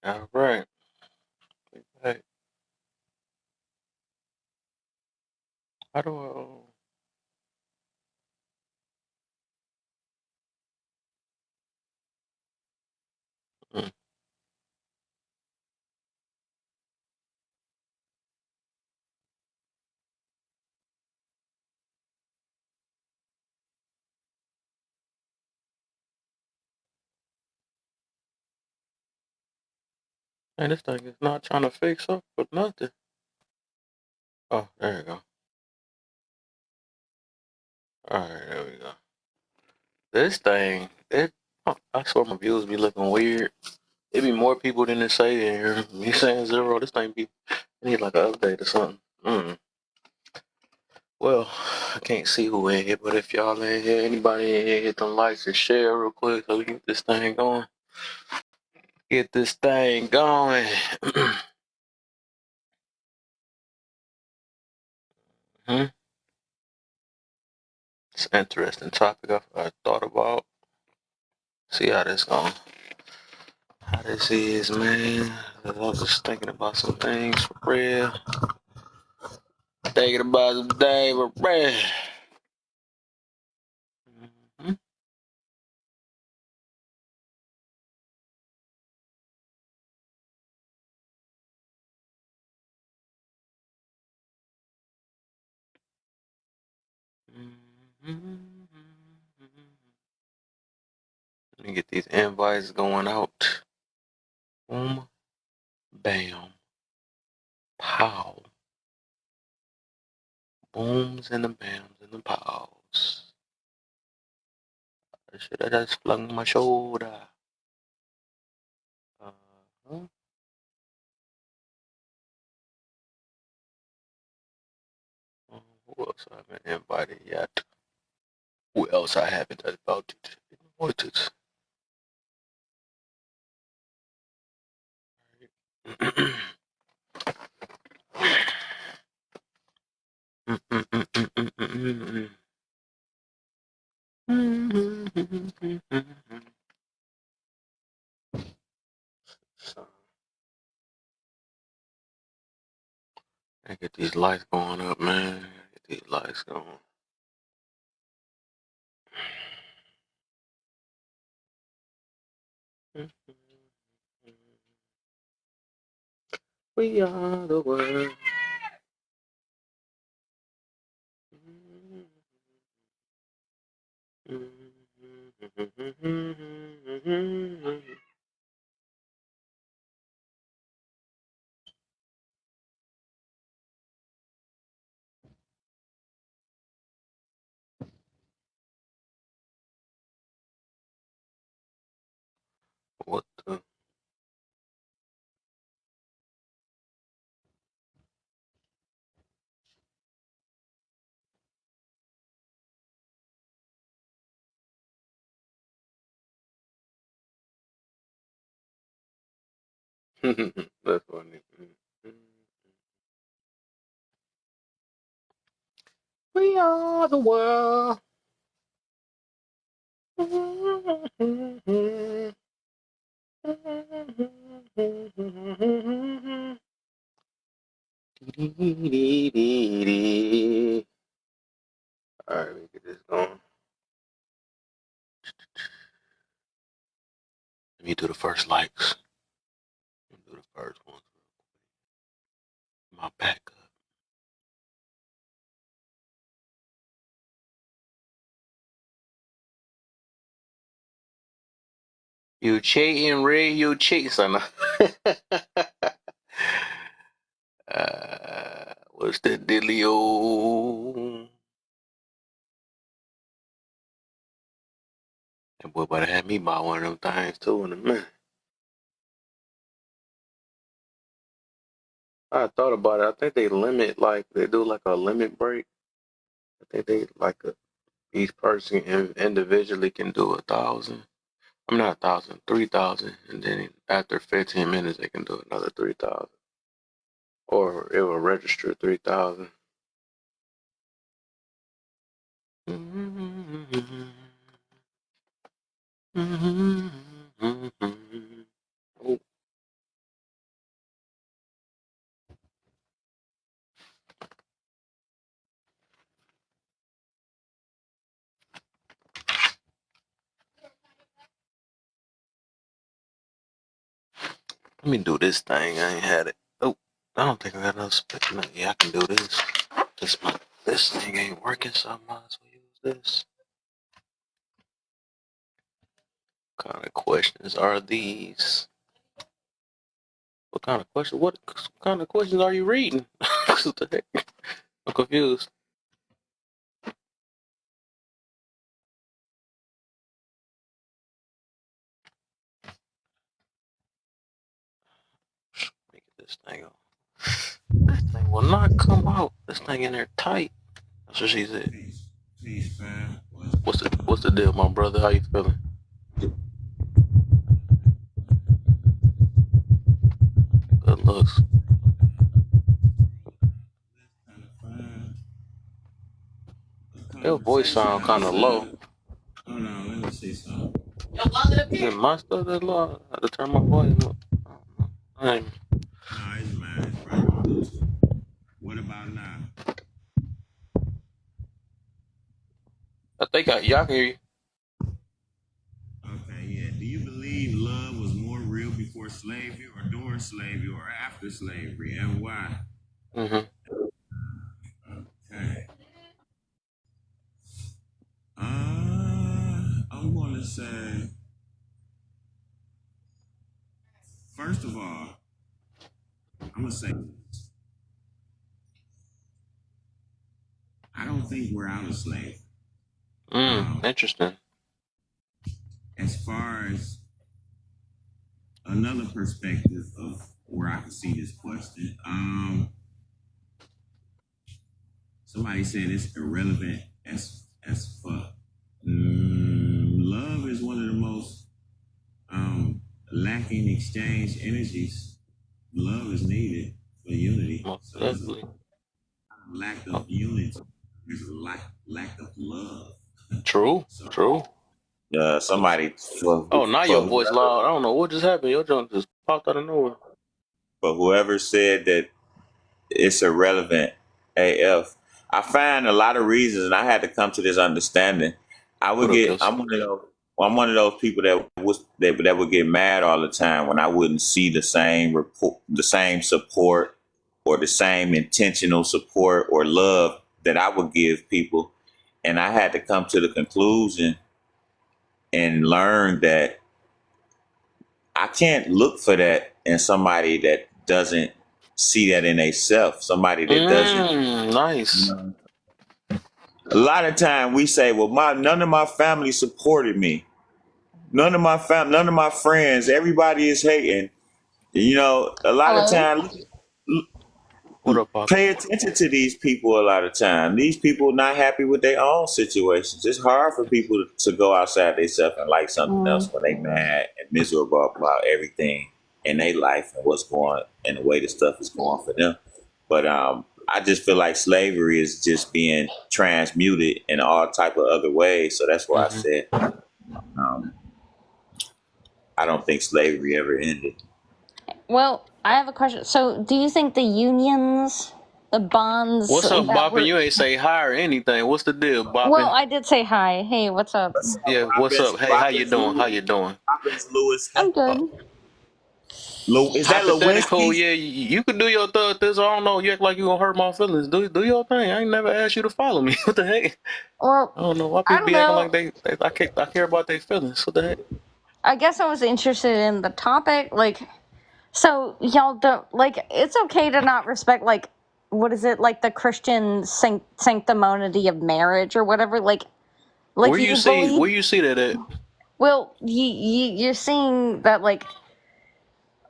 All right. Hey, how do mm. Man, this thing is not trying to fix up for nothing. Oh, there you go. All right, there we go. This thing, I swear my views be looking weird. It be more people than it say in here. Me saying zero, this thing be need like an update or something. Well, I can't see who in here, but if y'all in here, anybody in here, hit them likes and share real quick so we get this thing going. Get this thing going. Hmm? It's an interesting topic I thought about. See how this going. How this is, man. I was just thinking about some things for real. Thinking about some things for real. Mhm. Let me get these invites going out. Boom, bam, pow. Booms and the bams and the pows. I should have just flung my shoulder. Uh-huh. Who else I haven't invited yet? Who else I haven't invited? Invited. So, I get these lights going up, man. Get these lights going. We are the world. What the? That's funny. We are the world. All right, let me get this going. Let me do the first likes. Let me do the first one. My backup. You cheating, Ray? You cheating, son? What's that dealio? That boy better have me buy one of them things too in a minute. I thought about it. I think they limit, like, they do like a limit break. I think they like each person individually can do 1,000. I'm not 1,000, 3,000, and then after 15 minutes they can do another 3,000, or it will register 3,000. Oh, Let me do this thing. I ain't had it. Oh, I don't think I got enough space. No, yeah, I can do this. This thing ain't working, so I might as well use this. What kind of questions are these? What kind of questions? What kind of questions are you reading? What the heck? I'm confused. Make this thing up. This thing will not come out. This thing in there tight. That's what she said. Peace, fam. What's the deal, my brother? How you feeling? Good looks. Your voice sound kind of low. Hold on, let me see something. Is it my stuff that's low? I have to turn my volume up. I ain't. No, it's mine. It's probably Bluetooth. What about now? I think y'all can hear you. Okay, yeah. Do you believe love was more real before slavery or during slavery or after slavery, and why? Mm-hmm. Okay. I'm going to say, first of all, I'm going to say, I don't think we're out of slavery. Interesting. As far as another perspective of where I can see this question, somebody said it's irrelevant as fuck. Love is one of the most lacking exchange energies. Love is needed for unity. Most So definitely. lack of unity. There's a lack of love. True. True. Somebody Oh, now your voice loud. I don't know what just happened. Your junk just popped out of nowhere. for whoever said that it's irrelevant AF. I find a lot of reasons, and I had to come to this understanding. I'm one of those people that would get mad all the time when I wouldn't see the same report, the same support, or the same intentional support or love that I would give people, and I had to come to the conclusion and learn that I can't look for that in somebody that doesn't see that in themselves. Somebody that doesn't. Nice. A lot of time we say, "Well, none of my family supported me. None of my friends. Everybody is hating." You know, a lot of time, What up, Pop? pay attention to these people. A lot of time, these people not happy with their own situations. It's hard for people to go outside themselves and like something else when they mad and miserable about everything in their life and what's going and the way the stuff is going for them. But I just feel like slavery is just being transmuted in all type of other ways. So that's why I said I don't think slavery ever ended. Well, I have a question. So, do you think the unions, the bonds... What's up, Boppin'? You ain't say hi or anything. What's the deal, Boppin'? Well, I did say hi. Hey, what's up? Yeah, what's up? Hey, how you doing? How you doing? Lewis. I'm good. Is that hypothetical? Lewinsky? Yeah, you could do your this. I don't know. You act like you gonna hurt my feelings. Do your thing. I ain't never asked you to follow me. What the heck? Well, I don't know why people be acting like I care about their feelings. What the heck? I guess I was interested in the topic. Like, so y'all don't it's okay to not respect what is it, like the Christian sanctimony of marriage or whatever. Like where you see that at? Well, you're seeing that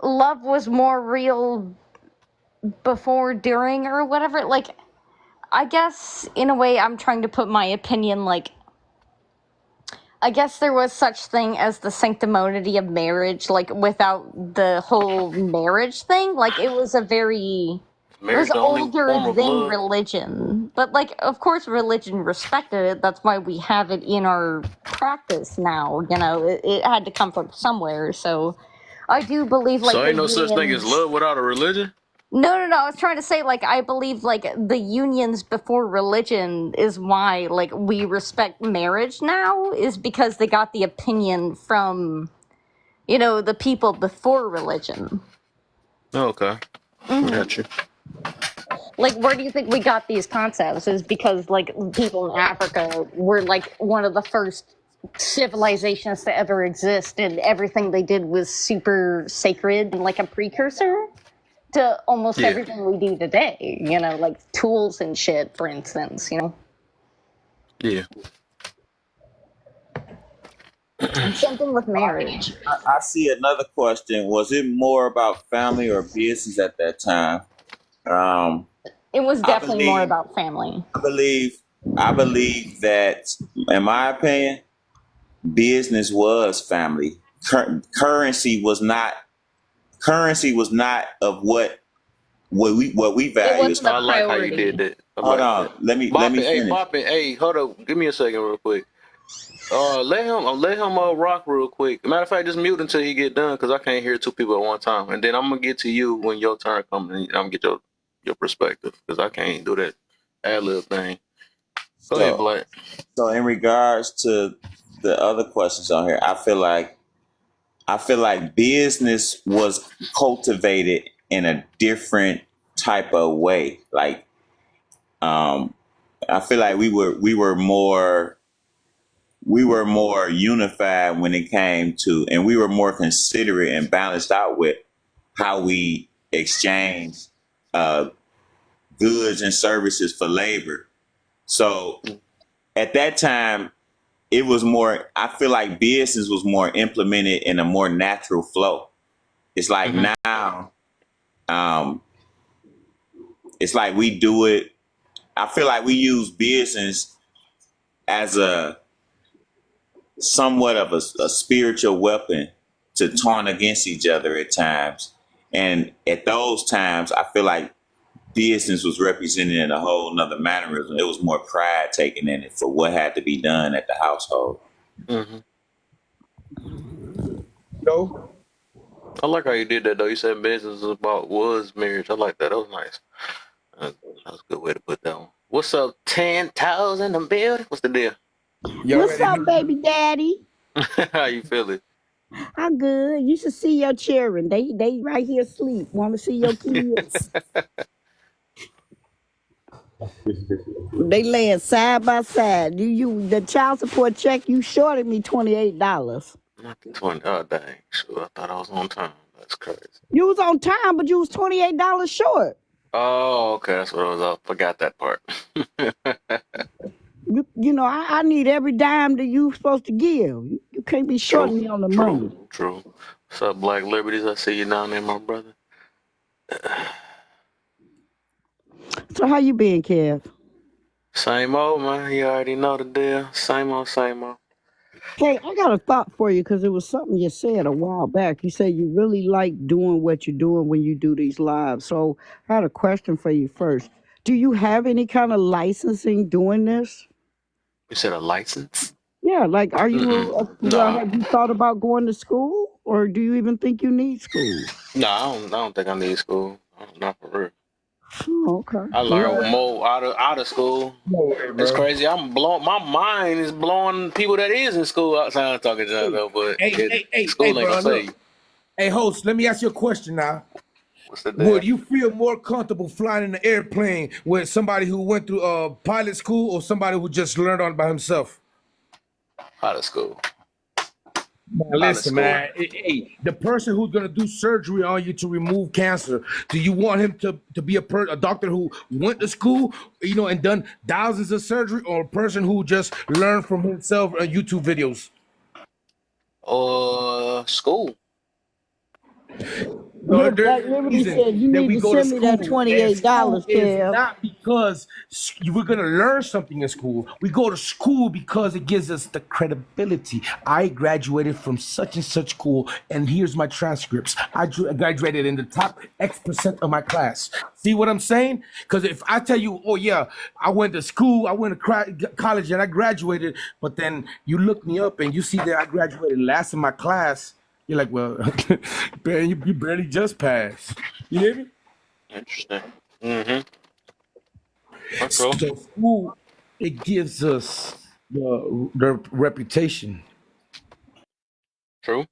love was more real before, during, or whatever. Like, I guess in a way I'm trying to put my opinion, I guess there was such thing as the sanctimony of marriage, without the whole marriage thing. It was it was older than religion. But, of course religion respected it. That's why we have it in our practice now. You know, it had to come from somewhere. So I do believe, so ain't no such thing as love without a religion? No. I was trying to say, I believe, the unions before religion is why, we respect marriage now, is because they got the opinion from, the people before religion. Okay, got you. Like, where do you think we got these concepts? Is because like people in Africa were like one of the first civilizations to ever exist, and everything they did was super sacred and like a precursor to almost Yeah, everything we do today. You know, like tools and shit, for instance. You know, yeah. and same thing with marriage. I see another question. Was it more about family or business at that time? Um, It was I definitely more believe, about family. I believe, I believe that, in my opinion, business was family. Currency was not. Currency was not of what we It value. wasn't It's I a not. like how you did priority. that. I Hold like on. that. Let me finish. Boppin, hey, hold up. Give me a second, real quick. Let him rock real quick. Matter of fact, just mute until he get done, cause I can't hear two people at one time. And then I'm gonna get to you when your turn comes, and I'm gonna get your perspective, cause I can't do that ad lib thing. Go ahead, So, Black. so in regards to the other questions on here, I feel like business was cultivated in a different type of way. Like, I feel like we were more unified when it came to, and we were more considerate and balanced out with how we exchange uh, goods and services for labor. So at that time, it was more. I feel like business was more implemented in a more natural flow. It's like Mm-hmm. now, um, it's like we do it. I feel like we use business as a somewhat of a spiritual weapon to taunt against each other at times. And at those times, I feel like business was represented in a whole nother mannerism. It was more pride taken in it for what had to be done at the household. Mm-hmm. No, I like how you did that though. You said business was marriage. I like that. That was nice. That was a good way to put that one. What's up, 10,000 a building? What's the deal? you What's already up, know. baby daddy? How you feeling? I'm good. You should see your children. They right here asleep. Want to see your kids? They laying side by side. You the child support check you shorted me $28. Not the 20. Oh, dang. Sure, I thought I was on time. That's crazy. You was on time, but you was $28 short. Oh, okay. That's what it was. I forgot that part. You know I need every dime that you supposed to give. You can't be shorting True. me on the money. True. What's up, Black Liberties? I see you down there, my brother. So how you been, Kev? Same old, man. You already know the deal. Same old, same old. Hey, I got a thought for you because it was something you said a while back. You said you really like doing what you're doing when you do these lives. So I had a question for you first. Do you have any kind of licensing doing this? You said a license? Yeah, like are you Mm-mm. well, Nah. have you thought about going to school or do you even think you need school? Nah, I don't think I need school. Not for real. Oh, okay. I Well, learned more out of school. No way, It's bro. crazy. I'm blown. My mind is blowing people that is in school outside talking to though, but school ain't Bro. gonna save Look, you. hey, host. Let me ask you a question now. What's the Would deal? you feel more comfortable flying in an airplane with somebody who went through pilot school or somebody who just learned on by himself? Out of school. Man, Out of listen, school. man. Hey, the person who's gonna do surgery on you to remove cancer, do you want him to be a doctor who went to school, and done thousands of surgery, or a person who just learned from himself on YouTube videos? Or school. No, look, there's Black a Liberty reason said you that need we to go to send me that school, and school $28, is Kev. not because we're going to learn something in school. We go to school because it gives us the credibility. I graduated from such and such school, and here's my transcripts. I graduated in the top X% of my class. See what I'm saying? Because if I tell you, oh yeah, I went to school, I went to college, and I graduated, but then you look me up and you see that I graduated last in my class, you're like, well, man, you barely just passed. You hear me? Interesting. Mm-hmm. That's So cool. school, it gives us the reputation. True.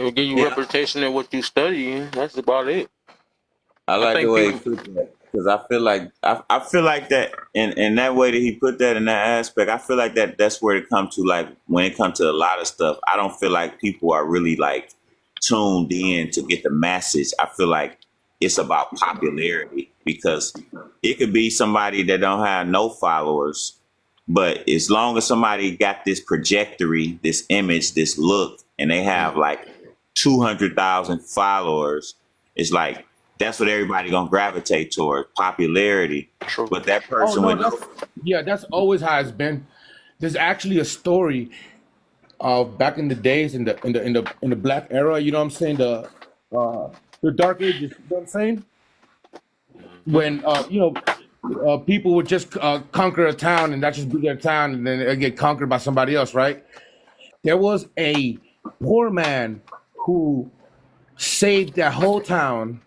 It'll give you Yeah, reputation in what you study. That's about it. I I like the think way he people. put that because I feel like that in that way that he put that in that aspect. I feel like that's where it comes to like when it comes to a lot of stuff. I don't feel like people are really like tuned in to get the message. I feel like it's about popularity because it could be somebody that don't have no followers, but as long as somebody got this trajectory, this image, this look, and they have like 200,000 followers, it's like that's what everybody gonna gravitate toward, popularity. True. But that Oh person no, with no, that's always how it's been. There's actually a story of back in the days in the black era. You know what I'm saying? The dark ages. You know what I'm saying? When people would just conquer a town and not just be their town, and then it get conquered by somebody else, right? There was a poor man who saved that whole town,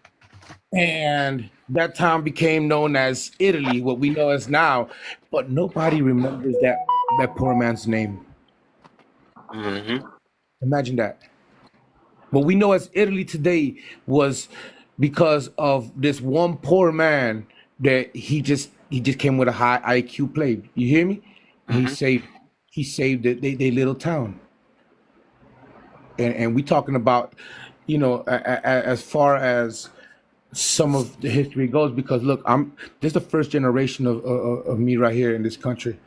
and that town became known as Italy, what we know as now. But nobody remembers that poor man's name. Mm-hmm. Imagine that. What we know as Italy today was because of this one poor man that he just came with a high IQ play. You hear me? And Mm-hmm. he saved they little town. And we talking about, as far as some of the history goes, because look, this is the first generation of me right here in this country.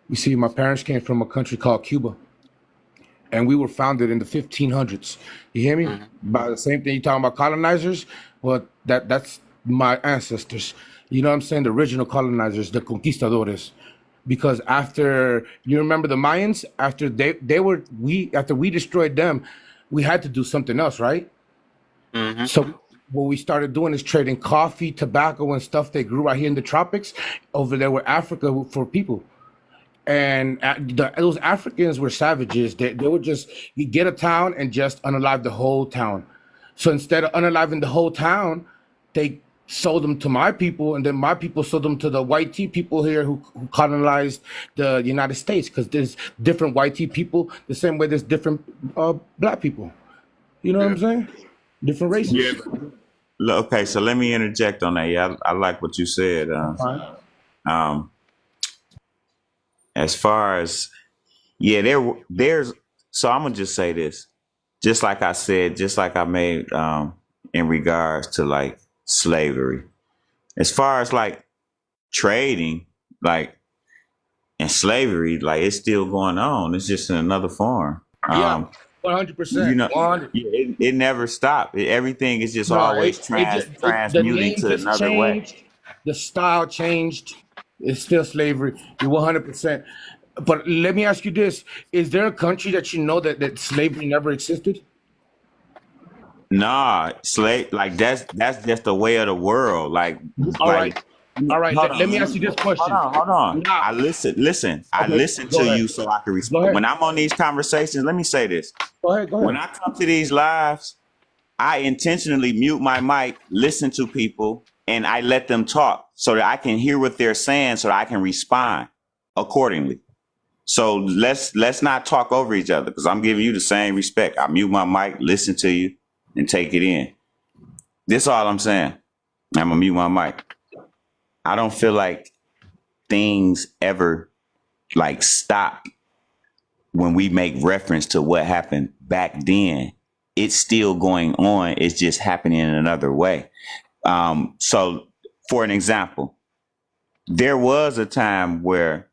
You see, my parents came from a country called Cuba, and we were founded in the 1500s. You hear me? By the same thing you talking about colonizers, well, that's my ancestors. You know what I'm saying? The original colonizers, the conquistadores. Because after you remember the Mayans, after after we destroyed them, we had to do something else, right? Mm-hmm. So what we started doing is trading coffee, tobacco, and stuff they grew right here in the tropics over there with Africa for people. And those Africans were savages. They would just you get a town and just unalive the whole town. So instead of unaliving the whole town, they sold them to my people, and then my people sold them to the white tea people here who colonized the United States. Because there's different white tea people, the same way there's different black people. You know what I'm saying? Different races. yeah. Okay, so let me interject on that. Yeah, I like what you said. Fine. As far as there's so I'm gonna just say this, just like I said, just like I made in regards to like slavery. As far as like trading, like and slavery, like it's still going on. It's just in another form. Yeah, 100%. You know, 100. it never stopped. Everything is just No, always the transmuting name to just another way. changed, the style changed. It's still slavery. You're 100%. But let me ask you this: is there a country that you know that slavery never existed? Nah, slave like that's just the way of the world. Like All like right, all right. hold Let me on, ask you this question. hold on. Now, I listen. I okay, listen go to ahead. you so I can Go respond. ahead. When I'm on these conversations, let me say this. Go ahead. Go When ahead. I come to these lives, I intentionally mute my mic, listen to people, and I let them talk so that I can hear what they're saying so that I can respond accordingly. So let's not talk over each other because I'm giving you the same respect. I mute my mic, listen to you, and take it in. This all I'm saying. I'm gonna mute my mic. I don't feel like things ever like stop when we make reference to what happened back then. It's still going on. It's just happening in another way. So for an example, there was a time where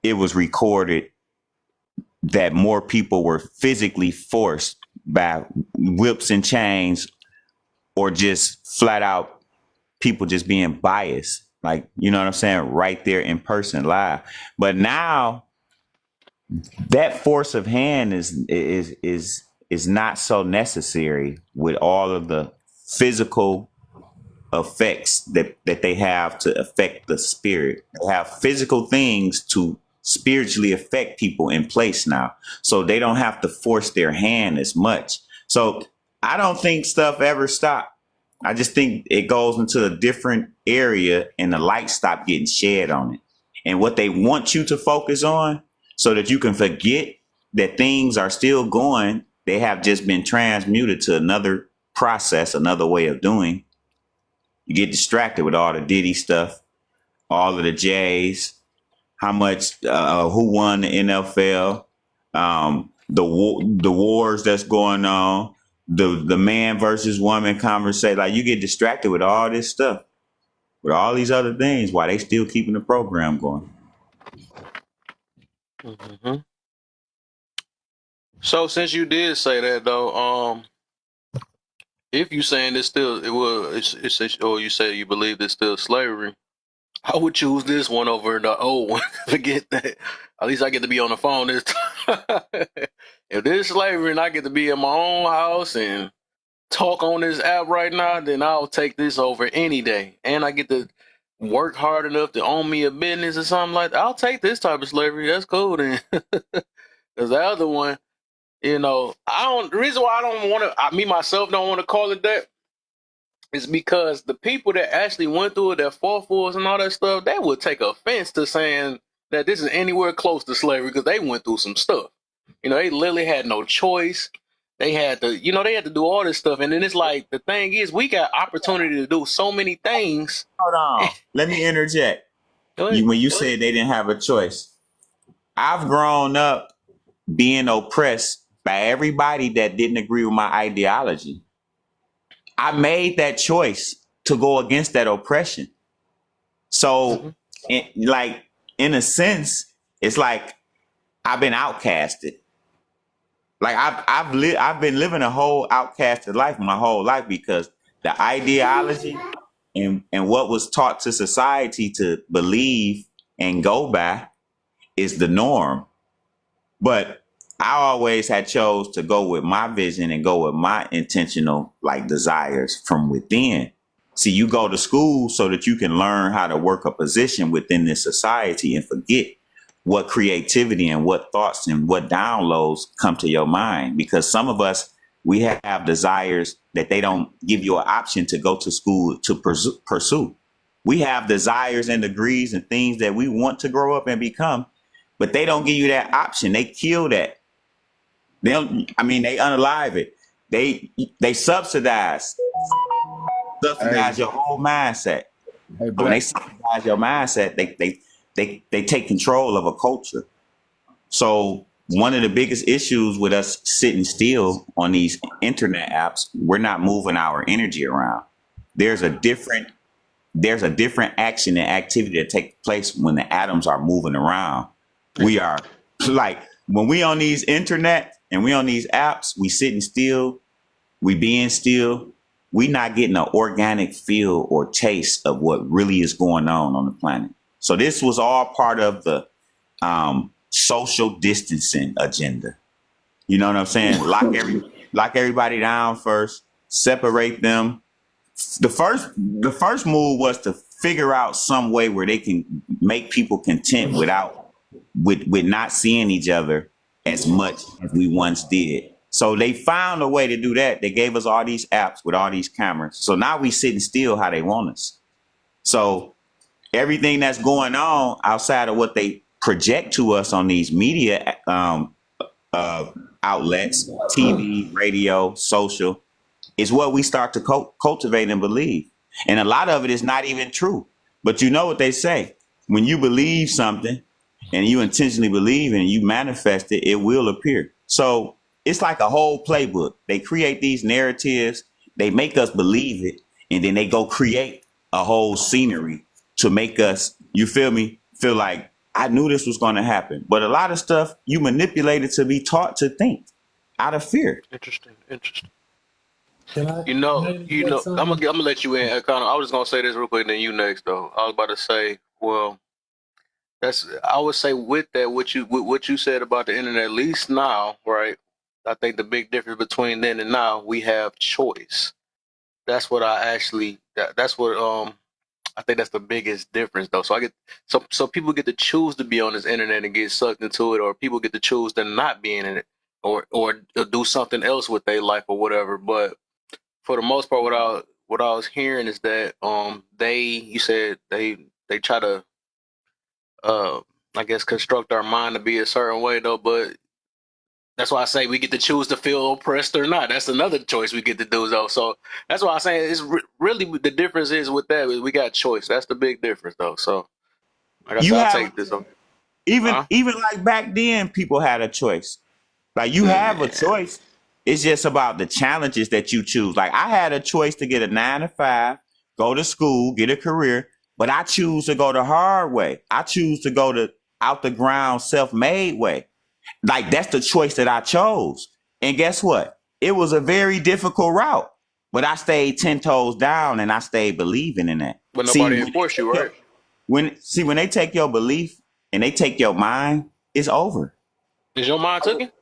it was recorded that more people were physically forced by whips and chains or just flat out people just being biased. Like, you know what I'm saying? Right there in person, live. But now that force of hand is not so necessary with all of the physical effects that they have to affect the spirit. They have physical things to spiritually affect people in place now. So they don't have to force their hand as much. So I don't think stuff ever stopped. I just think it goes into a different area and the light stop getting shed on it. And what they want you to focus on so that you can forget that things are still going They have just been transmuted to another process, another way of doing. You get distracted with all the Diddy stuff, all of the J's, how much, who won the NFL, the wars that's going on, the man versus woman conversation. Like, you get distracted with all this stuff, with all these other things, while they still keeping the program going. Mm-hmm. So since you did say that though, if you saying it's still or you say you believe it's still slavery, I would choose this one over the old one. Forget that. At least I get to be on the phone this time. If this is slavery and I get to be in my own house and talk on this app right now, then I'll take this over any day. And I get to work hard enough to own me a business or something like that. I'll take this type of slavery. That's cool then. Because the other one, the reason why I don't want to, me myself don't want to call it that, is because the people that actually went through it, that fought for us and all that stuff, they would take offense to saying that this is anywhere close to slavery because they went through some stuff. They literally had no choice. They had to, they had to do all this stuff. And then it's like, the thing is, we got opportunity to do so many things. Hold on. Let me interject. When you said they didn't have a choice, I've grown up being oppressed by everybody that didn't agree with my ideology. I made that choice to go against that oppression. So, in a sense, it's like I've been outcasted. Like I've been living a whole outcasted life my whole life because the ideology and what was taught to society to believe and go by is the norm. But I always had chose to go with my vision and go with my intentional desires from within. See, you go to school so that you can learn how to work a position within this society and forget what creativity and what thoughts and what downloads come to your mind. Because some of us, we have desires that they don't give you an option to go to school to pursue. We have desires and degrees and things that we want to grow up and become, but they don't give you that option. They kill that. They unalive it. They subsidize your whole mindset. When they subsidize your mindset, they take control of a culture. So one of the biggest issues with us sitting still on these internet apps, we're not moving our energy around. There's a different action and activity that takes place when the atoms are moving around. We are when we on these internet and we on these apps, we sitting still, we being still, we not getting an organic feel or taste of what really is going on the planet. So this was all part of the social distancing agenda. You know what I'm saying? Lock everybody down first, separate them. The first move was to figure out some way where they can make people content with not seeing each other as much as we once did. So they found a way to do that. They gave us all these apps with all these cameras. So now we sitting still how they want us. So everything that's going on outside of what they project to us on these media outlets, TV, radio, social, is what we start to cultivate and believe. And a lot of it is not even true. But you know what they say, when you believe something and you intentionally believe and you manifest it, it will appear. So it's like a whole playbook. They create these narratives, they make us believe it, and then they go create a whole scenery to make us, you feel me, feel like I knew this was going to happen. But a lot of stuff you manipulated to be taught to think out of fear. Interesting. Can I I'm gonna let you in, Connor. I was gonna say this real quick, then you next though. I was about to say, well, I would say with that, what you said about the internet, at least now, right? I think the big difference between then and now, we have choice. That's what that's what I think that's the biggest difference though. So people get to choose to be on this internet and get sucked into it, or people get to choose to not be in it, or do something else with their life or whatever. But for the most part, what I was hearing is that you said they try to I guess construct our mind to be a certain way though, but That's why I say we get to choose to feel oppressed or not. That's another choice we get to do, though. So that's why I say it's really the difference is with that is we got choice. That's the big difference, though. So like I You said, I have take this on. even like back then, people had a choice. Like you have a choice. It's just about the challenges that you choose. Like I had a choice to get a 9 to 5, go to school, get a career, but I choose to go the hard way. I choose to go the out the ground, self-made way. Like that's the choice that I chose. And guess what? It was a very difficult route, but I stayed 10 toes down and I stayed believing in that. But nobody enforced you, right? When they take your belief and they take your mind, it's over. Is your mind taken?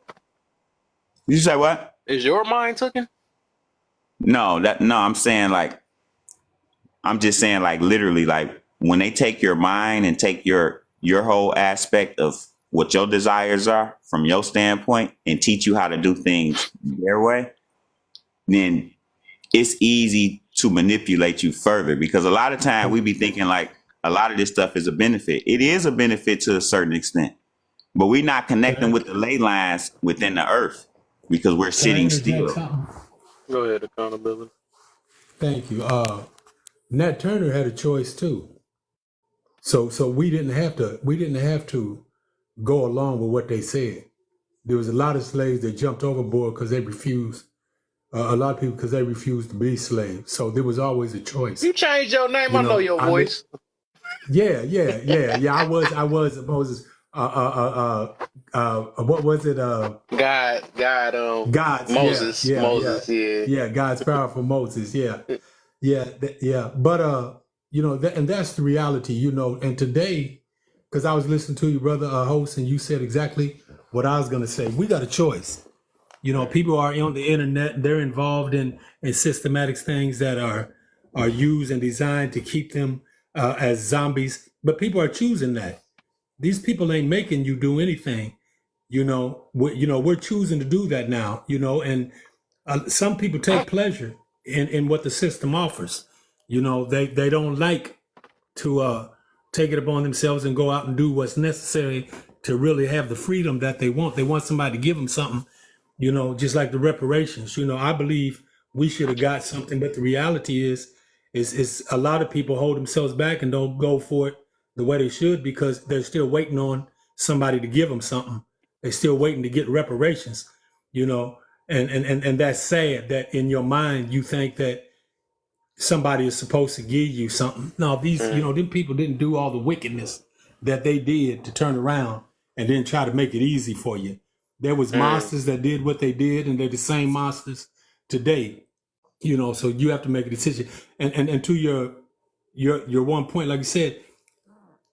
You say what? Is your mind taken? No, I'm just saying like literally like when they take your mind and take your whole aspect of what your desires are from your standpoint and teach you how to do things their way, then it's easy to manipulate you further because a lot of time we be thinking like a lot of this stuff is a benefit. It is a benefit to a certain extent, but we're not connecting with the ley lines within the earth because we're sitting still. Go ahead, accountability. Thank you. Nat Turner had a choice too. So we didn't have to go along with what they said. There was a lot of slaves that jumped overboard because they refused. A lot of people because they refused to be slaves. So there was always a choice. You changed your name. I know your voice. Yeah. I was Moses. What was it? God. Moses. Yeah. God's powerful Moses. Yeah. But and that's the reality, And today, because I was listening to you, brother host, and you said exactly what I was going to say. We got a choice. People are on the internet. They're involved in systematic things that are used and designed to keep them as zombies. But people are choosing that. These people ain't making you do anything. We're choosing to do that now. And some people take pleasure in what the system offers. They don't like to take it upon themselves and go out and do what's necessary to really have the freedom that they want. They want somebody to give them something. Just like the reparations, I believe we should have got something, but the reality is a lot of people hold themselves back and don't go for it the way they should because they're still waiting on somebody to give them something. They're still waiting to get reparations, and that's sad that in your mind you think that somebody is supposed to give you something. No, them people didn't do all the wickedness that they did to turn around and then try to make it easy for you. There was monsters that did what they did, and they're the same monsters today. So you have to make a decision. And to your one point, like you said,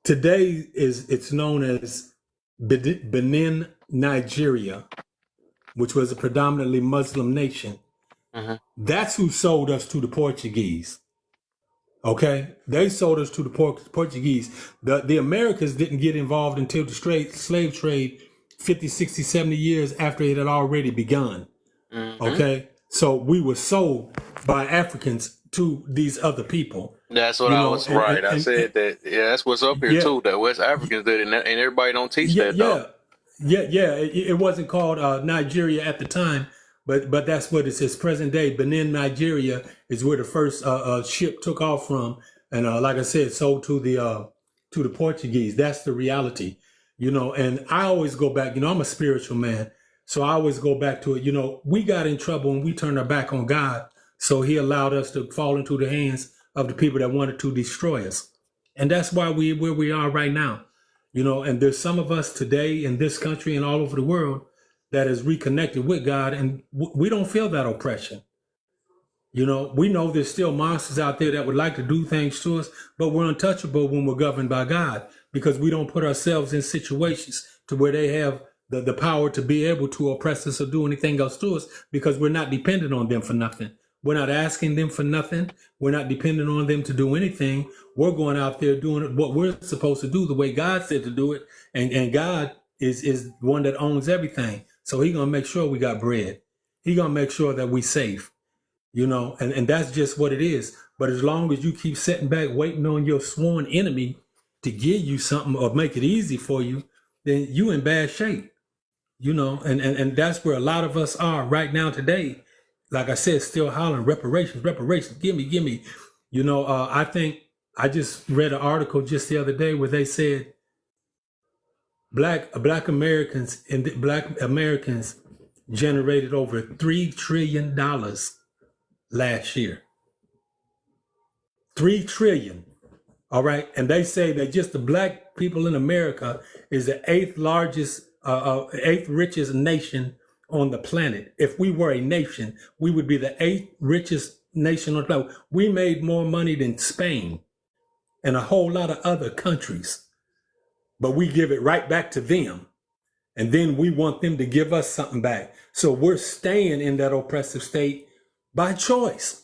today it's known as Benin, Nigeria, which was a predominantly Muslim nation. That's who sold us to the Portuguese. Okay, they sold us to the Portuguese. The Americans didn't get involved until the slave trade 50, 60, 70 years after it had already begun. Okay, so we were sold by Africans to these other people. That's what I was right. I said that. Yeah, that's what's up here too. That West Africans did, and everybody don't teach that though. It wasn't called Nigeria at the time, but that's what it says. Present day, Benin, Nigeria is where the first ship took off from, and like I said, sold to the Portuguese. That's the reality. And I always go back, I'm a spiritual man. So I always go back to it. We got in trouble when we turned our back on God. So he allowed us to fall into the hands of the people that wanted to destroy us. And that's why where we are right now. And there's some of us today in this country and all over the world that is reconnected with God. And we don't feel that oppression. We know there's still monsters out there that would like to do things to us, but we're untouchable when we're governed by God. Because we don't put ourselves in situations to where they have the power to be able to oppress us or do anything else to us because we're not dependent on them for nothing. We're not asking them for nothing. We're not dependent on them to do anything. We're going out there doing what we're supposed to do the way God said to do it. And God is the one that owns everything. So he's going to make sure we got bread. He's going to make sure that we're safe, and that's just what it is. But as long as you keep sitting back waiting on your sworn enemy to give you something or make it easy for you, then you in bad shape. you know, and that's where a lot of us are right now today. Like I said, still hollering reparations, reparations, give me. You know, I think I just read an article just the other day where they said black Americans generated over $3 trillion last year. 3 trillion. All right. And they say that just the black people in America is the eighth richest nation on the planet. If we were a nation, we would be the eighth richest nation on the planet. We made more money than Spain and a whole lot of other countries, but we give it right back to them. And then we want them to give us something back. So we're staying in that oppressive state by choice.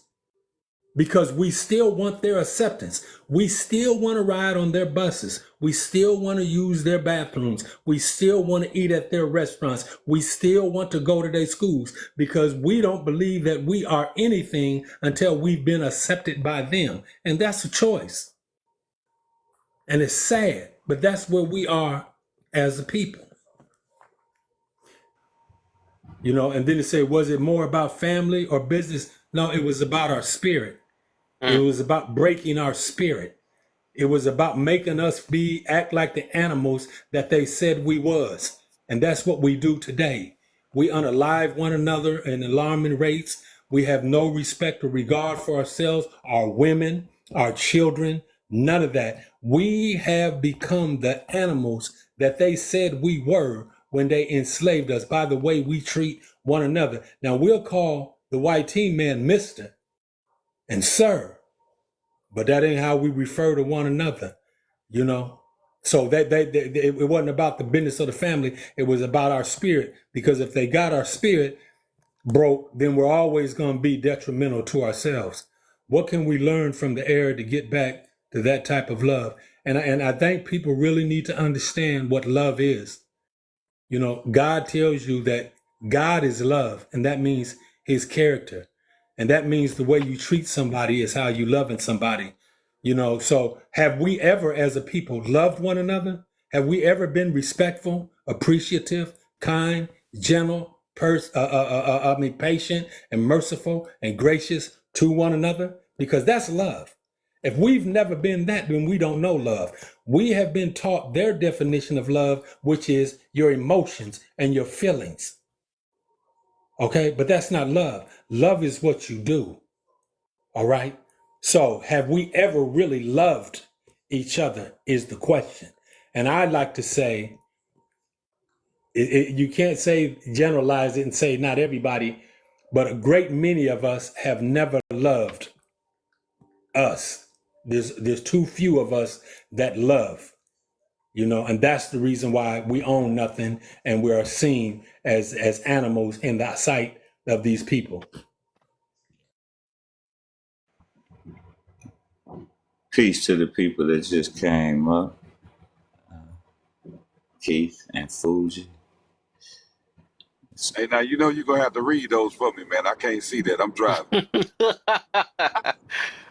Because we still want their acceptance. We still want to ride on their buses. We still want to use their bathrooms. We still want to eat at their restaurants. We still want to go to their schools because we don't believe that we are anything until we've been accepted by them. And that's a choice. And it's sad, but that's where we are as a people. You know, and then it said, was it more about family or business? No, it was about our spirit. It was about breaking our spirit. It was about making us act like the animals that they said we was. And that's what we do today. We unalive one another in alarming rates. We have no respect or regard for ourselves, our women, our children, none of that. We have become the animals that they said we were when they enslaved us by the way we treat one another. Now we'll call the white team man Mr. and Sir, but that ain't how we refer to one another, you know? So it wasn't about the business of the family. It was about our spirit, because if they got our spirit broke, then we're always going to be detrimental to ourselves. What can we learn from the era to get back to that type of love? And I think people really need to understand what love is. You know, God tells you that God is love, and that means his character. And that means the way you treat somebody is how you loving somebody. You know, so have we ever as a people loved one another? Have we ever been respectful, appreciative, kind, gentle, patient and merciful and gracious to one another? Because that's love. If we've never been that, then we don't know love. We have been taught their definition of love, which is your emotions and your feelings. Okay, but that's not love. Love is what you do. All right. So have we ever really loved each other is the question. And I'd like to say, you can't generalize it and say not everybody, but a great many of us have never loved us. There's too few of us that love. You know, and that's the reason why we own nothing and we are seen as animals in the sight of these people. Peace to the people that just came up. Keith and Fuji. Hey, now you know you're gonna have to read those for me, man. I can't see that. I'm driving.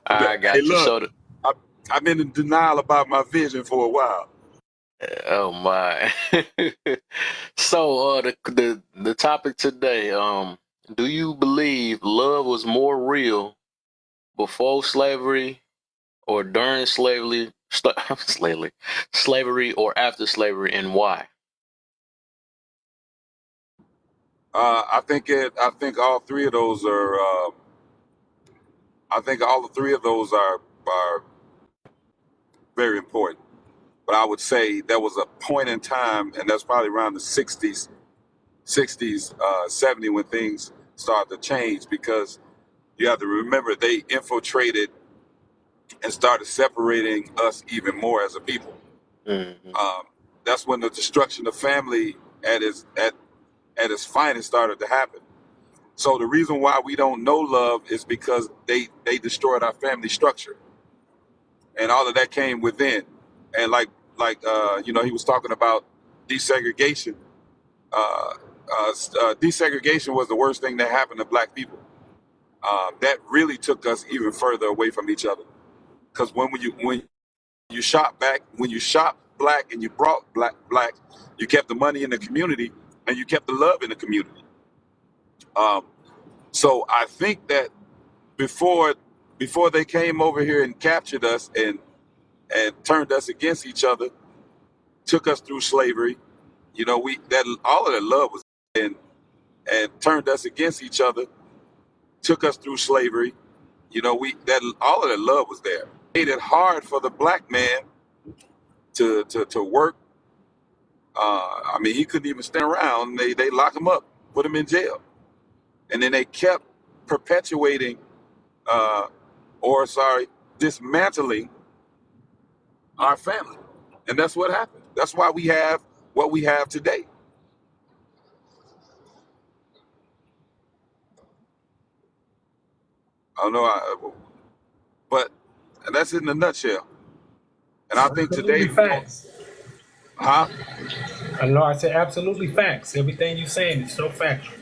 I got Hey, you. look, I've been in denial about my vision for a while. Oh my. So the topic today, do you believe love was more real before slavery or during slavery, slavery or after slavery, and why? I think all three of those are. I think all the three of those are very important. But I would say there was a point in time, and that's probably around the 60s, 70, when things started to change, because you have to remember they infiltrated and started separating us even more as a people. Mm-hmm. That's when the destruction of family at its finest started to happen. So the reason why we don't know love is because they destroyed our family structure, and all of that came within. And like he was talking about desegregation. Desegregation was the worst thing that happened to black people. That really took us even further away from each other. Because when you shop black and you brought black, you kept the money in the community, and you kept the love in the community. So I think that before they came over here and captured us and turned us against each other, took us through slavery, you know, all of that love was in, and turned us against each other, took us through slavery, you know, all of that love was there. Made it hard for the black man to work. I mean, he couldn't even stand around. They lock him up, put him in jail, and then they kept perpetuating, dismantling our family, and that's what happened. That's why we have what we have today. I don't know, but that's it in a nutshell. And I think today, Absolutely facts. huh? I know. I said absolutely facts. Everything you're saying is so factual.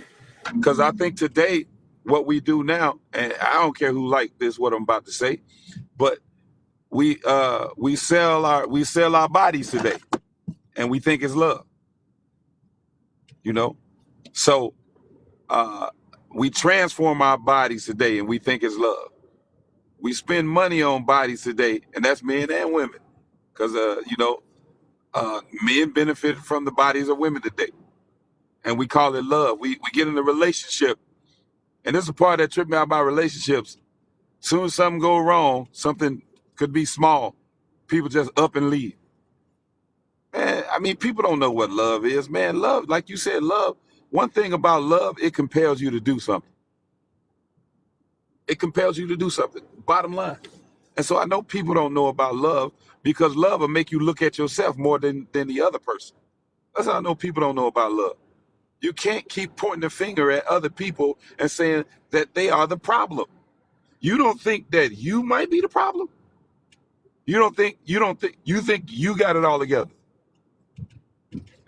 Because I think today, what we do now, and I don't care who like this, what I'm about to say, but we sell our bodies today, and we think it's love. You know, so we transform our bodies today, and we think it's love. We spend money on bodies today, and that's men and women, because men benefit from the bodies of women today, and we call it love. We get in a relationship, and this is a part that tripped me out about relationships. Soon as something go wrong, something could be small, people just up and leave. Man, I mean, people don't know what love is, man. Love, like you said, love. One thing about love, it compels you to do something. It compels you to do something, bottom line. And so I know people don't know about love because love will make you look at yourself more than the other person. That's how I know people don't know about love. You can't keep pointing the finger at other people and saying that they are the problem. You don't think that you might be the problem? You think you got it all together.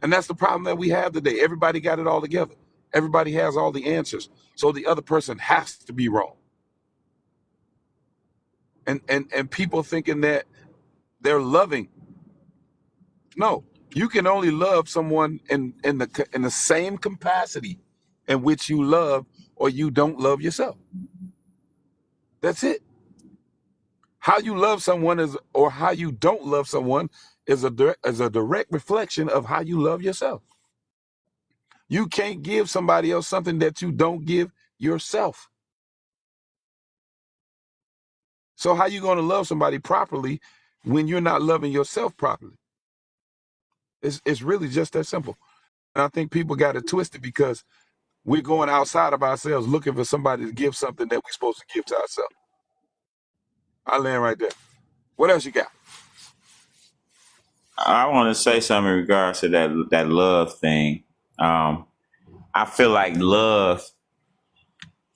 And that's the problem that we have today. Everybody got it all together. Everybody has all the answers. So the other person has to be wrong. And people thinking that they're loving. No, you can only love someone in the same capacity in which you love or you don't love yourself. That's it. How you love someone or how you don't love someone is a direct reflection of how you love yourself. You can't give somebody else something that you don't give yourself. So how you going to love somebody properly when you're not loving yourself properly? It's really just that simple. And I think people got it twisted because we're going outside of ourselves looking for somebody to give something that we're supposed to give to ourselves. I land right there. What else you got? I want to say something in regards to that love thing. I feel like love,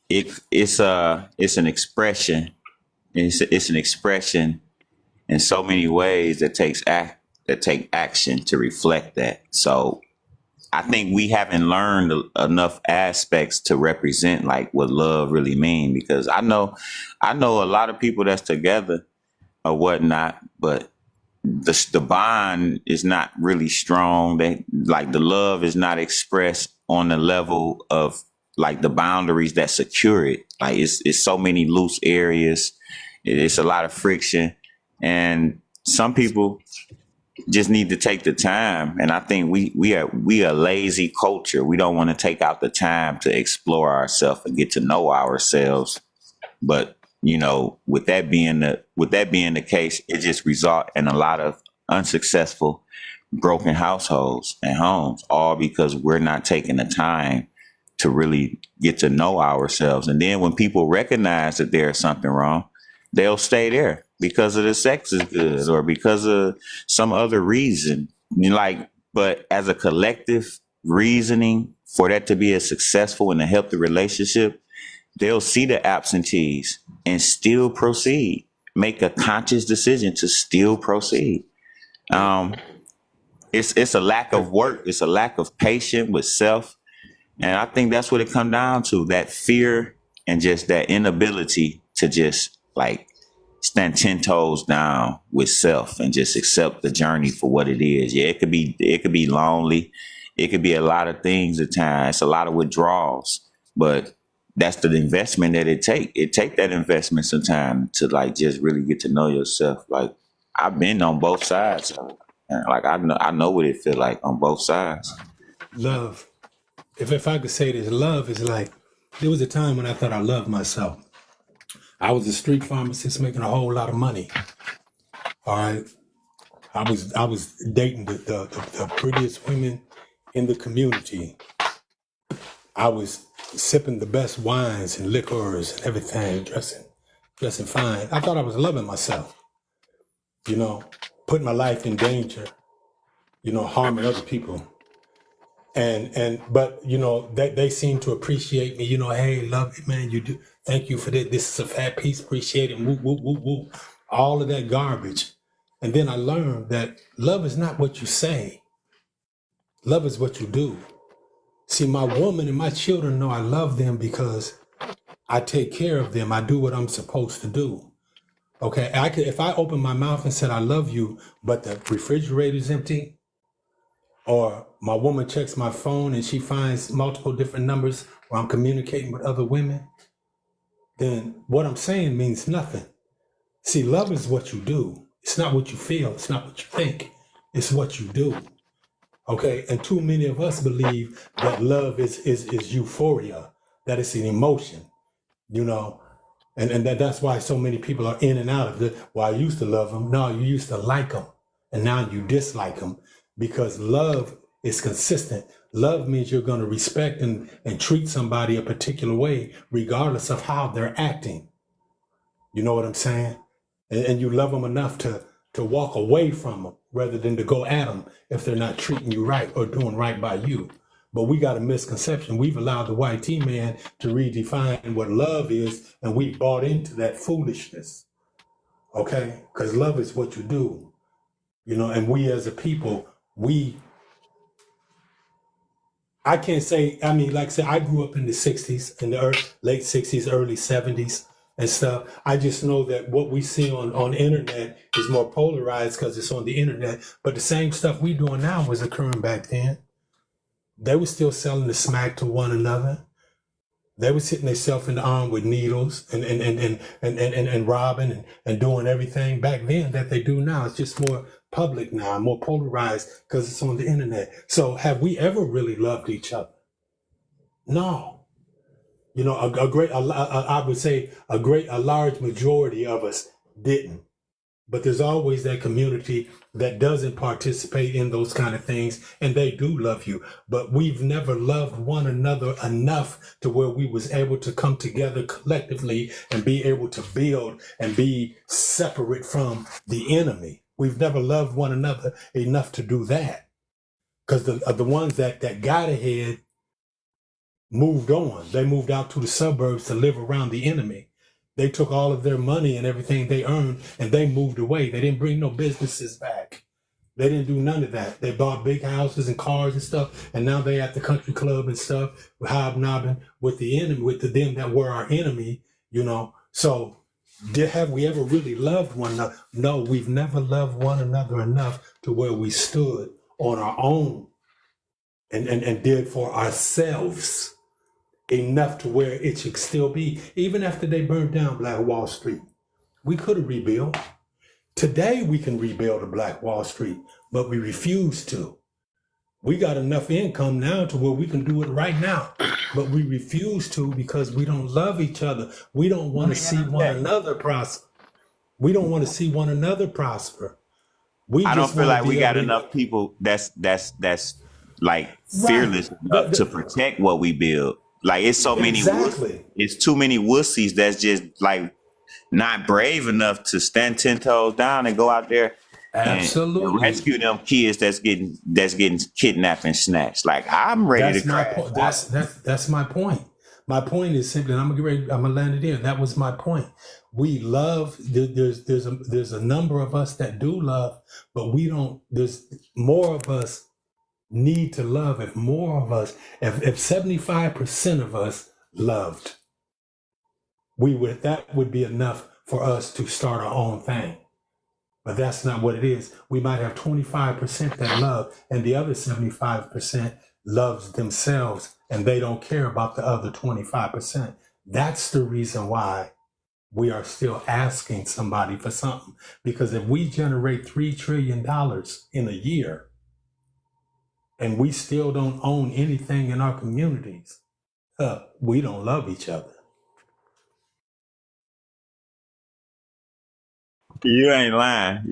it's an expression. It's an expression in so many ways that take action to reflect that. So I think we haven't learned enough aspects to represent like what love really means, because I know a lot of people that's together or whatnot, but the bond is not really strong. They like the love is not expressed on the level of like the boundaries that secure it. Like it's so many loose areas. It's a lot of friction, and some people just need to take the time. And I think we are a lazy culture. We don't want to take out the time to explore ourselves and get to know ourselves. But you know, with that being the case, it just result in a lot of unsuccessful, broken households and homes, all because we're not taking the time to really get to know ourselves. And then when people recognize that there's something wrong, they'll stay there because of the sex is good or because of some other reason. But as a collective reasoning for that to be a successful and a healthy relationship, they'll see the absentees and still proceed, make a conscious decision to still proceed. It's a lack of work. It's a lack of patience with self. And I think that's what it comes down to, that fear and just that inability to just like stand 10 toes down with self and just accept the journey for what it is. Yeah, it could be lonely. It could be a lot of things at times. It's a lot of withdrawals, but that's the investment that it take. It take that investment sometime to like just really get to know yourself. Like I've been on both sides. Like I know what it feel like on both sides. Love. If I could say this, love is like, there was a time when I thought I loved myself. I was a street pharmacist making a whole lot of money. All right. I was dating the prettiest women in the community. I was sipping the best wines and liquors and everything, dressing fine. I thought I was loving myself, putting my life in danger, harming other people. But they seem to appreciate me, hey, love it, man, you do, thank you for this. This is a fat piece, appreciate it, whoop, whoop, whoop, whoop. All of that garbage. And then I learned that love is not what you say. Love is what you do. See, my woman and my children know I love them because I take care of them. I do what I'm supposed to do. Okay, if I open my mouth and said I love you, but the refrigerator's empty, or my woman checks my phone and she finds multiple different numbers where I'm communicating with other women, then what I'm saying means nothing. See, love is what you do. It's not what you feel. It's not what you think. It's what you do. Okay, and too many of us believe that love is euphoria, that it's an emotion, and that's why so many people are in and out of it. Well, I used to love them. No, you used to like them, and now you dislike them, because love is consistent. Love means you're going to respect and treat somebody a particular way, regardless of how they're acting. You know what I'm saying? And you love them enough to walk away from them rather than to go at them if they're not treating you right or doing right by you. But we got a misconception. We've allowed the white man to redefine what love is, and we bought into that foolishness. Okay? Because love is what you do. And we as a people, I can't say, like I said, I grew up in the 60s, in the late 60s, early 70s. And stuff. I just know that what we see on the internet is more polarized because it's on the internet. But the same stuff we doing now was occurring back then. They were still selling the smack to one another. They were hitting themselves in the arm with needles and robbing and doing everything back then that they do now. It's just more public now, more polarized because it's on the internet. So have we ever really loved each other? No. I would say a large majority of us didn't. But there's always that community that doesn't participate in those kind of things, and they do love you. But we've never loved one another enough to where we was able to come together collectively and be able to build and be separate from the enemy. We've never loved one another enough to do that. Because the ones that got ahead moved on. They moved out to the suburbs to live around the enemy. They took all of their money and everything they earned and they moved away. They didn't bring no businesses back. They didn't do none of that. They bought big houses and cars and stuff, and now they at the country club and stuff, hobnobbing with the enemy, with them that were our enemy, So have we ever really loved one another? No, we've never loved one another enough to where we stood on our own and did for ourselves enough to where it should still be. Even after they burned down Black Wall Street, we could have rebuilt. Today we can rebuild a Black Wall Street, but we refuse to. We got enough income now to where we can do it right now, but we refuse to because we don't love each other. We don't want to see one another prosper. We don't want to see one another prosper. I don't feel like we got enough people that's like fearless enough to protect what we build. Like it's so many, it's too many wussies that's just like not brave enough to stand 10 toes down and go out there and rescue them kids that's getting kidnapped and snatched. Like I'm ready to crash. That's my point. My point is simply, and I'm gonna land it here. That was my point. We love. There's a number of us that do love, but we don't. There's more of us need to love. If more of us, if 75% of us loved, that would be enough for us to start our own thing. But that's not what it is. We might have 25% that love, and the other 75% loves themselves, and they don't care about the other 25%. That's the reason why we are still asking somebody for something. Because if we generate $3 trillion in a year, and we still don't own anything in our communities, we don't love each other. You ain't lying.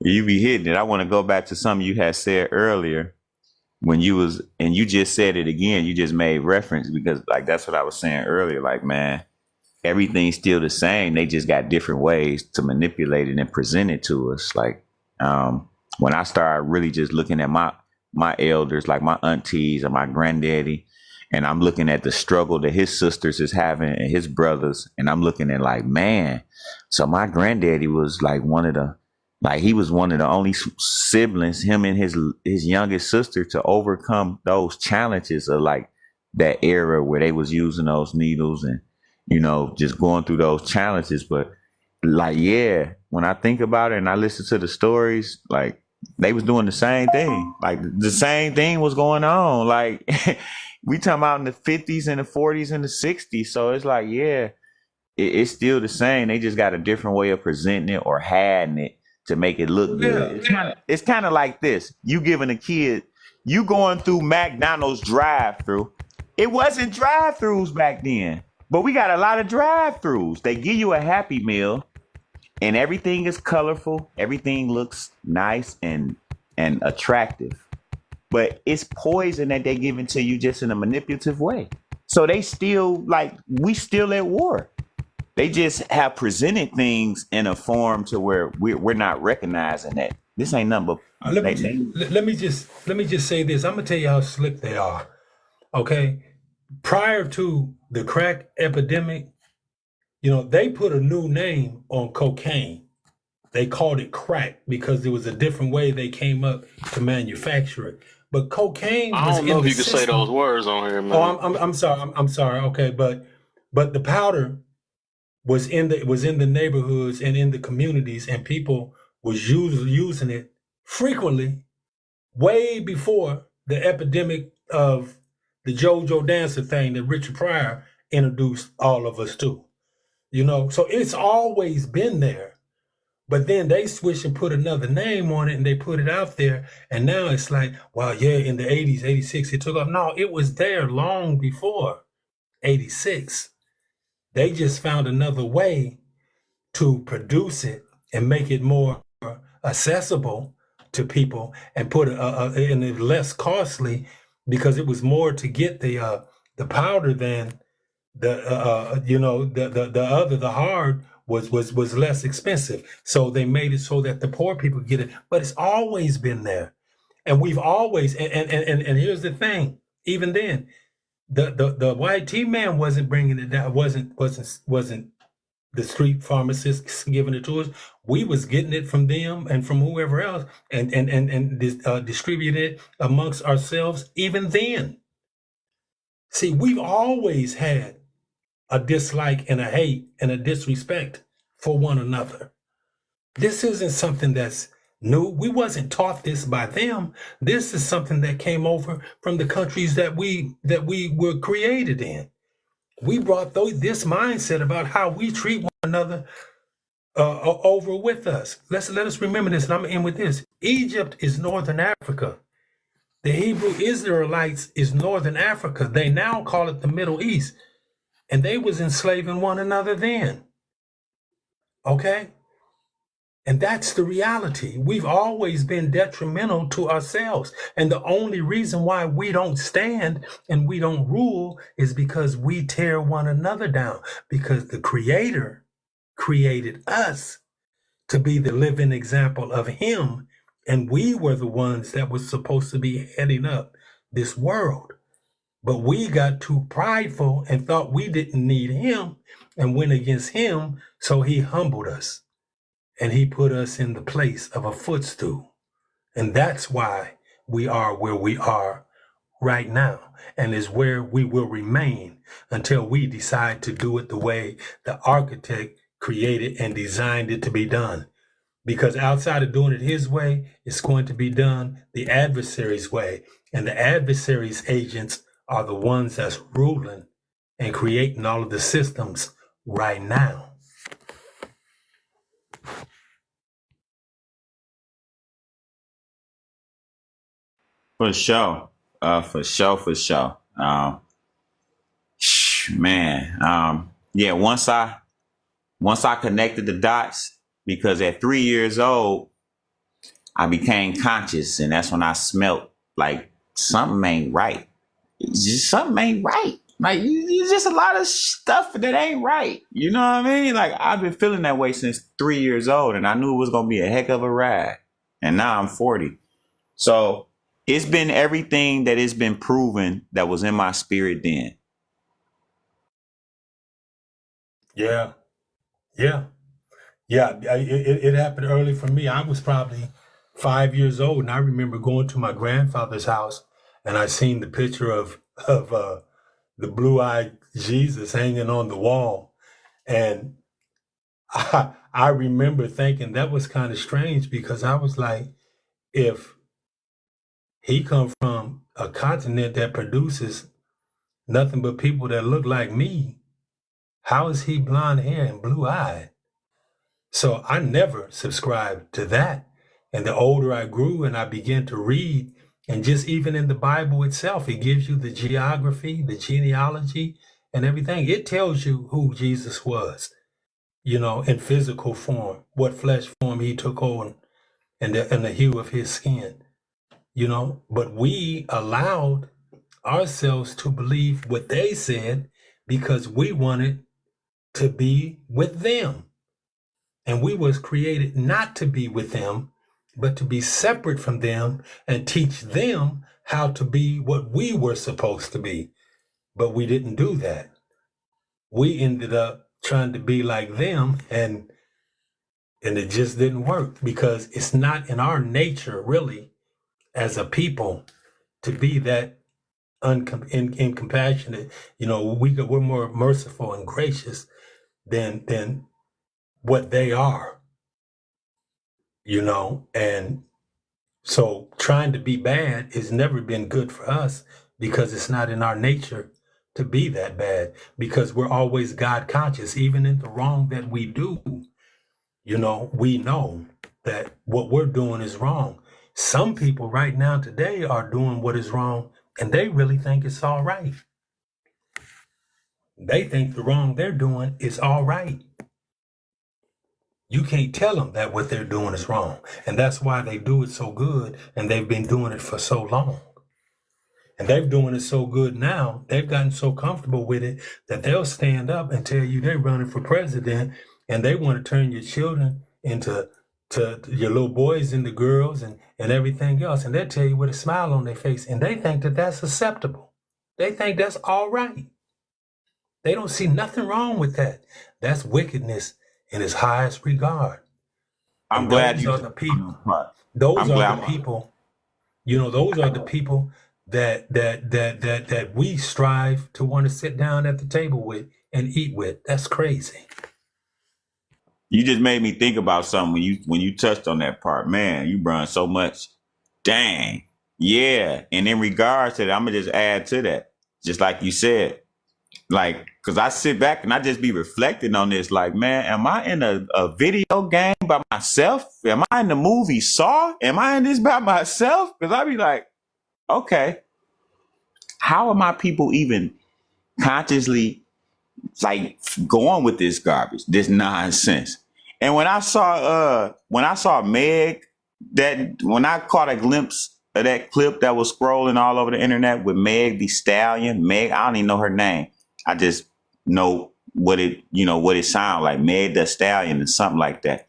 You be hitting it. I want to go back to something you had said earlier when you was, and you just said it again. You just made reference because like that's what I was saying earlier. Like, man, everything's still the same. They just got different ways to manipulate it and present it to us. Like, when I started really just looking at my elders, like my aunties and my granddaddy, and I'm looking at the struggle that his sisters is having and his brothers, and I'm looking at like, man, so my granddaddy was like he was one of the only siblings, him and his youngest sister, to overcome those challenges of like that era where they was using those needles and, you know, just going through those challenges. But like, yeah, when I think about it and I listen to the stories, like they was doing the same thing. Like the same thing was going on. Like we talking about in the 50s and the 40s and the 60s. So it's like, yeah, it's still the same. They just got a different way of presenting it or hiding it to make it look good. It's kind of like this. You giving a kid, you going through McDonald's drive-through. It wasn't drive-throughs back then, but we got a lot of drive-throughs. They give you a Happy Meal and everything is colorful. Everything looks nice and attractive, but it's poison that they giving to you just in a manipulative way. So they still we still at war. They just have presented things in a form to where we're not recognizing that this ain't nothing but. Let me just say this. I'm gonna tell you how slick they are. Okay, prior to the crack epidemic, you know, they put a new name on cocaine. They called it crack because it was a different way they came up to manufacture it. But cocaine was I don't know in if the you can say system. those words on here, man. Oh, I'm sorry. I'm sorry. Okay, but the powder was in the neighborhoods and in the communities, and people was using it frequently, way before the epidemic of the JoJo Dancer thing that Richard Pryor introduced all of us to. You know, so it's always been there. But then they switched and put another name on it and they put it out there. And now it's like, well, yeah, in the 80s, 86, it took off. No, it was there long before 86. They just found another way to produce it and make it more accessible to people and put it and it less costly because it was more to get the powder than the hard was less expensive. So they made it so that the poor people get it. But it's always been there, and we've always and here's the thing. Even then, the white tea man wasn't bringing it down. Wasn't the street pharmacists giving it to us? We was getting it from them and from whoever else, and distributing it amongst ourselves. Even then, see, we've always had a dislike and a hate and a disrespect for one another. This isn't something that's new. We wasn't taught this by them. This is something that came over from the countries that we were created in. We brought this mindset about how we treat one another over with us. Let us remember this, and I'm going to end with this. Egypt is Northern Africa. The Hebrew Israelites is Northern Africa. They now call it the Middle East. And they was enslaving one another then. Okay? And that's the reality. We've always been detrimental to ourselves. And the only reason why we don't stand and we don't rule is because we tear one another down. Because the Creator created us to be the living example of Him. And we were the ones that was supposed to be heading up this world. But we got too prideful and thought we didn't need Him and went against Him. So He humbled us and He put us in the place of a footstool. And that's why we are where we are right now, and is where we will remain until we decide to do it the way the architect created and designed it to be done. because outside of doing it his way, it's going to be done the adversary's way. And the adversary's agents are the ones that's ruling and creating all of the systems right now. For sure. For sure. Man. Yeah, once I connected the dots, because at 3 years old, I became conscious, and that's when I smelt like something ain't right. Something ain't right. Like, it's just a lot of stuff that ain't right. You know what I mean? Like, I've been feeling that way since 3 years old, and I knew it was going to be a heck of a ride. And now I'm 40. So it's been everything that has been proven that was in my spirit then. Yeah. It happened early for me. I was probably 5 years old, and I remember going to my grandfather's house, and I seen the picture of the blue-eyed Jesus hanging on the wall, and I remember thinking that was kind of strange, because I was like, if he come from a continent that produces nothing but people that look like me, how is he blonde hair and blue-eyed? So I never subscribed to that. And the older I grew and I began to read, and just even in the Bible itself, it gives you the geography, the genealogy, and everything. It tells you who Jesus was, in physical form, what flesh form he took on, and the hue of his skin, But we allowed ourselves to believe what they said because we wanted to be with them. And we was created not to be with them, but to be separate from them and teach them how to be what we were supposed to be. But we didn't do that. We ended up trying to be like them, and it just didn't work, because it's not in our nature really as a people to be that incompassionate. We're more merciful and gracious than what they are, and so trying to be bad has never been good for us, because it's not in our nature to be that bad, because we're always God conscious. Even in the wrong that we do, we know that what we're doing is wrong. Some people right now today are doing what is wrong, and they really think it's all right. They think the wrong they're doing is all right. You can't tell them that what they're doing is wrong. And that's why they do it so good, and they've been doing it for so long. And they're doing it so good now, they've gotten so comfortable with it that they'll stand up and tell you they're running for president, and they want to turn your children into your little boys into girls and everything else. And they'll tell you with a smile on their face, and they think that that's acceptable. They think that's all right. They don't see nothing wrong with that. That's wickedness in its highest regard. I'm glad those are the people. Those are the people. Those are the people that we strive to want to sit down at the table with and eat with. That's crazy. You just made me think about something when you touched on that part. Man, you brought so much. Dang. Yeah. And in regards to that, I'm gonna just add to that. Just like you said. Like, because I sit back and I just be reflecting on this. Like, man, am I in a video game by myself? Am I in the movie Saw? Am I in this by myself? Because I be like, okay, how are my people even consciously like going with this garbage, this nonsense? And when I saw Meg, when I caught a glimpse of that clip that was scrolling all over the internet with Meg Thee Stallion, I don't even know her name. I just know what it sounds like, Meg Thee Stallion or something like that.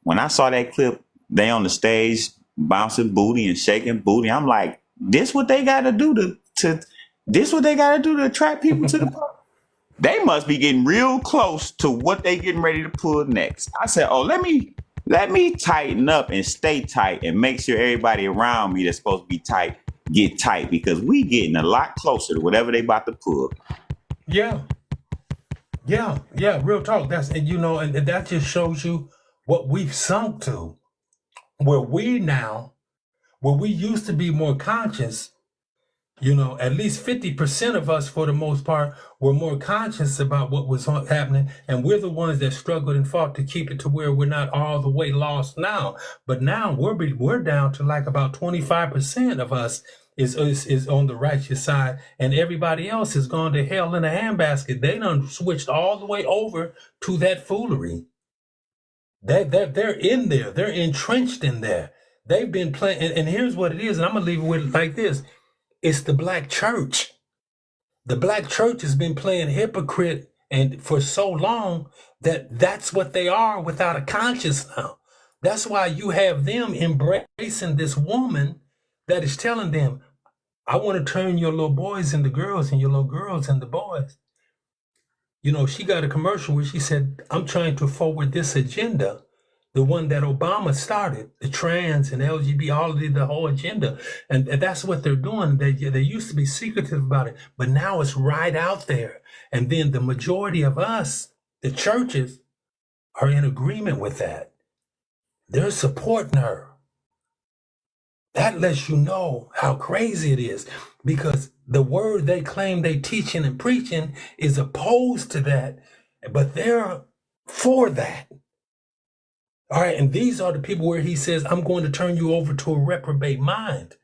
When I saw that clip, they on the stage bouncing booty and shaking booty, I'm like, this what they got to do to attract people to the park? They must be getting real close to what they getting ready to pull next. I said, oh, let me tighten up and stay tight and make sure everybody around me that's supposed to be tight get tight, because we getting a lot closer to whatever they about to pull. Yeah, real talk. And that just shows you what we've sunk to, where we used to be more conscious, at least 50% of us, for the most part, were more conscious about what was happening. And we're the ones that struggled and fought to keep it to where we're not all the way lost now. But now we're down to like about 25% of us is on the righteous side, and everybody else has gone to hell in a handbasket. They done switched all the way over to that foolery. They're in there. They're entrenched in there. They've been playing, and here's what it is, and I'm gonna leave it with it like this. It's the black church. The black church has been playing hypocrite and for so long that's what they are without a conscience now. That's why you have them embracing this woman that is telling them, I want to turn your little boys into girls and your little girls into boys. She got a commercial where she said, I'm trying to forward this agenda, the one that Obama started, the trans and LGBT, all of the whole agenda. And that's what they're doing. They used to be secretive about it, but now it's right out there. And then the majority of us, the churches, are in agreement with that. They're supporting her. That lets you know how crazy it is, because the word they claim they teaching and preaching is opposed to that, but they're for that. All right, and these are the people where he says, I'm going to turn you over to a reprobate mind.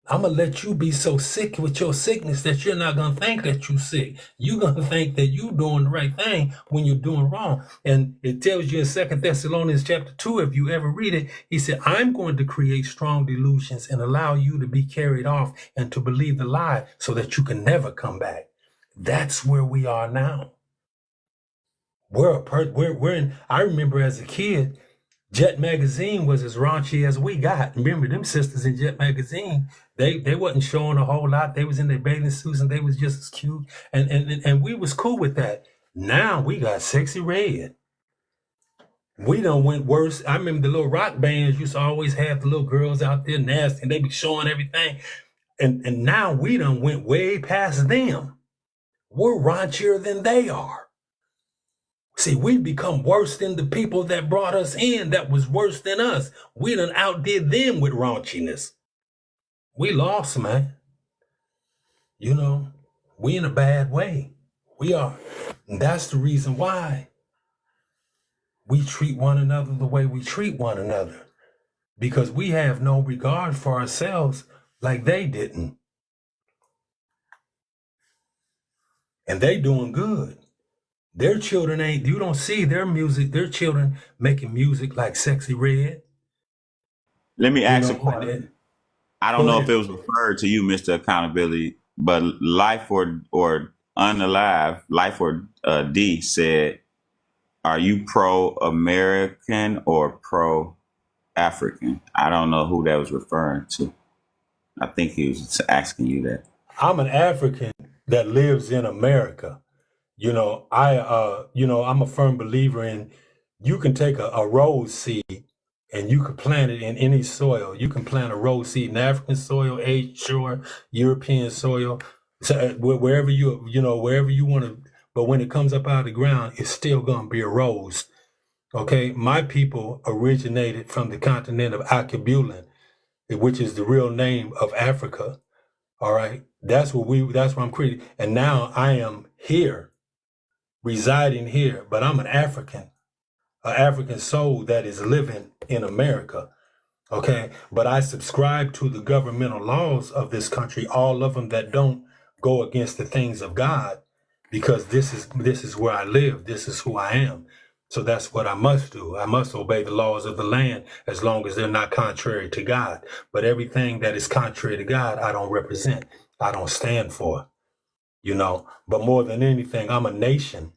I'm going to let you be so sick with your sickness that you're not going to think that you're sick. You're going to think that you're doing the right thing when you're doing wrong. And it tells you in 2 Thessalonians chapter 2, if you ever read it, he said, I'm going to create strong delusions and allow you to be carried off and to believe the lie so that you can never come back. That's where we are now. I remember as a kid, Jet Magazine was as raunchy as we got. Remember them sisters in Jet Magazine, they wasn't showing a whole lot. They was in their bathing suits and they was just as cute. And we was cool with that. Now we got Sexy Red. We done went worse. I remember the little rock bands used to always have the little girls out there nasty and they be showing everything. And now we done went way past them. We're raunchier than they are. See, we become worse than the people that brought us in that was worse than us. We done outdid them with raunchiness. We lost, man. We in a bad way. We are. And that's the reason why we treat one another the way we treat one another. Because we have no regard for ourselves like they didn't. And they doing good. Their children you don't see their children making music like Sexy Red. Let me ask a question. I don't know if it was referred to you, Mr. Accountability, but Life or Unalive, Life or D said, are you pro-American or pro-African? I don't know who that was referring to. I think he was asking you that. I'm an African that lives in America. I'm a firm believer in you can take a rose seed and you can plant it in any soil. You can plant a rose seed in African soil, Asian soil, European soil, so wherever wherever you want to. But when it comes up out of the ground, it's still going to be a rose. Okay, my people originated from the continent of Akabulin, which is the real name of Africa. All right, that's where I'm created, and now I am here. Residing here, but I'm an African soul that is living in America, okay? But I subscribe to the governmental laws of this country, all of them that don't go against the things of God, because this is where I live, this is who I am. So that's what I must do. I must obey the laws of the land as long as they're not contrary to God. But everything that is contrary to God, I don't represent, I don't stand for. But more than anything, I'm a nation.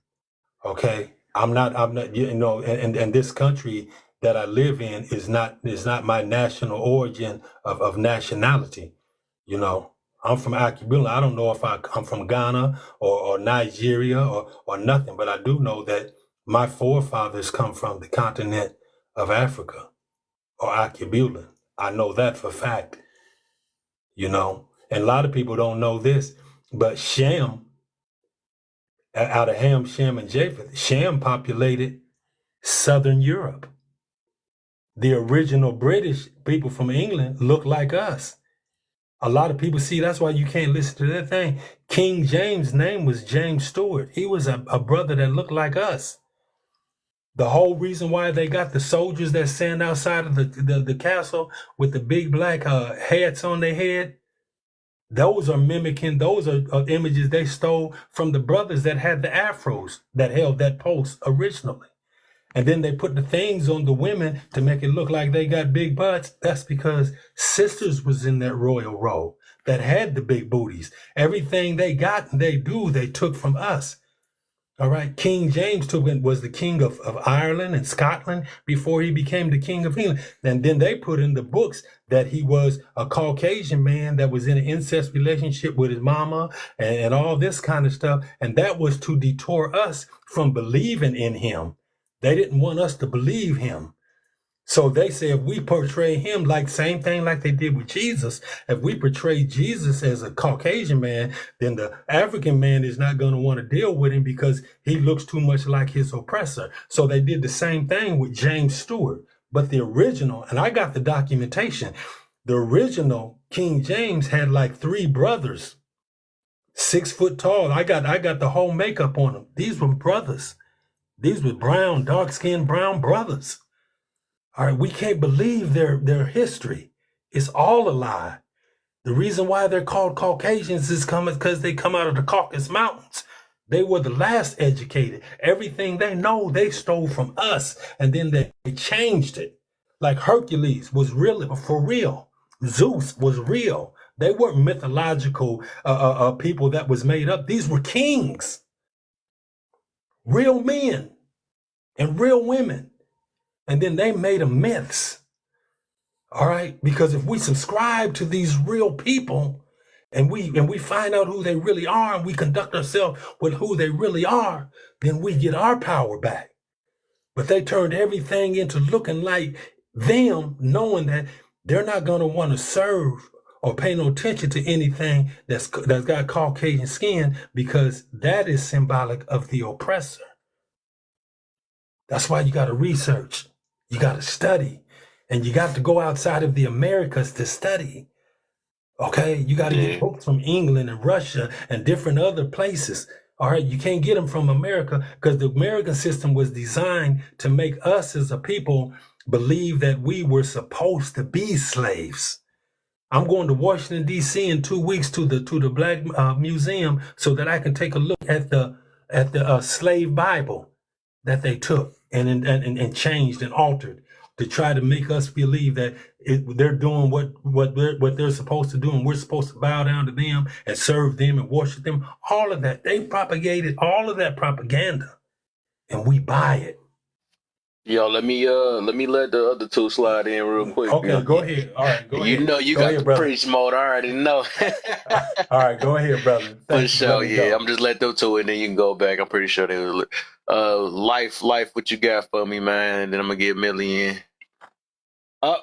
Okay. I'm not, and this country that I live in is not my national origin of nationality. I'm from Akabulin. I don't know if I'm from Ghana or Nigeria or nothing, but I do know that my forefathers come from the continent of Africa or Akabulin. I know that for a fact, and a lot of people don't know this. But Shem, out of Ham, Shem, and Japheth, Shem populated Southern Europe. The original British people from England look like us. A lot of people see that's why you can't listen to that thing. King James' name was James Stewart. He was a brother that looked like us. The whole reason why they got the soldiers that stand outside of the castle with the big black hats on their head, those are mimicking, those are images they stole from the brothers that had the afros that held that post originally. And then they put the things on the women to make it look like they got big butts. That's because sisters was in that royal robe that had the big booties. Everything they got and they took from us. All right. King James was the king of Ireland and Scotland before he became the king of England. And then they put in the books that he was a Caucasian man that was in an incest relationship with his mama and all this kind of stuff. And that was to deter us from believing in him. They didn't want us to believe him. So they say if we portray him like same thing like they did with Jesus, if we portray Jesus as a Caucasian man, then the African man is not going to want to deal with him because he looks too much like his oppressor. So they did the same thing with James Stewart. But the original, and I got the documentation, the original King James had like 3 brothers, 6 foot tall. I got the whole makeup on them. These were brothers. These were brown, dark-skinned brown brothers. All right, we can't believe their history. It's all a lie. The reason why they're called Caucasians is because they come out of the Caucasus Mountains. They were the last educated. Everything they know, they stole from us, and then they changed it. Like Hercules was real, for real. Zeus was real. They weren't mythological people that was made up. These were kings. Real men and real women. And then they made them myths. All right? Because if we subscribe to these real people and we find out who they really are and we conduct ourselves with who they really are, then we get our power back. But they turned everything into looking like them, knowing that they're not going to want to serve or pay no attention to anything that's got Caucasian skin, because that is symbolic of the oppressor. That's why you got to research, you got to study, and you got to go outside of the Americas to study. Okay, you got to get books from England and Russia and different other places. All right, you can't get them from America because the American system was designed to make us as a people believe that we were supposed to be slaves. I'm going to Washington, D.C. in 2 weeks to the Black Museum so that I can take a look at the slave Bible that they took and changed and altered to try to make us believe that they're doing what they're supposed to do, and we're supposed to bow down to them and serve them and worship them. All of that, they propagated all of that propaganda, and we buy it. Yo, let me let the other 2 slide in real quick. Okay, go ahead. All right, go ahead. You know you go got ahead, the brother. preach mode. I already know. All right, go ahead, brother. For sure, yeah. I'm just let them 2 and then you can go back. I'm pretty sure they will. Life, what you got for me, man? And then I'm gonna get Millie in.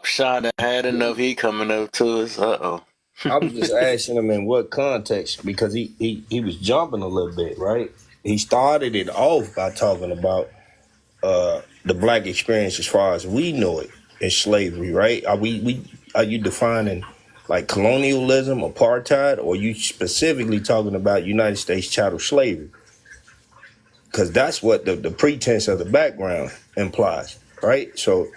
Sean had enough. He coming up to us. I was just asking him in what context, because he was jumping a little bit, right? He started it off by talking about the Black experience as far as we know it in slavery, right? Are you defining like colonialism, apartheid, or are you specifically talking about United States chattel slavery? Because that's what the pretense of the background implies, right? So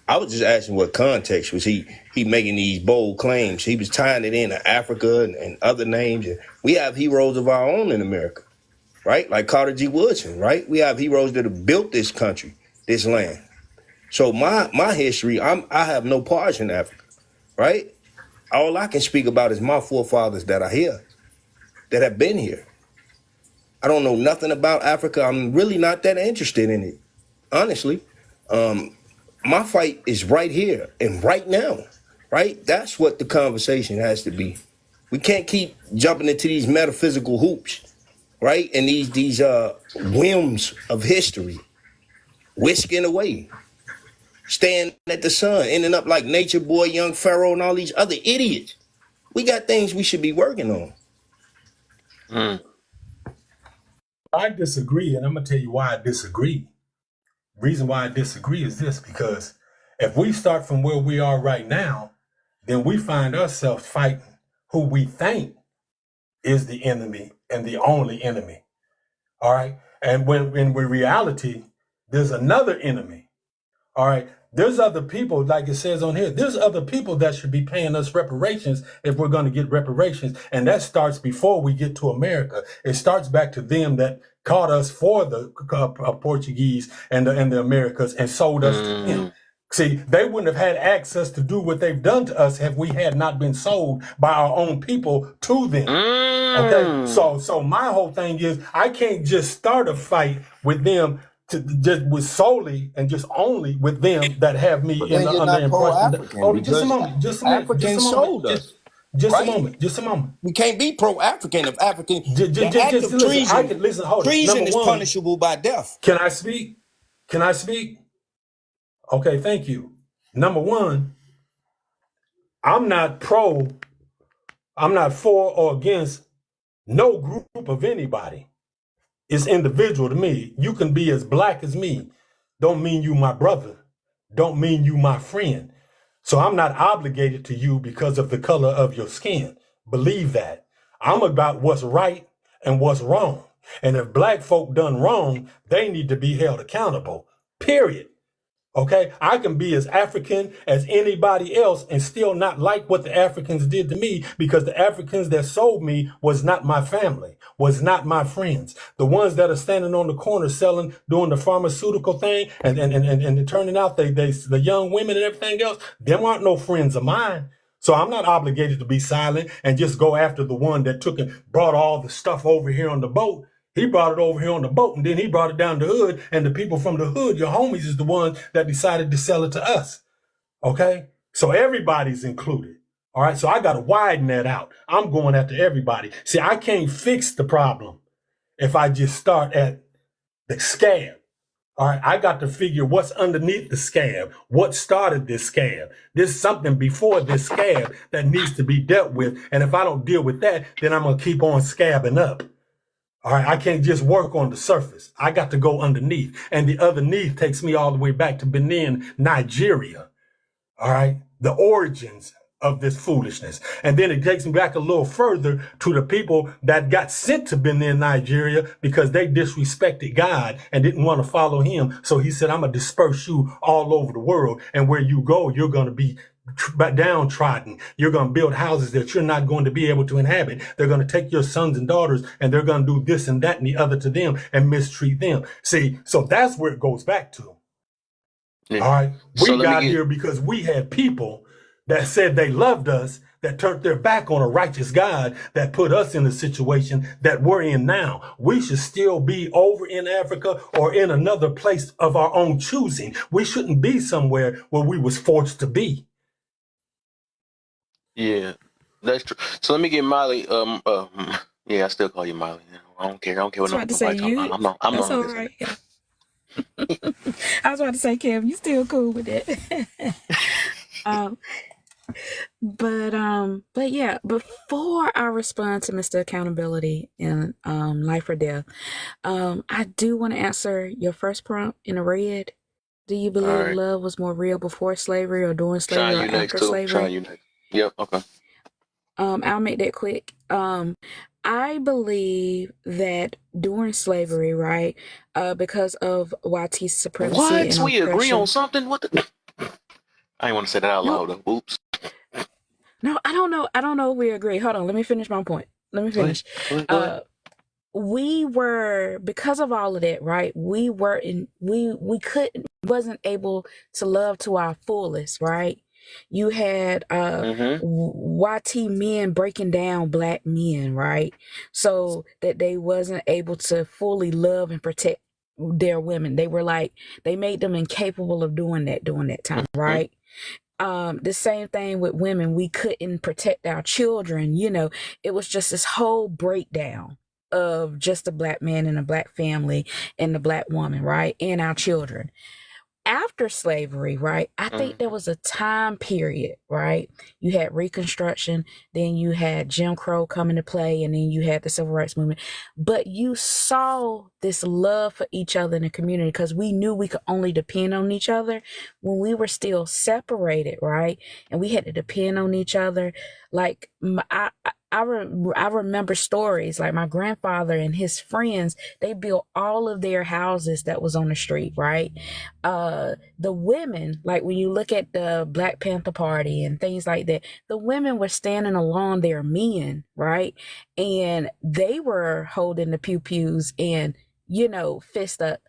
I was just asking what context was he making these bold claims. He was tying it into Africa and other names. And we have heroes of our own in America, right? Like Carter G. Woodson, right? We have heroes that have built this country, this land. So my history, I have no parts in Africa, right? All I can speak about is my forefathers that are here, that have been here. I don't know nothing about Africa. I'm really not that interested in it, honestly. My fight is right here and right now, right? That's what the conversation has to be. We can't keep jumping into these metaphysical hoops, right? And these whims of history, whisking away, staring at the sun, ending up like Nature Boy, Young Pharaoh, and all these other idiots. We got things we should be working on. I disagree, and I'm going to tell you why I disagree. The reason why I disagree is this, because If we start from where we are right now, then we find ourselves fighting who we think is the enemy and the only enemy. All right. And when in reality, there's another enemy. All right. There's other people, like it says on here, there's other people that should be paying us reparations if we're going to get reparations. And that starts before we get to America. It starts back to them that caught us for the Portuguese and the Americas and sold us to them. See, they wouldn't have had access to do what they've done to us if we had not been sold by our own people to them. Okay, so my whole thing is I can't just start a fight with them to just with solely and just only with them that have me But in then the you're under not pro-African impression. Just a because moment, just a minute, Africans sold us, just a moment. We can't be pro-African if African. Just listen. I can listen. Hold on. Treason Number is one, punishable by death. Can I speak? Can I speak? Okay, thank you. Number one, I'm not for or against no group of anybody. It's individual to me. You can be as black as me. Don't mean you my brother. Don't mean you my friend. So I'm not obligated to you because of the color of your skin. Believe that. I'm about what's right and what's wrong. And if black folk done wrong, they need to be held accountable. Period. Okay, I can be as African as anybody else and still not like what the Africans did to me because the Africans that sold me was not my family, was not my friends. The ones that are standing on the corner selling, doing the pharmaceutical thing and turning out the young women and everything else, them aren't no friends of mine. So I'm not obligated to be silent and just go after the one that took and brought all the stuff over here on the boat. He brought it over here on the boat and then he brought it down the hood, and the people from the hood, your homies, is the ones that decided to sell it to us. Okay? So everybody's included. All right? So I got to widen that out. I'm going after everybody. See, I can't fix the problem if I just start at the scab. All right? I got to figure what's underneath the scab. What started this scab? There's something before this scab that needs to be dealt with. And if I don't deal with that, then I'm going to keep on scabbing up. All right, I can't just work on the surface. I got to go underneath. And the underneath takes me all the way back to Benin, Nigeria. All right, the origins of this foolishness. And then it takes me back a little further to the people that got sent to Benin, Nigeria, because they disrespected God and didn't want to follow him. So he said, I'm going to disperse you all over the world. And where you go, you're going to be downtrodden. You're going to build houses that you're not going to be able to inhabit. They're going to take your sons and daughters and they're going to do this and that and the other to them and mistreat them. See, so that's where it goes back to. Yeah. All right. We got here because we had people that said they loved us, that turned their back on a righteous God that put us in the situation that we're in now. We should still be over in Africa or in another place of our own choosing. We shouldn't be somewhere where we was forced to be. Yeah, that's true. So let me get Molly. Yeah, I still call you Molly. I don't care. I don't care what nobody talking about. I'm That's not. all right. Yeah. I was about to say, Kev, you still cool with that? But yeah, before I respond to Mr. Accountability and Life or Death, I do want to answer your first prompt in the red. Do you believe love was more real before slavery or during slavery or after slavery? You next. Yep. Okay. I'll make that quick. I believe that during slavery, right, because of white supremacy. What? And We agree on something? What the? I didn't want to say that out loud though. Oops. No, I don't know. I don't know if we agree. Hold on. Let me finish my point. Let me finish. We were, because of all of that, right? We wasn't able to love to our fullest, right? You had YT men breaking down black men, right? So that they wasn't able to fully love and protect their women. They were like, they made them incapable of doing that during that time, right? The same thing with women. We couldn't protect our children. You know, it was just this whole breakdown of just a black man and a black family and the black woman, right? And our children. after slavery, right, I think there was a time period, right? You had Reconstruction, then you had Jim Crow come into play, and then you had the Civil Rights Movement. But you saw this love for each other in the community because we knew we could only depend on each other when we were still separated, right? And we had to depend on each other. Like, I remember stories like my grandfather and his friends, they built all of their houses that was on the street, right? The women, like when you look at the Black Panther Party and things like that, the women were standing along their men, right? And they were holding the pew-pews and, fist up.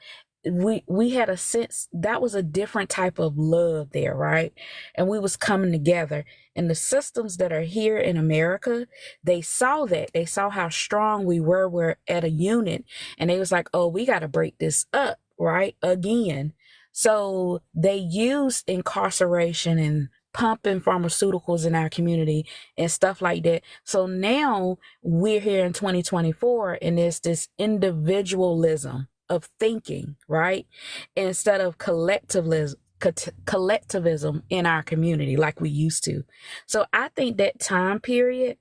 We had a sense that was a different type of love there, right? And we was coming together. And the systems that are here in America, they saw that. They saw how strong we were at a unit. And they was like, oh, we got to break this up, right? Again. So they used incarceration and pumping pharmaceuticals in our community and stuff like that. So now we're here in 2024 and there's this individualism of thinking, right? Instead of collectivism in our community like we used to. So I think that time period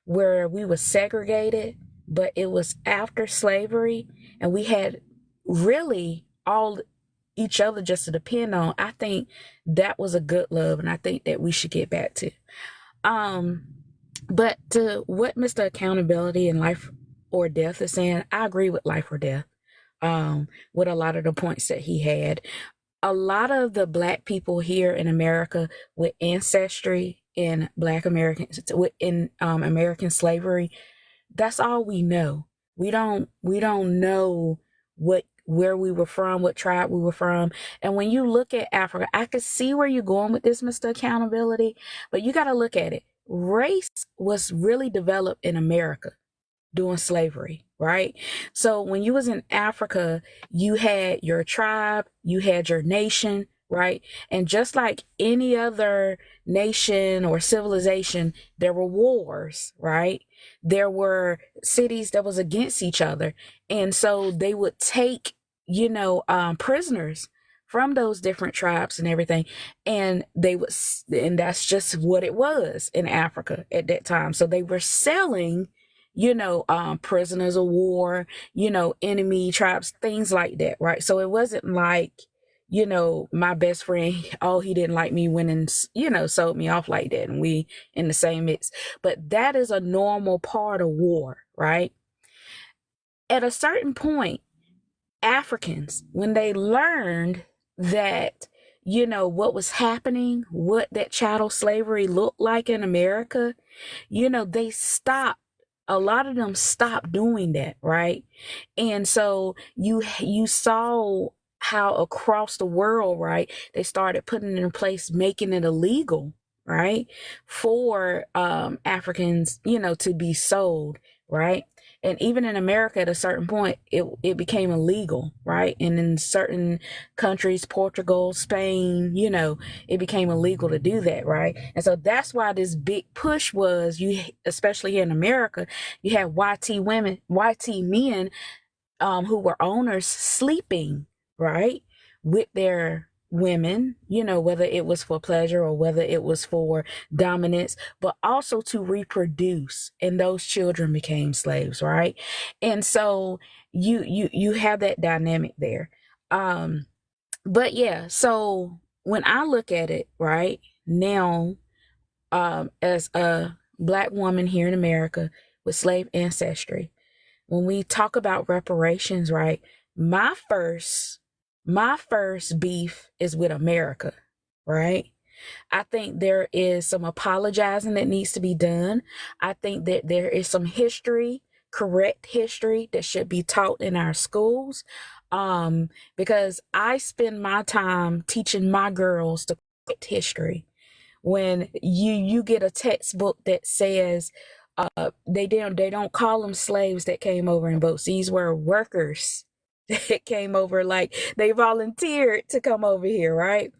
where we were segregated, but it was after slavery and we had really all each other just to depend on, I think that was a good love and I think that we should get back to. But to what Mr. Accountability and Life or Death is saying, I agree with Life or Death. With a lot of the points that he had. A lot of the Black people here in America with ancestry in Black Americans, in American slavery, that's all we know. We don't know where we were from, what tribe we were from. And when you look at Africa, I could see where you're going with this, Mr. Accountability, but you got to look at it. Race was really developed in America during slavery, right? So when you was in Africa, you had your tribe, you had your nation, right? And just like any other nation or civilization, there were wars, right? There were cities that was against each other. And so they would take, prisoners from those different tribes and everything. And and that's just what it was in Africa at that time. So they were selling prisoners of war, enemy tribes, things like that, right? So it wasn't like, my best friend, he didn't like me when, sold me off like that and we in the same mix. But that is a normal part of war, right? At a certain point, Africans, when they learned that, what was happening, what that chattel slavery looked like in America, they stopped. A lot of them stopped doing that, right? And so you saw how across the world, right, they started putting it in place, making it illegal, right, for Africans, to be sold, right? And even in America, at a certain point, it became illegal, right? And in certain countries, Portugal, Spain, it became illegal to do that, right? And so that's why this big push was, especially here in America, you had YT men who were owners sleeping, right, with their women, whether it was for pleasure or whether it was for dominance, but also to reproduce. And those children became slaves, right? And so you have that dynamic there. But yeah, so when I look at it, right, now, as a Black woman here in America with slave ancestry, when we talk about reparations, right, my first beef is with America, right? I think there is some apologizing that needs to be done. I think that there is some correct history that should be taught in our schools, because I spend my time teaching my girls the correct history. When you get a textbook that says they don't call them slaves that came over in boats. These were workers that came over, like they volunteered to come over here, right?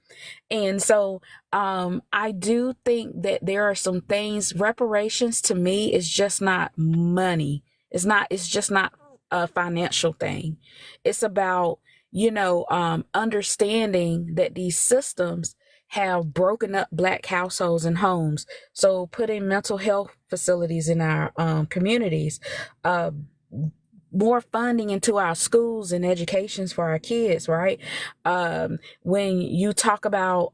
And so I do think that there are some things. Reparations to me is just not money. It's just not a financial thing. It's about, understanding that these systems have broken up Black households and homes. So putting mental health facilities in our communities, more funding into our schools and educations for our kids, right? When you talk about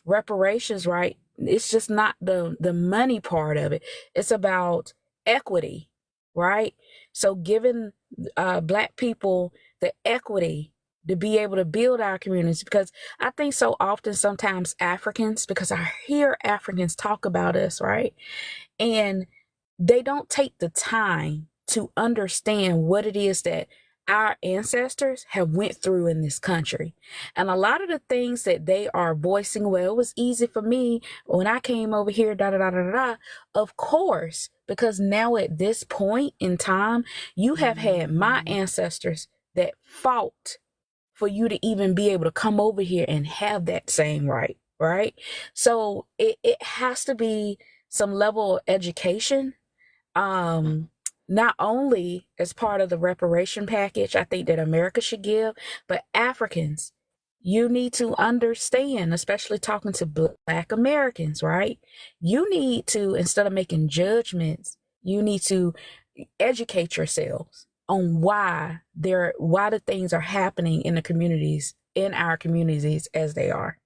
reparations, right? It's just not the money part of it. It's about equity, right? So giving Black people the equity to be able to build our communities, because I think so often sometimes Africans, because I hear Africans talk about us, right? And they don't take the time to understand what it is that our ancestors have went through in this country. And a lot of the things that they are voicing, well, it was easy for me when I came over here, of course, because now at this point in time, you have had my ancestors that fought for you to even be able to come over here and have that same right? So it has to be some level of education, not only as part of the reparation package I think that America should give, but Africans, you need to understand, especially talking to Black Americans, right? You need to, instead of making judgments, you need to educate yourselves on why the things are happening in our communities as they are.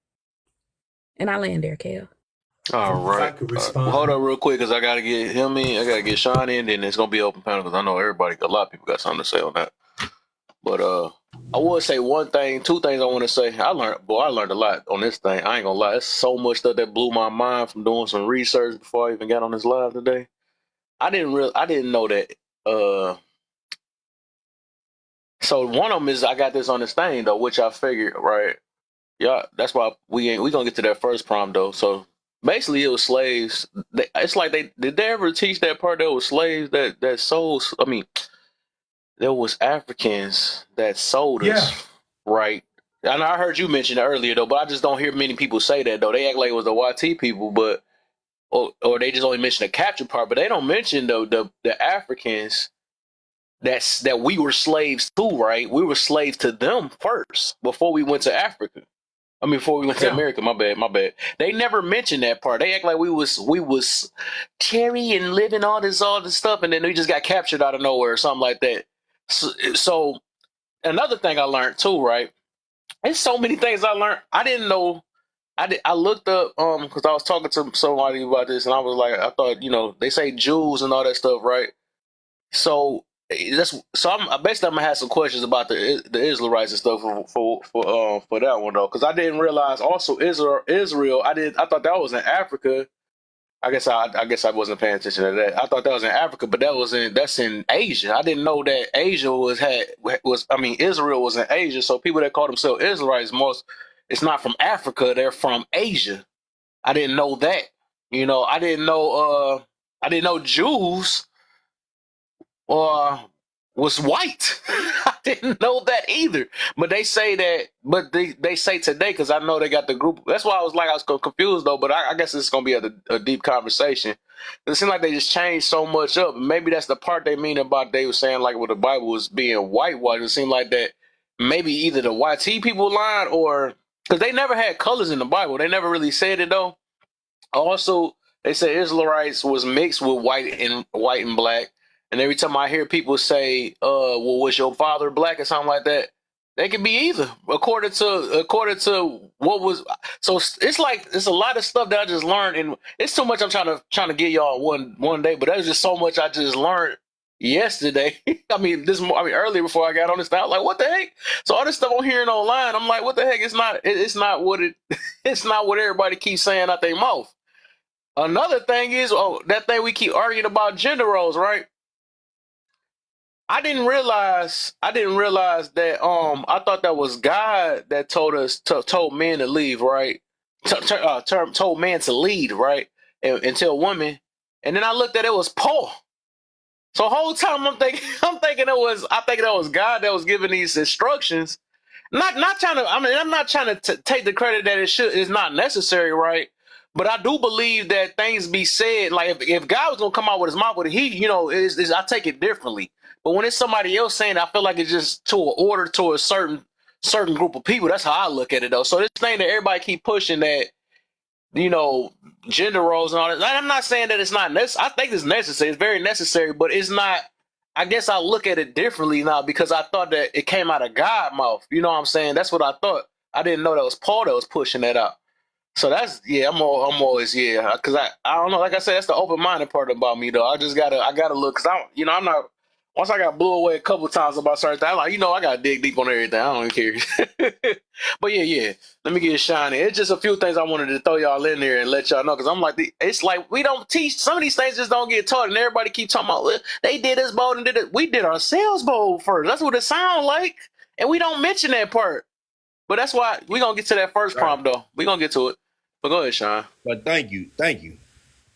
And I land there, Kel. All If I right. could respond. Hold on real quick, because I got to get him in. I got to get Sean in, then it's going to be open panel, because I know a lot of people got something to say on that. But I would say two things I want to say. I learned a lot on this thing. I ain't going to lie. There's so much stuff that blew my mind from doing some research before I even got on this live today. I didn't know that. So one of them is I got this on this thing, though, which I figured, right? Yeah, that's why we going to get to that first prompt, though. So basically, it was slaves. It's like did they ever teach that part? There was slaves that sold. I mean, there was Africans that sold us, right? And I heard you mention it earlier, though, but I just don't hear many people say that, though. They act like it was the YT people, but or they just only mention the capture part, but they don't mention the Africans that we were slaves to, right? We were slaves to them first before we went to Africa. I mean, before we went to America, my bad. They never mentioned that part. They act like we was cherry and living all this stuff, and then we just got captured out of nowhere or something like that. So another thing I learned too, right? There's so many things I learned. I didn't know. I looked up because I was talking to somebody about this, and I was like, I thought, they say Jews and all that stuff, right? So I'm gonna have some questions about the Israelites and stuff for that one, though, because I didn't realize also Israel. I thought that was in Africa. I guess I wasn't paying attention to that. I thought that was in Africa, but that's in Asia. I didn't know that Asia Israel was in Asia. So people that call themselves Israelites, it's not from Africa. They're from Asia. I didn't know that. I didn't know Jews was white. I didn't know that either. But they say that. But they say today, because I know they got the group. That's why I was confused, though. But I guess it's gonna be a deep conversation. It seems like they just changed so much up. Maybe that's the part they mean about they were saying like what the Bible was being whitewashed. It seemed like that maybe either the YT people lied or because they never had colors in the Bible. They never really said it though. Also, they say Israelites was mixed with white and black. And every time I hear people say, well, was your father black or something like that? They could be either, according to what was. So it's a lot of stuff that I just learned, and it's too much. I'm trying to get y'all one day, but there's just so much I just learned yesterday. Earlier before I got on this, I was like, what the heck? So all this stuff I'm hearing online, I'm like, what the heck? It's not what it's not what everybody keeps saying out their mouth. Another thing is, that thing we keep arguing about, gender roles, right? I didn't realize that I thought that was God that told men to leave, right? Told men to lead, right? And tell women. And then I looked at it was Paul. So the whole time I'm thinking that was God that was giving these instructions. Not trying to. I'm not trying to take the credit that it's not necessary, right? But I do believe that things be said. Like if God was gonna come out with his mouth, I take it differently. But when it's somebody else saying, I feel like it's just to an order to a certain certain group of people. That's how I look at it, though. So this thing that everybody keep pushing that, you know, gender roles and all that. I'm not saying that it's not necessary. I think it's necessary. It's very necessary, but it's not. I guess I look at it differently now because I thought that it came out of God's mouth. You know what I'm saying? That's what I thought. I didn't know that was Paul that was pushing that out. So that's, yeah, I'm always, yeah, because I don't know, like I said, that's the open-minded part about me, though. I gotta look, because I'm not, once I got blew away a couple of times about certain things, I'm like, I gotta dig deep on everything. I don't care. But yeah, let me get shiny. It's just a few things I wanted to throw y'all in there and let y'all know, because I'm like, it's like we don't teach, some of these things just don't get taught, and everybody keep talking about, well, they did this bold and did it. We did our sales bold first. That's what it sounds like, and we don't mention that part. But that's why we're going to get to that first prompt, though. We're going to get to it. But go ahead, Sean. But thank you.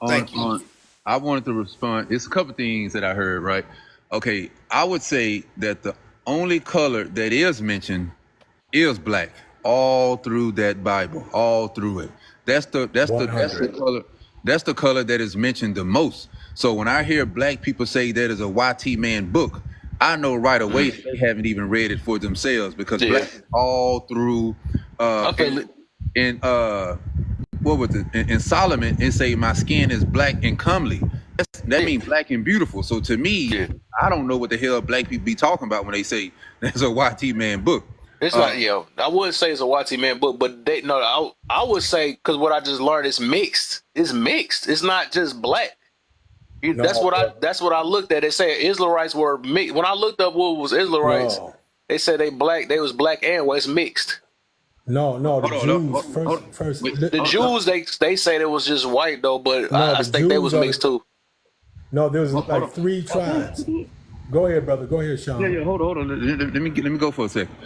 I wanted to respond. It's a couple things that I heard, right? Okay, I would say that the only color that is mentioned is black all through that Bible, all through it. That's the color that is mentioned the most. So when I hear black people say that is a YT man book, I know right away they haven't even read it for themselves, because black is all through what was it? In Solomon, it say my skin is black and comely. That means black and beautiful. So to me, I don't know what the hell black people be talking about when they say that's a YT man book. It's like, I would say it's a YT man book, but I would say, because what I just learned is mixed. It's mixed. It's not just black. That's what I looked at. They said Israelites were mixed. When I looked up what was Israelites, they said they was black and white. It's mixed. No, the Jews first. The Jews, they say it was just white though, but I think they was mixed too. No, there was like 3 tribes. Go ahead, brother. Go ahead, Sean. Yeah. Hold on. Let me go for a second.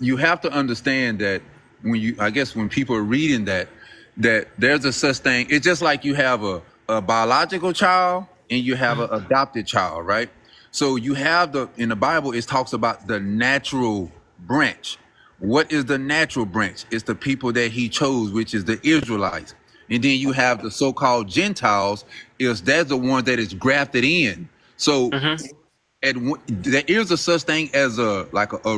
You have to understand that when people are reading that there's a such thing. It's just like you have a biological child and you have an adopted child, right? So you have in the Bible, it talks about the natural branch. What is the natural branch? It's the people that he chose, which is the Israelites. And then you have the so-called Gentiles. That's the one that is grafted in. So there is a such thing as a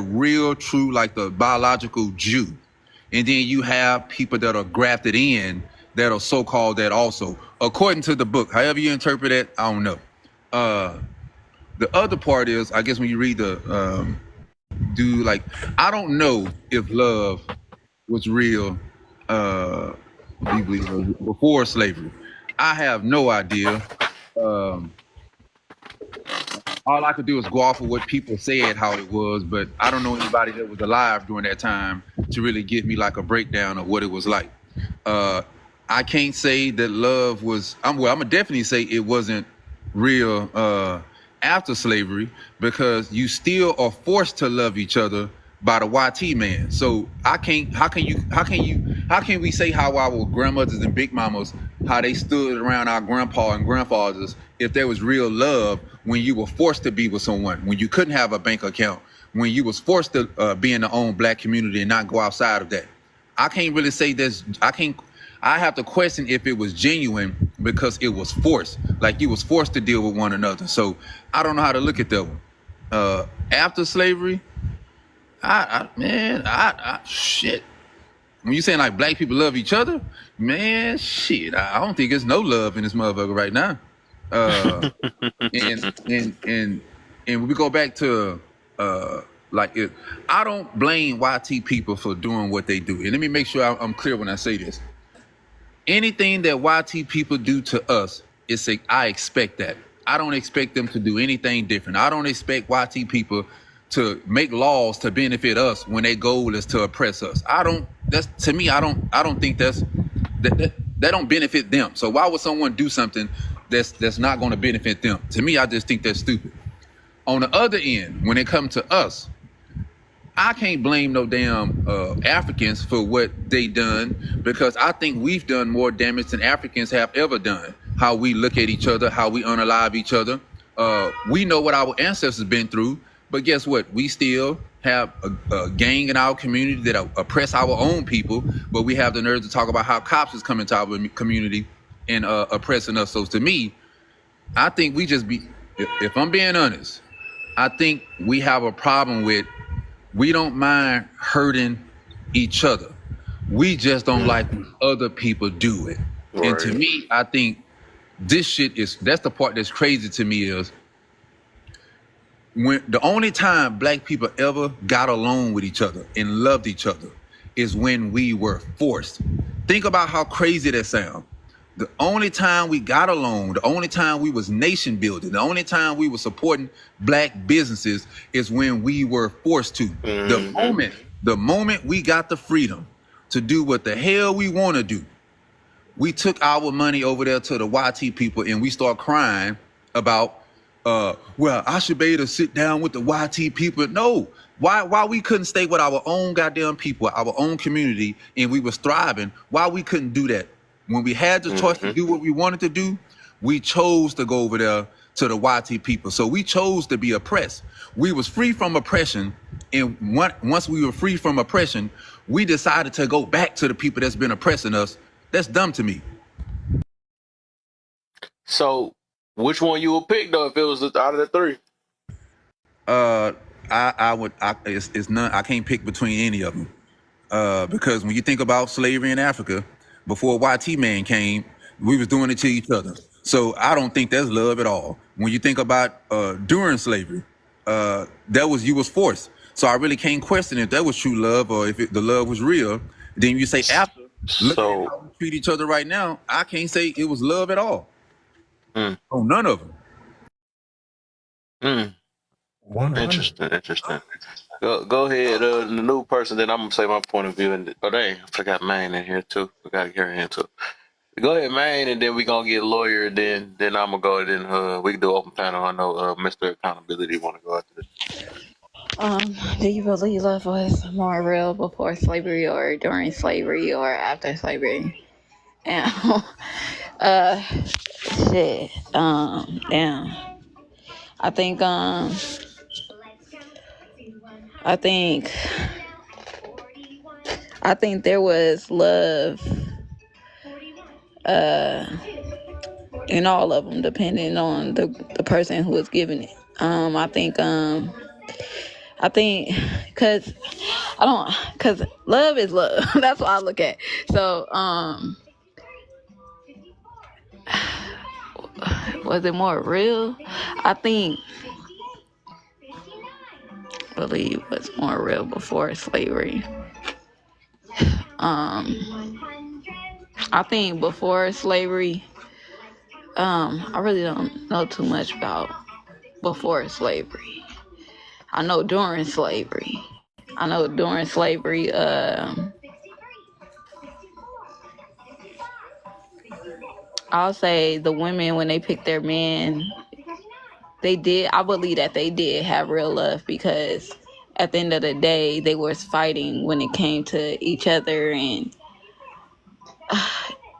real, true, like the biological Jew. And then you have people that are grafted in that are so-called that also, according to the book. However you interpret it, I don't know. The other part is, I guess when you read I don't know if love was real before slavery. I have no idea. All I could do is go off of what people said how it was, but I don't know anybody that was alive during that time to really give me like a breakdown of what it was like. I can't say that love was, I'm gonna definitely say it wasn't real after slavery, because you still are forced to love each other by the YT man. So how can we say how our grandmothers and big mamas, how they stood around our grandpa and grandfathers, if there was real love when you were forced to be with someone, when you couldn't have a bank account, when you was forced to be in the own black community and not go outside of that? I can't really say this. I have to question if it was genuine, because it was forced. Like you was forced to deal with one another. So I don't know how to look at that one. After slavery, shit. When you saying like black people love each other, man, shit. I don't think there's no love in this motherfucker right now. And when we go back to I don't blame YT people for doing what they do. And let me make sure I'm clear when I say this. Anything that YT people do to us, I expect that. I don't expect them to do anything different. I don't expect YT people to make laws to benefit us when their goal is to oppress us. I don't think that don't benefit them. So why would someone do something that's not going to benefit them? To me, I just think that's stupid. On the other end, when it comes to us, I can't blame no damn Africans for what they done, because I think we've done more damage than Africans have ever done. How we look at each other, how we unalive each other. We know what our ancestors been through, but guess what? We still have a gang in our community that oppress our own people, but we have the nerve to talk about how cops is coming to our community and oppressing us. So to me, I think we just if I'm being honest, I think we have a problem with We don't mind hurting each other. We just don't like when other people do it. Right. And to me, I think this shit that's the part that's crazy to me is when the only time black people ever got along with each other and loved each other is when we were forced. Think about how crazy that sounds. The only time we got along, the only time we was nation building, the only time we were supporting black businesses is when we were forced to. The moment we got the freedom to do what the hell we want to do, we took our money over there to the YT people and we start crying about, well, I should be able to sit down with the YT people. No, why we couldn't stay with our own goddamn people, our own community, and we was thriving, why we couldn't do that? When we had the choice to do what we wanted to do, we chose to go over there to the YT people. So we chose to be oppressed. We was free from oppression, and once we were free from oppression, we decided to go back to the people that's been oppressing us. That's dumb to me. So, which one you would pick though if it was out of the three? It's none. I can't pick between any of them, because when you think about slavery in Africa, before YT man came, we was doing it to each other. So I don't think that's love at all. When you think about during slavery, you was forced. So I really can't question if that was true love or if the love was real. Then you say after, look at how we treat each other right now. I can't say it was love at all. Oh, none of them. Interesting. Go ahead, the new person. Then I'm gonna say my point of view. And I forgot Maine in here too. We gotta get her into it. Go ahead, Maine, and then we gonna get a lawyer. Then I'm gonna go. Then we can do open panel. I know Mr. Accountability want to go after this. Do you believe love was more real before slavery or during slavery or after slavery? Damn. Shit. Damn. I think there was love in all of them, depending on the person who was giving it. I think because love is love. That's what I look at. So was it more real? I believe was more real before slavery. I think before slavery, I really don't know too much about before slavery. I know during slavery. I'll say the women, when they picked their men, I believe that they did have real love, because at the end of the day, they were fighting when it came to each other, and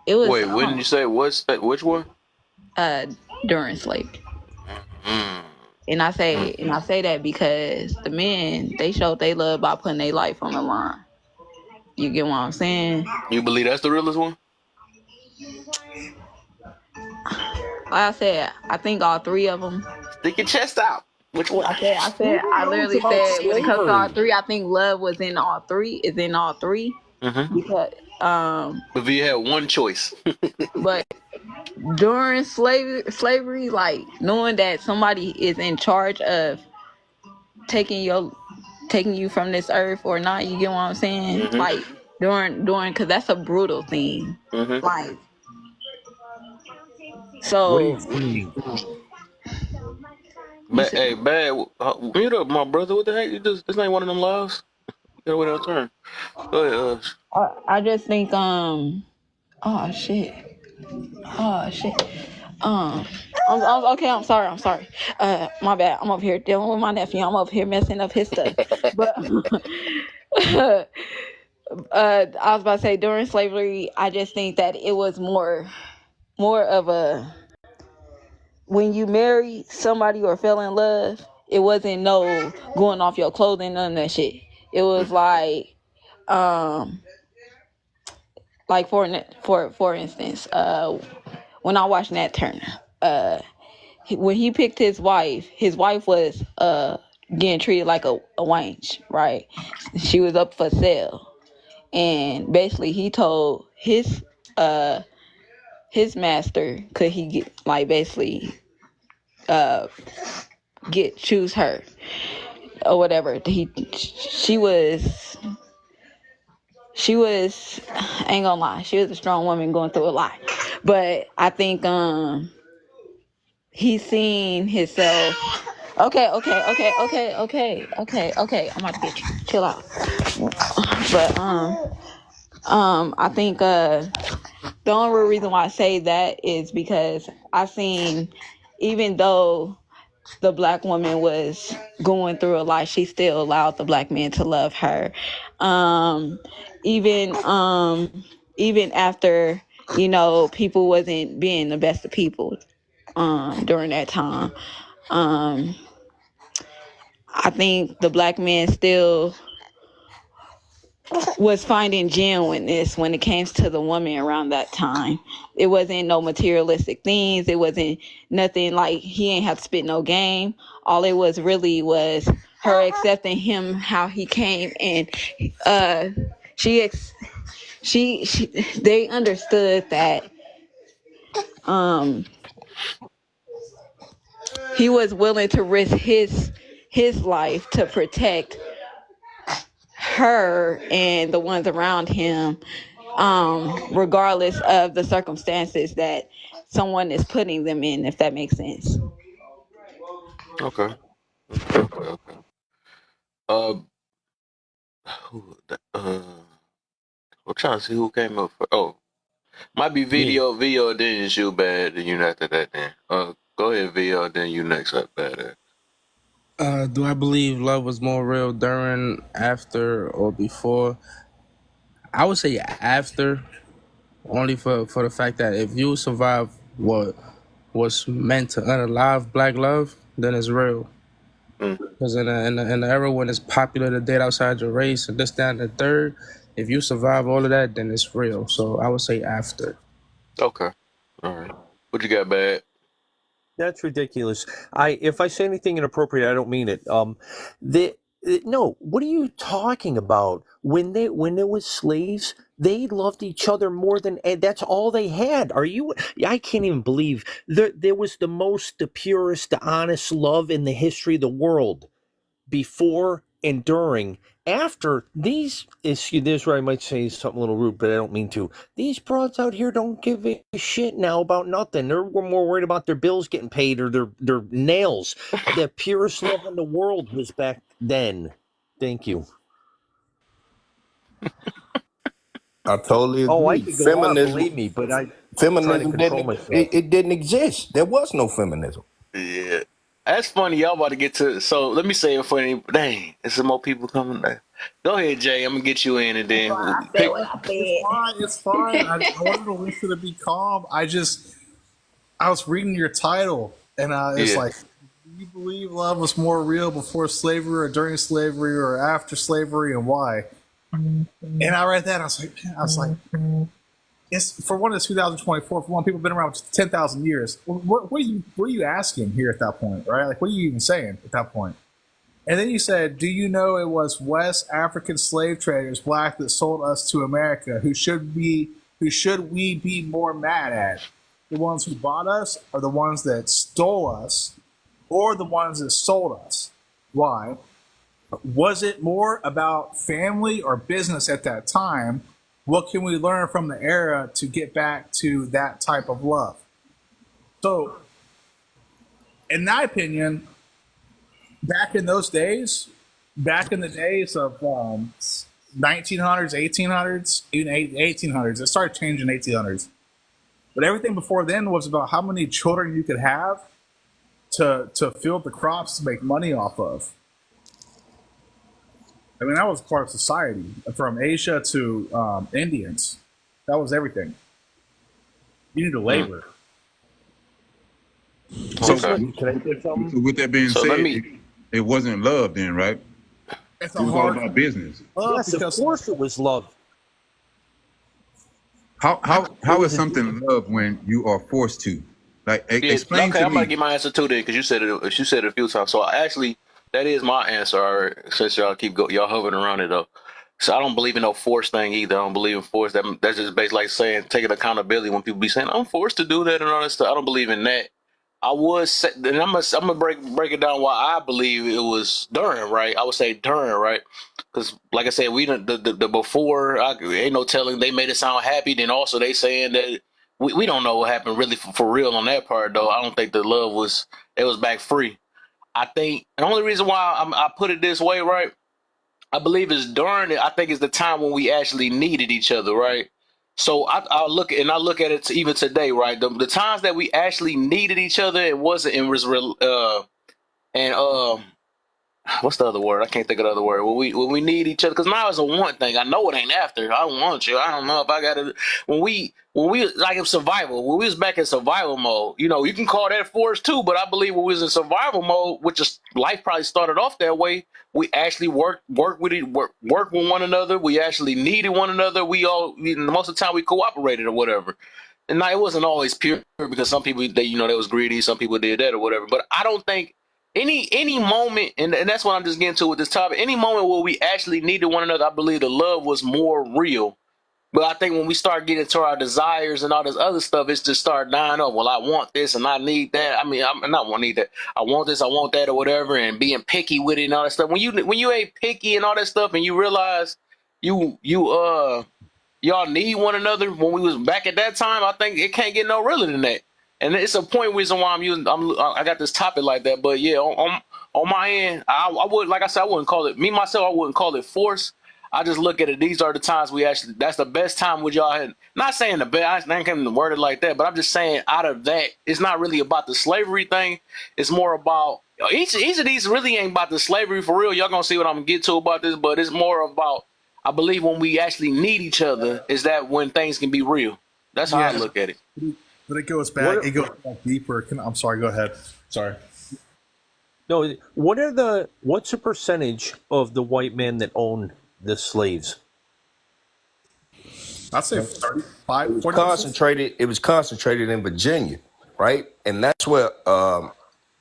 it was. Wait, when did you say which one? During slavery. And I say that because the men, they showed they love by putting their life on the line. You get what I'm saying? You believe that's the realest one? Like I said, I think all three of them. Stick your chest out. Which one? I literally said when it comes to all three, I think love was in all three. Is in all three. Because but if you had one choice. But during slavery, like knowing that somebody is in charge of taking you from this earth or not, you get what I'm saying? Like during, because that's a brutal thing. Like, so. Hey, bad. Mute up, my brother. What the heck? This ain't one of them lives. Get away that turn. Go ahead. I just think oh shit. Okay, I'm sorry. My bad. I'm over here dealing with my nephew. I'm over here messing up his stuff. But I was about to say during slavery, I just think that it was more of a, when you marry somebody or fell in love, it wasn't no going off your clothing, none of that shit. It was like for instance, when I watched Nat Turner, when he picked his wife was getting treated like a wench, right? She was up for sale. And basically he told his master, could he get like basically choose her or whatever. She was I ain't gonna lie, she was a strong woman going through a lot. But I think he's seen himself. Okay. I'm about to get you. Chill out. But I think the only real reason why I say that is because I seen, even though the black woman was going through a lot, she still allowed the black man to love her. Even after, people wasn't being the best of people during that time. I think the black man still was finding genuineness when it came to the woman around that time. It wasn't no materialistic things. It wasn't nothing like he ain't have to spit no game. All it was really was her accepting him how he came, and they understood that he was willing to risk his life to protect her and the ones around him, regardless of the circumstances that someone is putting them in, if that makes sense. Okay. I'm trying to see who came up for. Oh, might be video. Video, then you bad. Then you after that. Then go ahead, video. Then you next up bad. Do I believe love was more real during, after, or before? I would say after, only for the fact that if you survive what was meant to unalive black love, then it's real. Because in the era when it's popular to date outside your race and this, that, and the third, if you survive all of that, then it's real. So I would say after. Okay. All right. What you got, bad? That's ridiculous. If I say anything inappropriate, I don't mean it. No, what are you talking about? When there was slaves, they loved each other more than, and that's all they had. I can't even believe there was the purest, the honest love in the history of the world, before and during. After these, this is where I might say something a little rude, but I don't mean to. These broads out here don't give a shit now about nothing. They're more worried about their bills getting paid or their nails. The purest love in the world was back then. Thank you. I totally agree. Oh, I could go on, believe me, but feminism didn't exist. There was no feminism. Yeah. That's funny. Y'all about to get to. So let me say it for any. Dang, there's some more people coming there. Go ahead, Jay. I'm gonna get you in, and then It's fine. I wanted to listen to be calm. I was reading your title, and it's like, do you believe love was more real before slavery, or during slavery, or after slavery, and why? And I read that, and I was like, it's for one, it's 2024. For one, people have been around 10,000 years. What are you asking here at that point, right? Like, what are you even saying at that point? And then you said, do you know it was West African slave traders, black, that sold us to America? Who should we be more mad at? The ones who bought us, or the ones that stole us, or the ones that sold us? Why? Was it more about family or business at that time? What can we learn from the era to get back to that type of love? So, in my opinion, back in those days, back in the days of 1900s, 1800s, even 1800s, it started changing in 1800s. But everything before then was about how many children you could have to field the crops to make money off of. I mean, that was part of society, from Asia to Indians. That was everything. You need to labor. So, with that being said, it wasn't love then, right? It's it was all about business. Yes, of course it was love. How is something love when you are forced to? Like, explain to me. I'm gonna get my answer too, then, because you said it a few times. So actually, That is my answer. All right, since y'all hovering around it though. So I don't believe in no force thing either. I don't believe in force. That's just basically like saying taking accountability when people be saying I'm forced to do that and all that stuff. I don't believe in that. I would say, and I'm gonna break it down why I believe it was during, right? I would say during, right? Because like I said, we done, the before ain't no telling. They made it sound happy. Then also they saying that we don't know what happened really for real on that part though. I don't think the love was back free. I think the only reason why I put it this way, right? I believe it's during it. I think it's the time when we actually needed each other, right? So I look at it even today, right? The times that we actually needed each other, it wasn't in what's the other word? I can't think of the other word. When we need each other, because now it's a want thing. I know it ain't after. I want you. I don't know if I got to. When we like in survival, when we was back in survival mode, you know, you can call that force too. But I believe when we was in survival mode, which is life probably started off that way. We actually work with one another. We actually needed one another. Most of the time we cooperated or whatever. And now it wasn't always pure because some people they was greedy. Some people did that or whatever. But I don't think. Any moment, and that's what I'm just getting to with this topic, any moment where we actually needed one another, I believe the love was more real. But I think when we start getting to our desires and all this other stuff, it's just start dying up. Well, I want this and I need that. I mean, I'm not want to need that. I want this, I want that or whatever, and being picky with it and all that stuff. When you ain't picky and all that stuff and you realize y'all need one another when we was back at that time, I think it can't get no realer than that. And it's a point reason why I got this topic like that. But yeah, on my end, I would, like I said, I wouldn't call it, me myself, I wouldn't call it force. I just look at it. These are the times that's the best time with y'all. Had, not saying the best, I can't word it like that, but I'm just saying out of that, it's not really about the slavery thing. It's more about, each of these really ain't about the slavery for real. Y'all gonna see what I'm gonna get to about this, but it's more about, I believe when we actually need each other, is that when things can be real. That's how I look at it. But it goes back. It goes back deeper. I'm sorry. Go ahead. Sorry. No. What's the percentage of the white men that own the slaves? I'd say 35. It was concentrated in Virginia, right? And that's where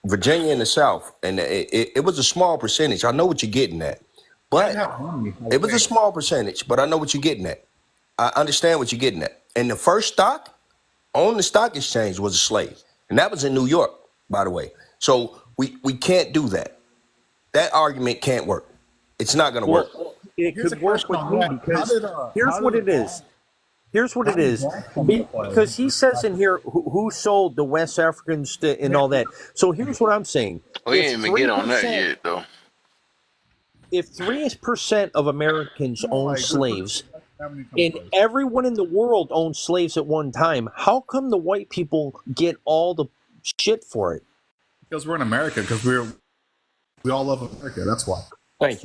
Virginia in the South, and it was a small percentage. I know what you're getting at, but it was a small percentage. But I know what you're getting at. I understand what you're getting at. And the first stock on the stock exchange was a slave, and that was in New York, by the way. So we can't do that. That argument can't work. It's not going to work. It could work with me because here's what it is. Here's what it is. Because he says in here who sold the West Africans and all that. So here's what I'm saying. We didn't even get on that yet, though. If 3% of Americans own slaves, and everyone in the world owned slaves at one time, how come the white people get all the shit for it? Because we're in America. Because we all love America. That's why. Thank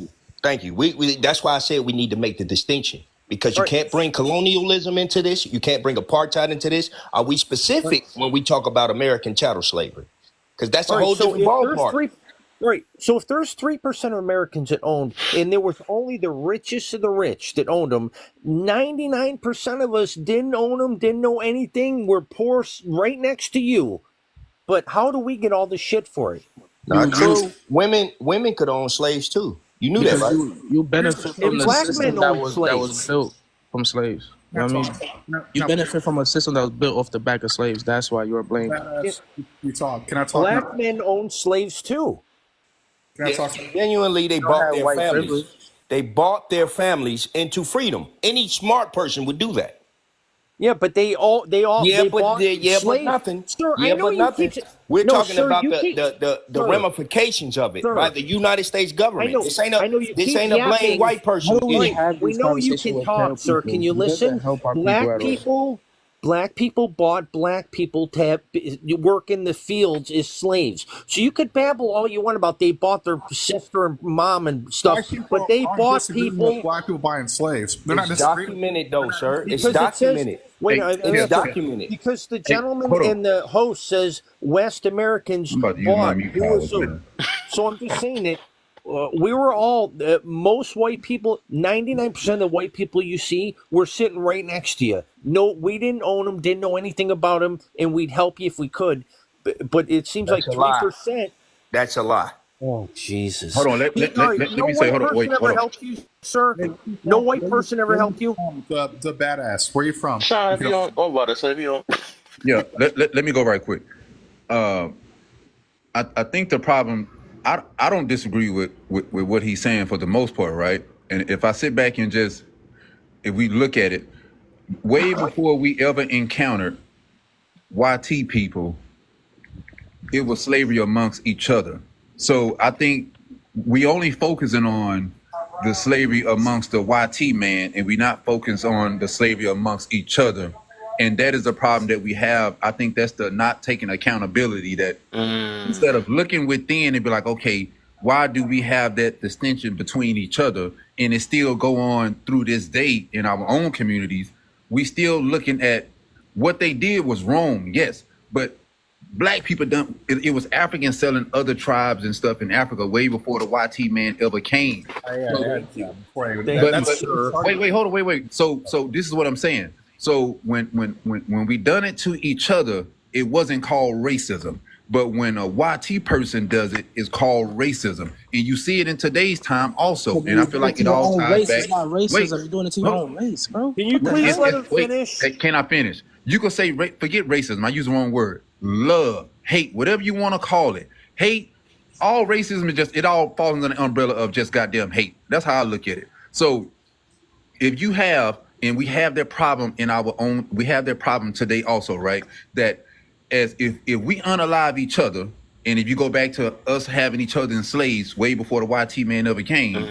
you. We that's why I said we need to make the distinction, because you can't bring colonialism into this. You can't bring apartheid into this. Are we specific when we talk about American chattel slavery? Because that's a whole different ballpark. Right. So if there's 3% of Americans that owned, and there was only the richest of the rich that owned them, 99% of us didn't own them, didn't know anything. We're poor right next to you. But how do we get all the shit for it? Not true. Women could own slaves too. You knew that, right? You benefit from the system that was built from slaves. You know what I mean? You benefit from a system that was built off the back of slaves. That's why you're blamed. Can I talk? Black men owned slaves too. Genuinely, they bought their families. They bought their families into freedom. Any smart person would do that. Yeah, but they bought but nothing. Sir, yeah, but nothing. We're talking about the ramifications of it, sir, right? The United States government. This ain't a yapping. white person. We know you can talk, sir. Can you listen? Black people bought black people to work in the fields as slaves. So you could babble all you want about they bought their sister and mom and stuff, but they bought people. Black people buying slaves. They're not documented, though, sir. It's documented. It's documented because the gentleman and the host says West Americans bought. So I'm just saying that. We were all, most white people, 99% of the white people you see were sitting right next to you. No, we didn't own them, didn't know anything about them, and we'd help you if we could. But it seems like 3%. That's a lie. Oh Jesus! Hold on. Let No me say. white Hold on. person Wait. Hold ever on. helped you, sir? Hey, No white where person ever helped you? The badass. Where you from? Sean, if you don't, what about us? If you don't, Yeah. Let me go right quick. I think the problem. I don't disagree with what he's saying for the most part, right? And if I sit back and just, if we look at it, way before we ever encountered YT people, it was slavery amongst each other. So I think we only focusing on the slavery amongst the YT man, and we not focus on the slavery amongst each other. And that is the problem that we have. I think that's the not taking accountability, that instead of looking within and be like, okay, why do we have that distinction between each other? And it still go on through this day in our own communities. We still looking at what they did was wrong, yes, but black people done it was Africans selling other tribes and stuff in Africa way before the YT man ever came. Wait, hold on, wait. So this is what I'm saying. So when we done it to each other, it wasn't called racism. But when a YT person does it, it's called racism. And you see it in today's time also. And I feel like it all ties back. It's not racism. You're doing it to your own race, bro. Can you please let him finish? Can I finish? You can say, forget racism. I use the wrong word. Love, hate, whatever you want to call it. Hate, all racism is just, it all falls under the umbrella of just goddamn hate. That's how I look at it. So if you have, and we have that problem in our own, we have that problem today also, right? That as if we unalive each other, and if you go back to us having each other in slaves way before the YT man ever came,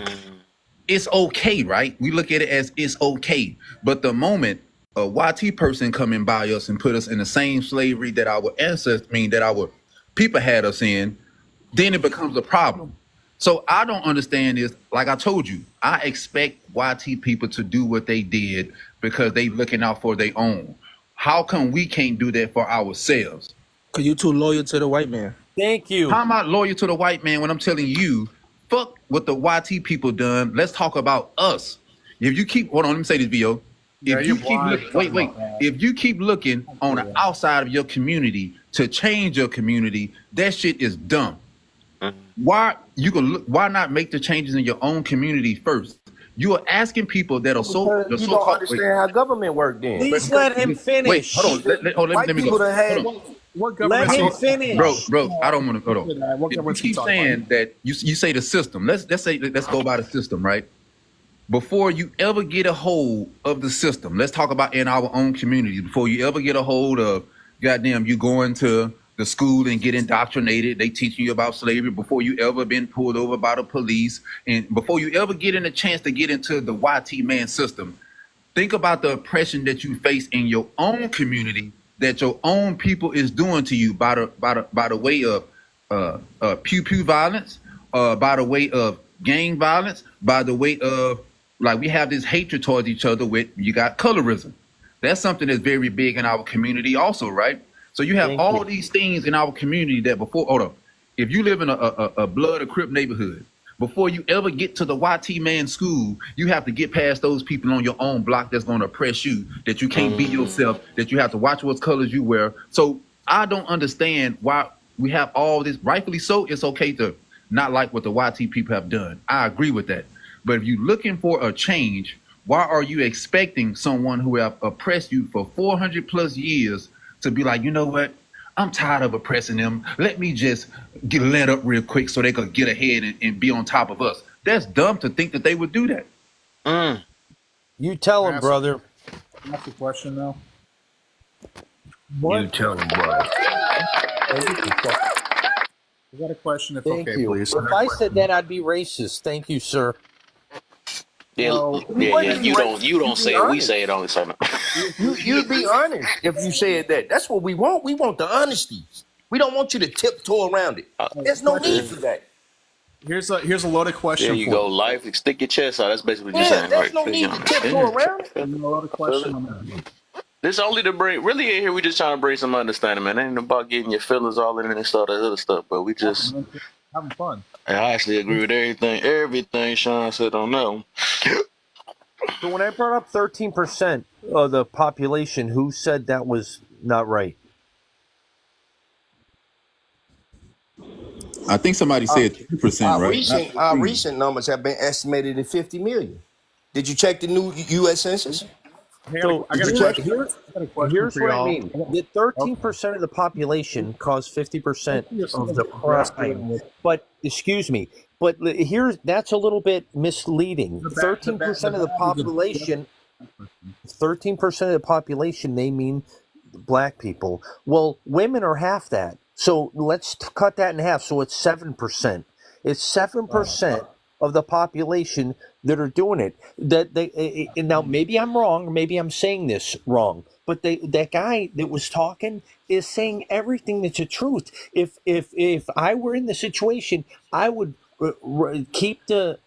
it's okay, right? We look at it as it's okay. But the moment a YT person coming by us and put us in the same slavery that our ancestors, that our people had us in, then it becomes a problem. So I don't understand this. Like I told you, I expect YT people to do what they did because they looking out for their own. How come we can't do that for ourselves? Because you too loyal to the white man. Thank you. How am I loyal to the white man when I'm telling you, fuck what the YT people done. Let's talk about us. If you keep, hold on, let me say this, Vio. If you keep looking, if you keep looking on the outside of your community to change your community, that shit is dumb. Why not make the changes in your own community first? You are asking people that are so you don't understand how government work then. Please let him finish. Wait, hold on. Let me go. Let him finish. Bro, I don't want to. Hold on. You keep saying that you say the system. Let's go by the system, right? Before you ever get a hold of the system, let's talk about in our own communities. Before you ever get a hold of, goddamn, you going to the school and get indoctrinated, they teaching you about slavery before you ever been pulled over by the police, and before you ever get in a chance to get into the YT man system, think about the oppression that you face in your own community that your own people is doing to you by the way of pew pew violence, by the way of gang violence, by the way of, like, we have this hatred towards each other with, you got colorism. That's something that's very big in our community also, right? So you have all these things in our community that before, hold up, if you live in a blood or crip neighborhood, before you ever get to the YT man school, you have to get past those people on your own block that's going to oppress you, that you can't be yourself, that you have to watch what colors you wear. So I don't understand why we have all this. Rightfully so, it's okay to not like what the YT people have done. I agree with that. But if you're looking for a change, why are you expecting someone who have oppressed you for 400 plus years to be like, you know what? I'm tired of oppressing them. Let me just get let up real quick so they could get ahead and be on top of us. That's dumb to think that they would do that. You tell him, brother. Ask a question though. What? You tell him, brother. I got a question, if Thank okay, you. please. If I said that, I'd be racist. Thank you, sir. yeah. You don't say it. We say it only so. You'd be honest if you said that. That's what we want. We want the honesty. We don't want you to tiptoe around it. There's no need for that. Here's a loaded question. There you go. Life, stick your chest out. That's basically what you're saying, There's right? no need to tiptoe around it. A loaded question on that. This only to bring, really in here, we just trying to bring some understanding, man. It ain't about getting your feelings all in and all that other stuff, but we just having fun. And I actually agree with everything Sean said on that one. So when I brought up 13% of the population, who said that was not right? I think somebody said 2%, right? Our recent numbers have been estimated at 50 million. Did you check the new U.S. Census? So I got a question. Here's for what I y'all. mean. The 13% of the population cause 50% of the crime. But excuse me, but that's a little bit misleading. 13% of the population. 13% of the population. They mean black people. Well, women are half that. So let's cut that in half. So it's 7%. It's 7% of the population that are doing it. That they now maybe I'm wrong, or maybe I'm saying this wrong, but that guy that was talking is saying everything that's the truth. If I were in the situation, I would keep the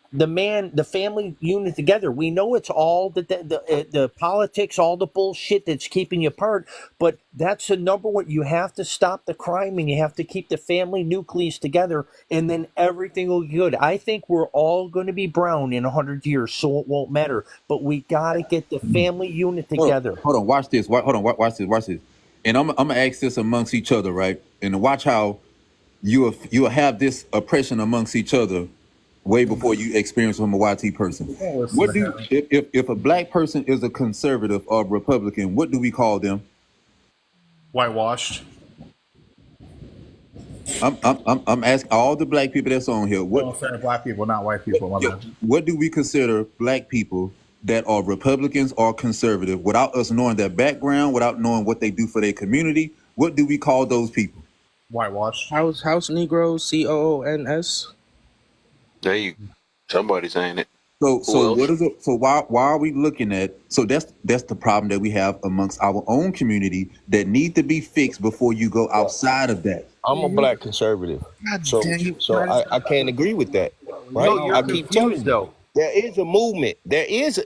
family unit together. We know it's all the politics, all the bullshit that's keeping you apart, but that's the number one. You have to stop the crime, and you have to keep the family nucleus together, and then everything will be good. I think we're all going to be brown in 100 years, so it won't matter. But we got to get the family unit together. Hold on, watch this. Watch this. And I'm gonna ask this amongst each other, right? And watch how you'll have this oppression amongst each other way before you experience from a YT person. What do if a black person is a conservative or Republican, what do we call them? Whitewashed. I'm asking all the black people that's on here. What black people, not white people. What do we consider black people that are Republicans or conservative without us knowing their background, without knowing what they do for their community? What do we call those people? Whitewashed. House Negroes, COONS. There you, somebody's saying it. So what is it? So why are we looking at? So that's the problem that we have amongst our own community that need to be fixed before you go outside of that. I'm a black conservative, so I can't agree with that. Right? I keep telling you, though, there is a movement. There is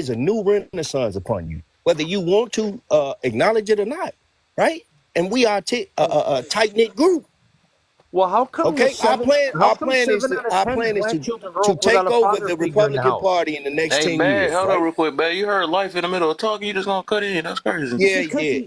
a new renaissance upon you, whether you want to acknowledge it or not. Right? And we are a tight knit group. Well, how come? Okay, our plan is to take over the Republican Party in the next 10 years. Hold on real quick, man. You heard Life in the middle of talking. You just gonna cut in. That's crazy.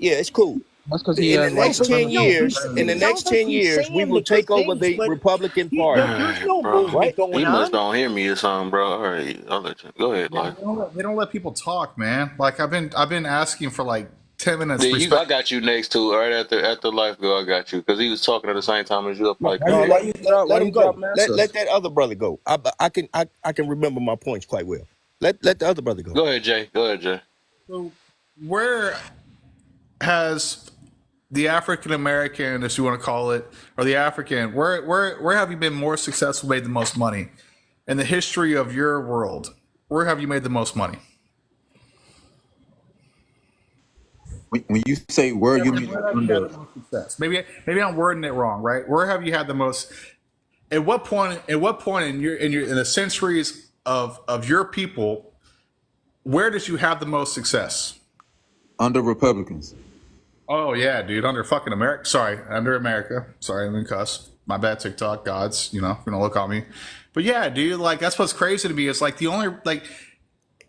Yeah. It's cool. That's because in the next 10 years, we will take over the Republican Party. There's no movement going on. You must don't hear me or something, bro. All right, I'll let you go ahead. Life. They don't let people talk, man. Like I've been asking for like 10 minutes. I got you next to right after Life go. I got you because he was talking at the same time as you. Like, let him go. Let that other brother go. I can remember my points quite well. Let the other brother go. Go ahead, Jay. So, where has the African American, as you want to call it, or the African, where have you been more successful, made the most money in the history of your world? Where have you made the most money? When you say where you mean under success, maybe I'm wording it wrong, right? Where have you had the most? At what point in the centuries of your people, where did you have the most success? Under Republicans. Oh yeah, dude, under fucking America. Sorry, under America. Sorry, I didn't cuss. My bad, TikTok gods. Gonna look on me. But yeah, dude, like that's what's crazy to me. It's like the only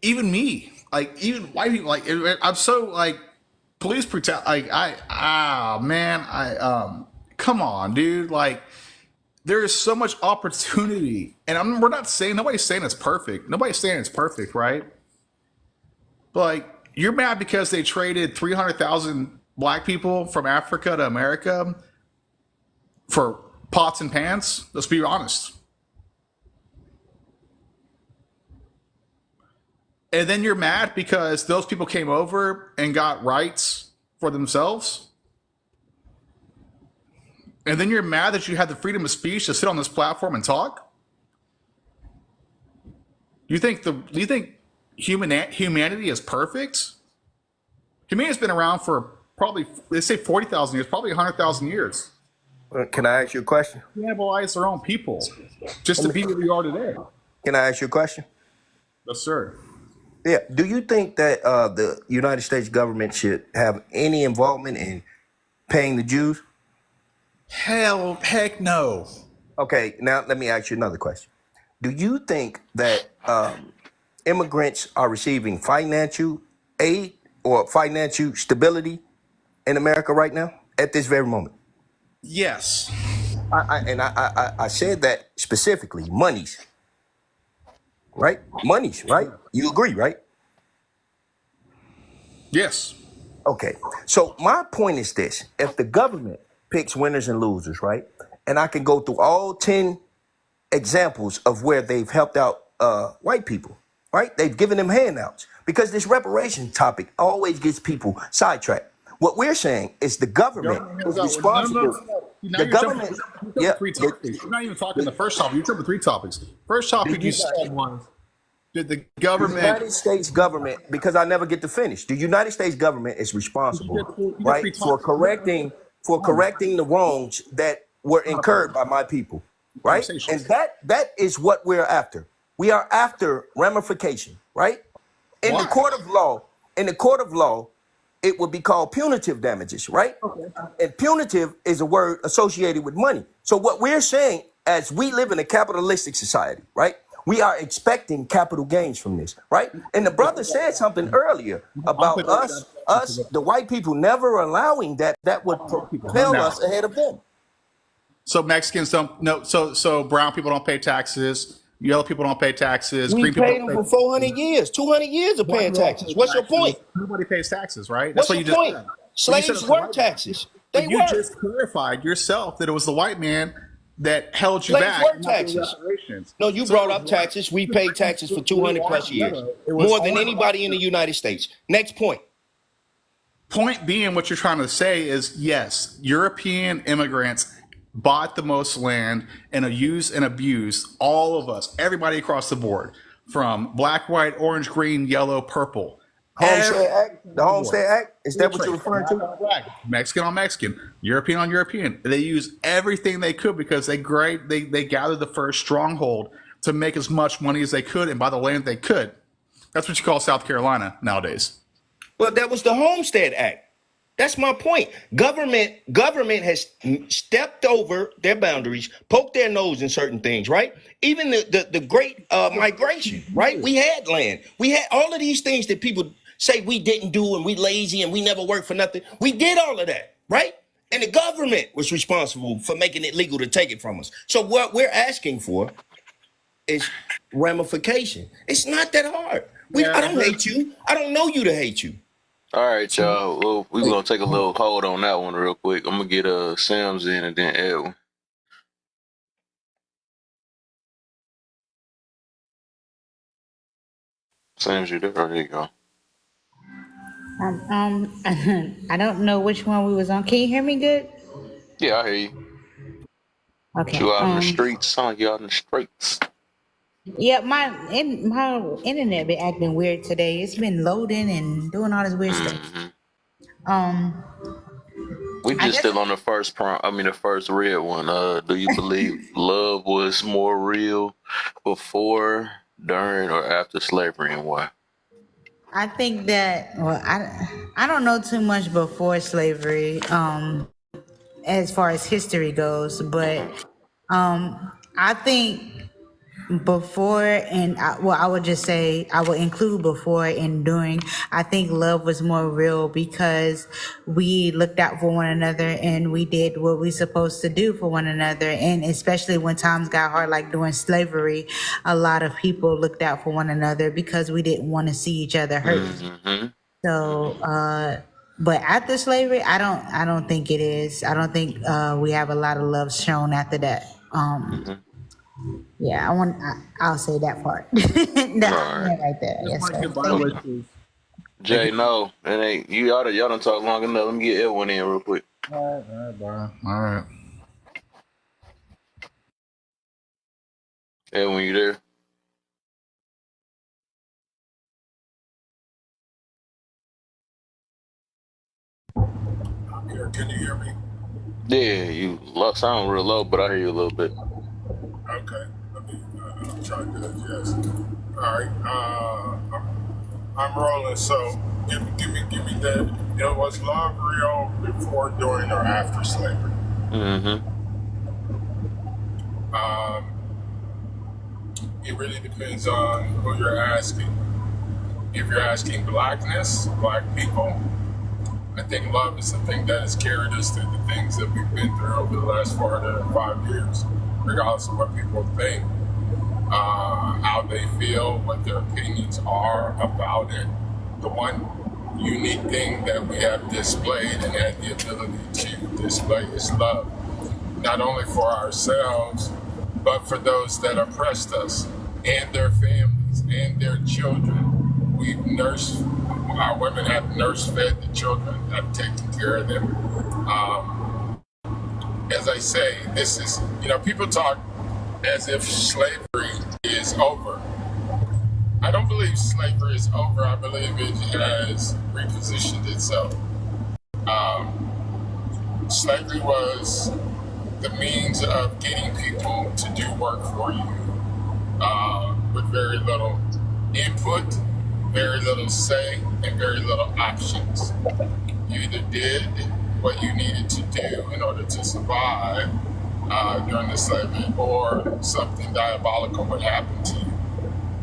even me, like even white people, like I'm so like. Police brutality, come on, dude. Like, there is so much opportunity, and we're not saying nobody's saying it's perfect. Nobody's saying it's perfect, right? But like, you're mad because they traded 300,000 black people from Africa to America for pots and pans. Let's be honest. And then you're mad because those people came over and got rights for themselves. And then you're mad that you had the freedom of speech to sit on this platform and talk. Do you think humanity is perfect? Humanity's been around for probably, they say 40,000 years, probably 100,000 years. Can I ask you a question? Cannibalize their own people just to be where we are today. Can I ask you a question? Yes, sir. Yeah. Do you think that the United States government should have any involvement in paying the Jews? Heck no. Okay. Now let me ask you another question. Do you think that immigrants are receiving financial aid or financial stability in America right now at this very moment? Yes. I said that specifically. Monies, right? Monies, right? You agree, right? Yes. Okay. So my point is this: if the government picks winners and losers, right, and I can go through all 10 examples of where they've helped out white people, right? They've given them handouts because this reparation topic always gets people sidetracked. What we're saying is the government is responsible. Now The you're government, jumping yeah. three topics. You're not even talking the first topic. You're jumping 3 topics. First topic you said was, did the The government? United States government, because I never get to finish, the United States government is responsible, You get 3 right, for topics. correcting the wrongs that were incurred by my people, right? And that is what we're after. We are after ramification, right? In the court of law, it would be called punitive damages, right? And punitive is a word associated with money. So what we're saying, as we live in a capitalistic society, right? We are expecting capital gains from this, right? And the brother said something earlier about us, the white people, never allowing that would propel us ahead of them. So Mexicans don't no. So brown people don't pay taxes. Yellow people don't pay taxes. We Green people paid don't them pay for 400 years, 200 years of paying taxes. What's your point? Nobody pays taxes, right? That's What's what your you just point? said. Slaves were taxes. They You were. just clarified yourself that it was the white man that held you Slaves back. were not doing taxes. reparations. No, you brought up taxes. We paid taxes for 200 plus years, more than anybody in the United States. Next point. Point being, what you're trying to say is, yes, European immigrants bought the most land and used and abused all of us, everybody across the board, from black, white, orange, green, yellow, purple. Homestead Act, the Homestead Act, is that what you're referring to? Black, Mexican on Mexican, European on European. They used everything they could because they gathered the first stronghold to make as much money as they could and buy the land they could. That's what you call South Carolina nowadays. Well, that was the Homestead Act. That's my point. Government has stepped over their boundaries, poked their nose in certain things, right? Even the great migration, right? We had land. We had all of these things that people say we didn't do and we lazy and we never worked for nothing. We did all of that, right? And the government was responsible for making it legal to take it from us. So what we're asking for is ramification. It's not that hard. I don't hate you. I don't know you to hate you. All right, y'all. Well, we're going to take a little hold on that one real quick. I'm going to get Sims in and then Edwin. Sims, you there? Oh, there you go. I don't know which one we was on. Can you hear me good? Yeah, I hear you. Okay. You out in the streets? Sound like you out in the streets. Yeah, my internet been acting weird today. It's been loading and doing all this weird stuff. We just still on the first the first red one. Do you believe love was more real before, during, or after slavery, and why? I think that I don't know too much before slavery, as far as history goes, but I think before and I would just say I would include before and during. I think love was more real because we looked out for one another and we did what we supposed to do for one another. And especially when times got hard, like during slavery, a lot of people looked out for one another because we didn't want to see each other hurt. So but after slavery, I don't think it is. I don't think we have a lot of love shown after that. Yeah, I'll say that part. That right there. Yes, sir. Jay, no, it ain't. Y'all done talk long enough. Let me get Edwin in real quick. All right, bro. All right. Edwin, you there? I'm here. Can you hear me? Yeah, you sound real low, but I hear you a little bit. Okay. I'm trying to adjust. All right. I'm rolling. So give me that. It was love real before, during, or after slavery? It really depends on who you're asking. If you're asking blackness, black people, I think love is the thing that has carried us through the things that we've been through over the last 405 years, regardless of what people think, how they feel, what their opinions are about it. The one unique thing that we have displayed and had the ability to display is love, not only for ourselves, but for those that oppressed us and their families and their children. We've nursed, our women have nurse-fed the children, have taken care of them. As I say, this is, people talk as if slavery is over. I don't believe slavery is over. I believe it has repositioned itself. Slavery was the means of getting people to do work for you with very little input, very little say, and very little options. You either did what you needed to do in order to survive during the slavery, or something diabolical would happen to you.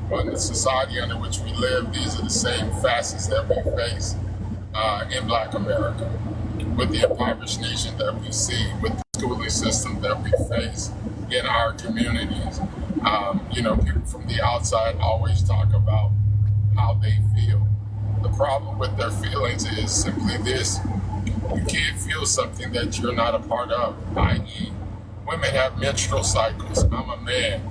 But in the society under which we live, these are the same facets that we face in Black America, with the impoverished nation that we see, with the schooling system that we face in our communities. People from the outside always talk about how they feel. The problem with their feelings is simply this: you can't feel something that you're not a part of, i.e., women have menstrual cycles. I'm a man.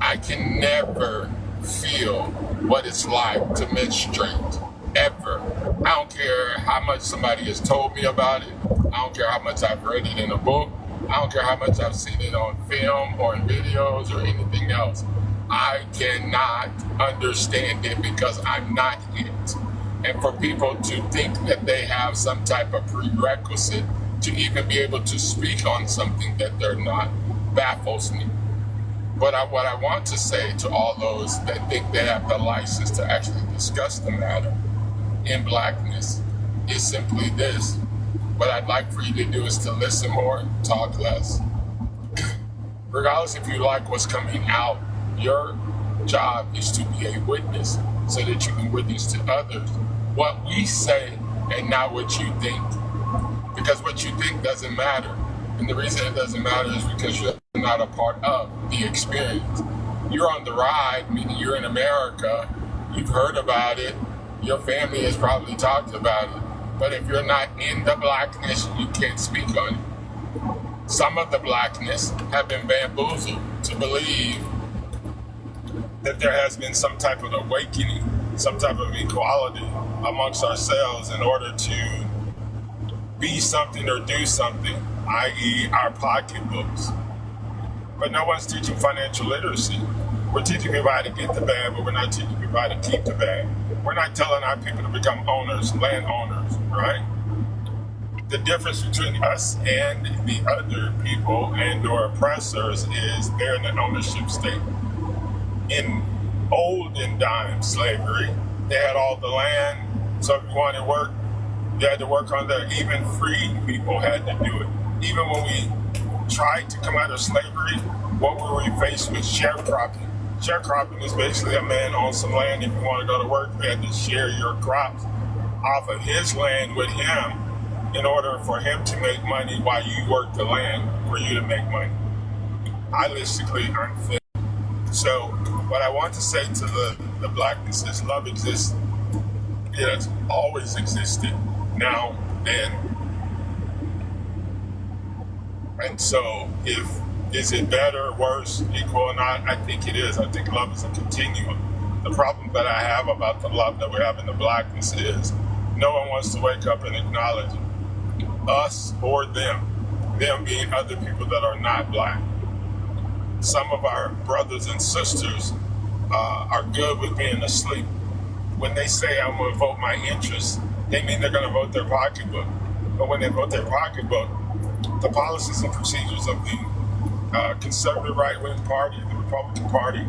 I can never feel what it's like to menstruate, ever. I don't care how much somebody has told me about it. I don't care how much I've read it in a book. I don't care how much I've seen it on film or in videos or anything else. I cannot understand it because I'm not it. And for people to think that they have some type of prerequisite to even be able to speak on something that they're not baffles me. But what I want to say to all those that think they have the license to actually discuss the matter in Blackness is simply this: what I'd like for you to do is to listen more and talk less. Regardless if you like what's coming out, your job is to be a witness so that you can witness to others what we say and not what you think. Because what you think doesn't matter. And the reason it doesn't matter is because you're not a part of the experience. You're on the ride, meaning you're in America, you've heard about it, your family has probably talked about it. But if you're not in the Blackness, you can't speak on it. Some of the Blackness have been bamboozled to believe that there has been some type of awakening, some type of equality amongst ourselves in order to be something or do something, i.e. our pocketbooks. But no one's teaching financial literacy. We're teaching people how to get the bag, but we're not teaching people how to keep the bag. We're not telling our people to become owners, landowners, right? The difference between us and the other people and or oppressors is they're in an ownership state. In olden time slavery, they had all the land, so if you wanted work, you had to work on that. Even free people had to do it. Even when we tried to come out of slavery, what were we faced with? Sharecropping. Sharecropping is basically a man owns some land. If you want to go to work, you had to share your crops off of his land with him in order for him to make money while you work the land for you to make money. Holistically unfair. So what I want to say to the Blackness is love exists. It has always existed, now and so is it better, worse, equal or not? I think it is. I think love is a continuum. The problem that I have about the love that we have in the Blackness is no one wants to wake up and acknowledge it. Us or them being other people that are not Black. Some of our brothers and sisters are good with being asleep. When they say I'm going to vote my interest, they mean they're going to vote their pocketbook. But when they vote their pocketbook, the policies and procedures of the conservative right-wing party, the Republican Party,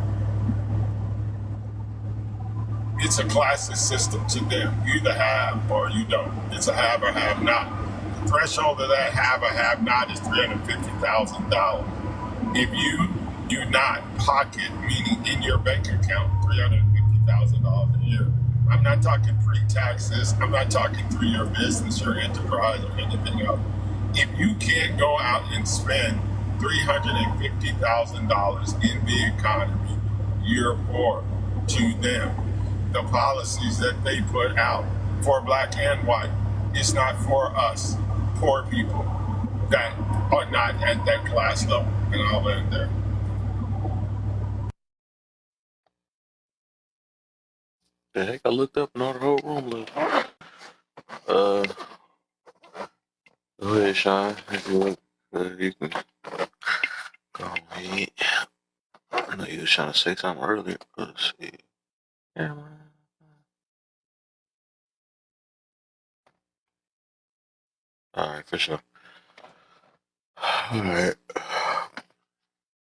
it's a classist system to them. You either have or you don't. It's a have or have not. The threshold of that have or have not is $350,000. If you do not pocket, meaning in your bank account, $350,000 a year, I'm not talking pre-taxes. I'm not talking through your business, your enterprise, or anything else. If you can't go out and spend $350,000 in the economy, you're poor to them. The policies that they put out for black and white, it's not for us, poor people that are not at that class level. And I'll end there. The heck, I looked up and all the whole room looked. Go ahead, Sean. If you want, you can go ahead. I know you was trying to say something earlier. Let's see. Yeah, man. All right, for sure. All right.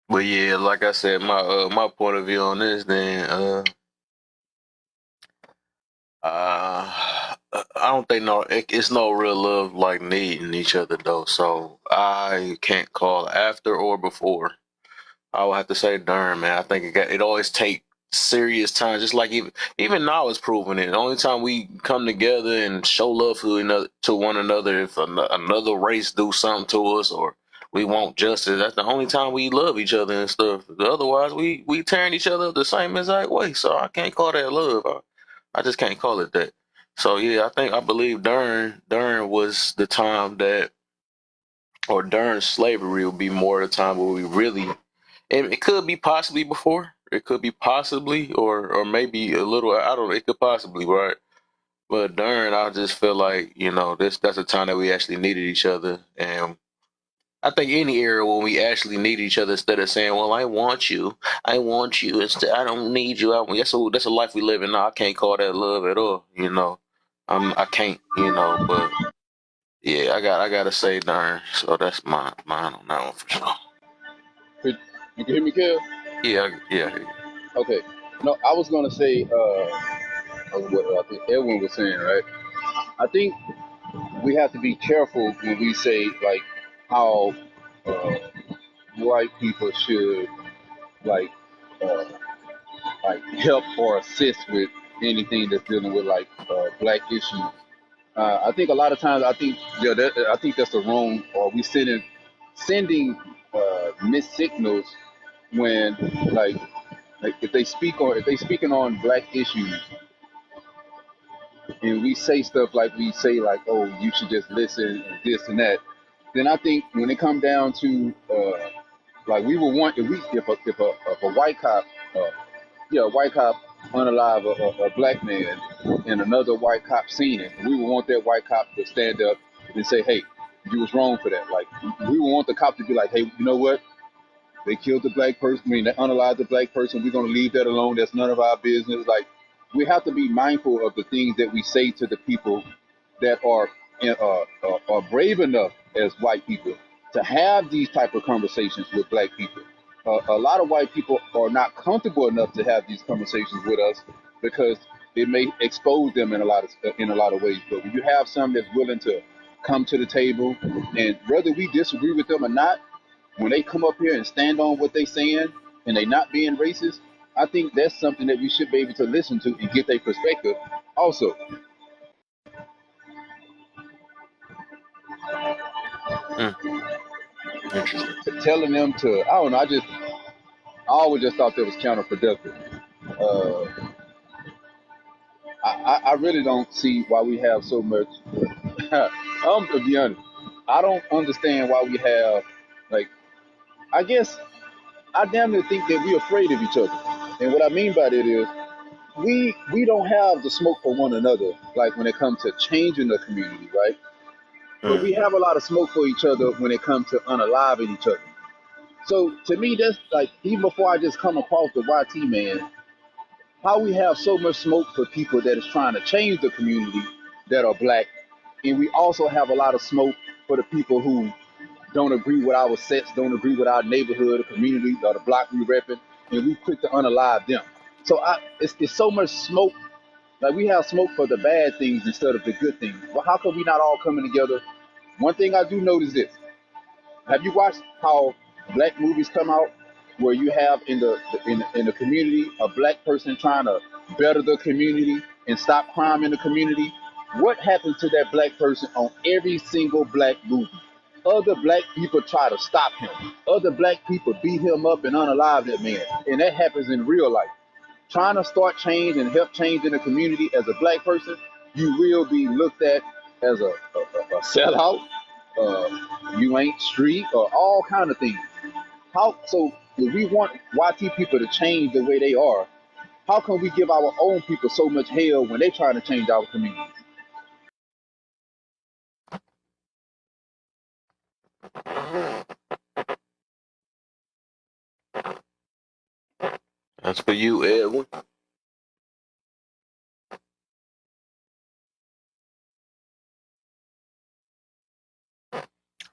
But yeah, like I said, my point of view on this, then I don't think it's no real love like needing each other though. So I can't call after or before. I would have to say during, man. I think it always take serious time. Just like even now it's proving it. The only time we come together and show love to one another if another race do something to us or we want justice. That's the only time we love each other and stuff. Otherwise, we tearing each other up the same exact way. So I can't call that love. I just can't call it that. So yeah, I believe during was the time that, or during slavery would be more the time where we really. And it could be possibly before. It could be possibly, or maybe a little. I don't know. It could possibly, right? But during, I just feel like that's a time that we actually needed each other, and I think any era when we actually need each other instead of saying, "Well, I want you," instead, "I don't need you." That's a life we live in now. I can't call that love at all. I can't. But yeah, I gotta say during. So that's mine on that one for sure. You can hear me, Kev? Yeah. Okay. No, I was gonna say what I think Edwin was saying, right? I think we have to be careful when we say like how white people should like uh, like help or assist with anything that's dealing with like black issues. I think a lot of times I think I think that's the wrong, or we sending missed signals when like if they speaking on black issues and we say stuff like we say like, oh, you should just listen and this and that, then I think when it come down to like we would want if a white cop a white cop unalive a black man and another white cop seen it, we would want that white cop to stand up and say, hey, you was wrong for that. Like we would want the cop to be like, hey, you know what? They killed the black person. I mean, they unalived the black person. We're going to leave that alone. That's none of our business. Like, we have to be mindful of the things that we say to the people that are brave enough as white people to have these type of conversations with black people. A lot of white people are not comfortable enough to have these conversations with us because it may expose them in a lot of ways. But when you have some that's willing to come to the table, and whether we disagree with them or not, when they come up here and stand on what they saying and they not being racist, I think that's something that we should be able to listen to and get their perspective also. Interesting. Telling them to, I don't know, I always just thought that was counterproductive. I really don't see why we have so much, to be honest, I don't understand why we have, like, I guess I damn near think that we're afraid of each other. And what I mean by that is we don't have the smoke for one another, like when it comes to changing the community, right? But we have a lot of smoke for each other when it comes to unaliving each other. So to me, that's like, even before I just come across the YT man, how we have so much smoke for people that is trying to change the community that are black, and we also have a lot of smoke for the people who don't agree with our sets, don't agree with our neighborhood, the community, or the block we repping, and we quick to unalive them. So it's so much smoke. Like we have smoke for the bad things instead of the good things. Well, how come we not all coming together? One thing I do notice this: have you watched how black movies come out where you have in the community a black person trying to better the community, and stop crime in the community, what happens to that black person on every single black movie? Other black people try to stop him. Other black people beat him up and unalive that man. And that happens in real life. Trying to start change and help change in the community as a black person, you will be looked at as a sellout, you ain't street, or all kind of things. So if we want YT people to change the way they are, how can we give our own people so much hell when they trying to change our community? That's for you, Edwin.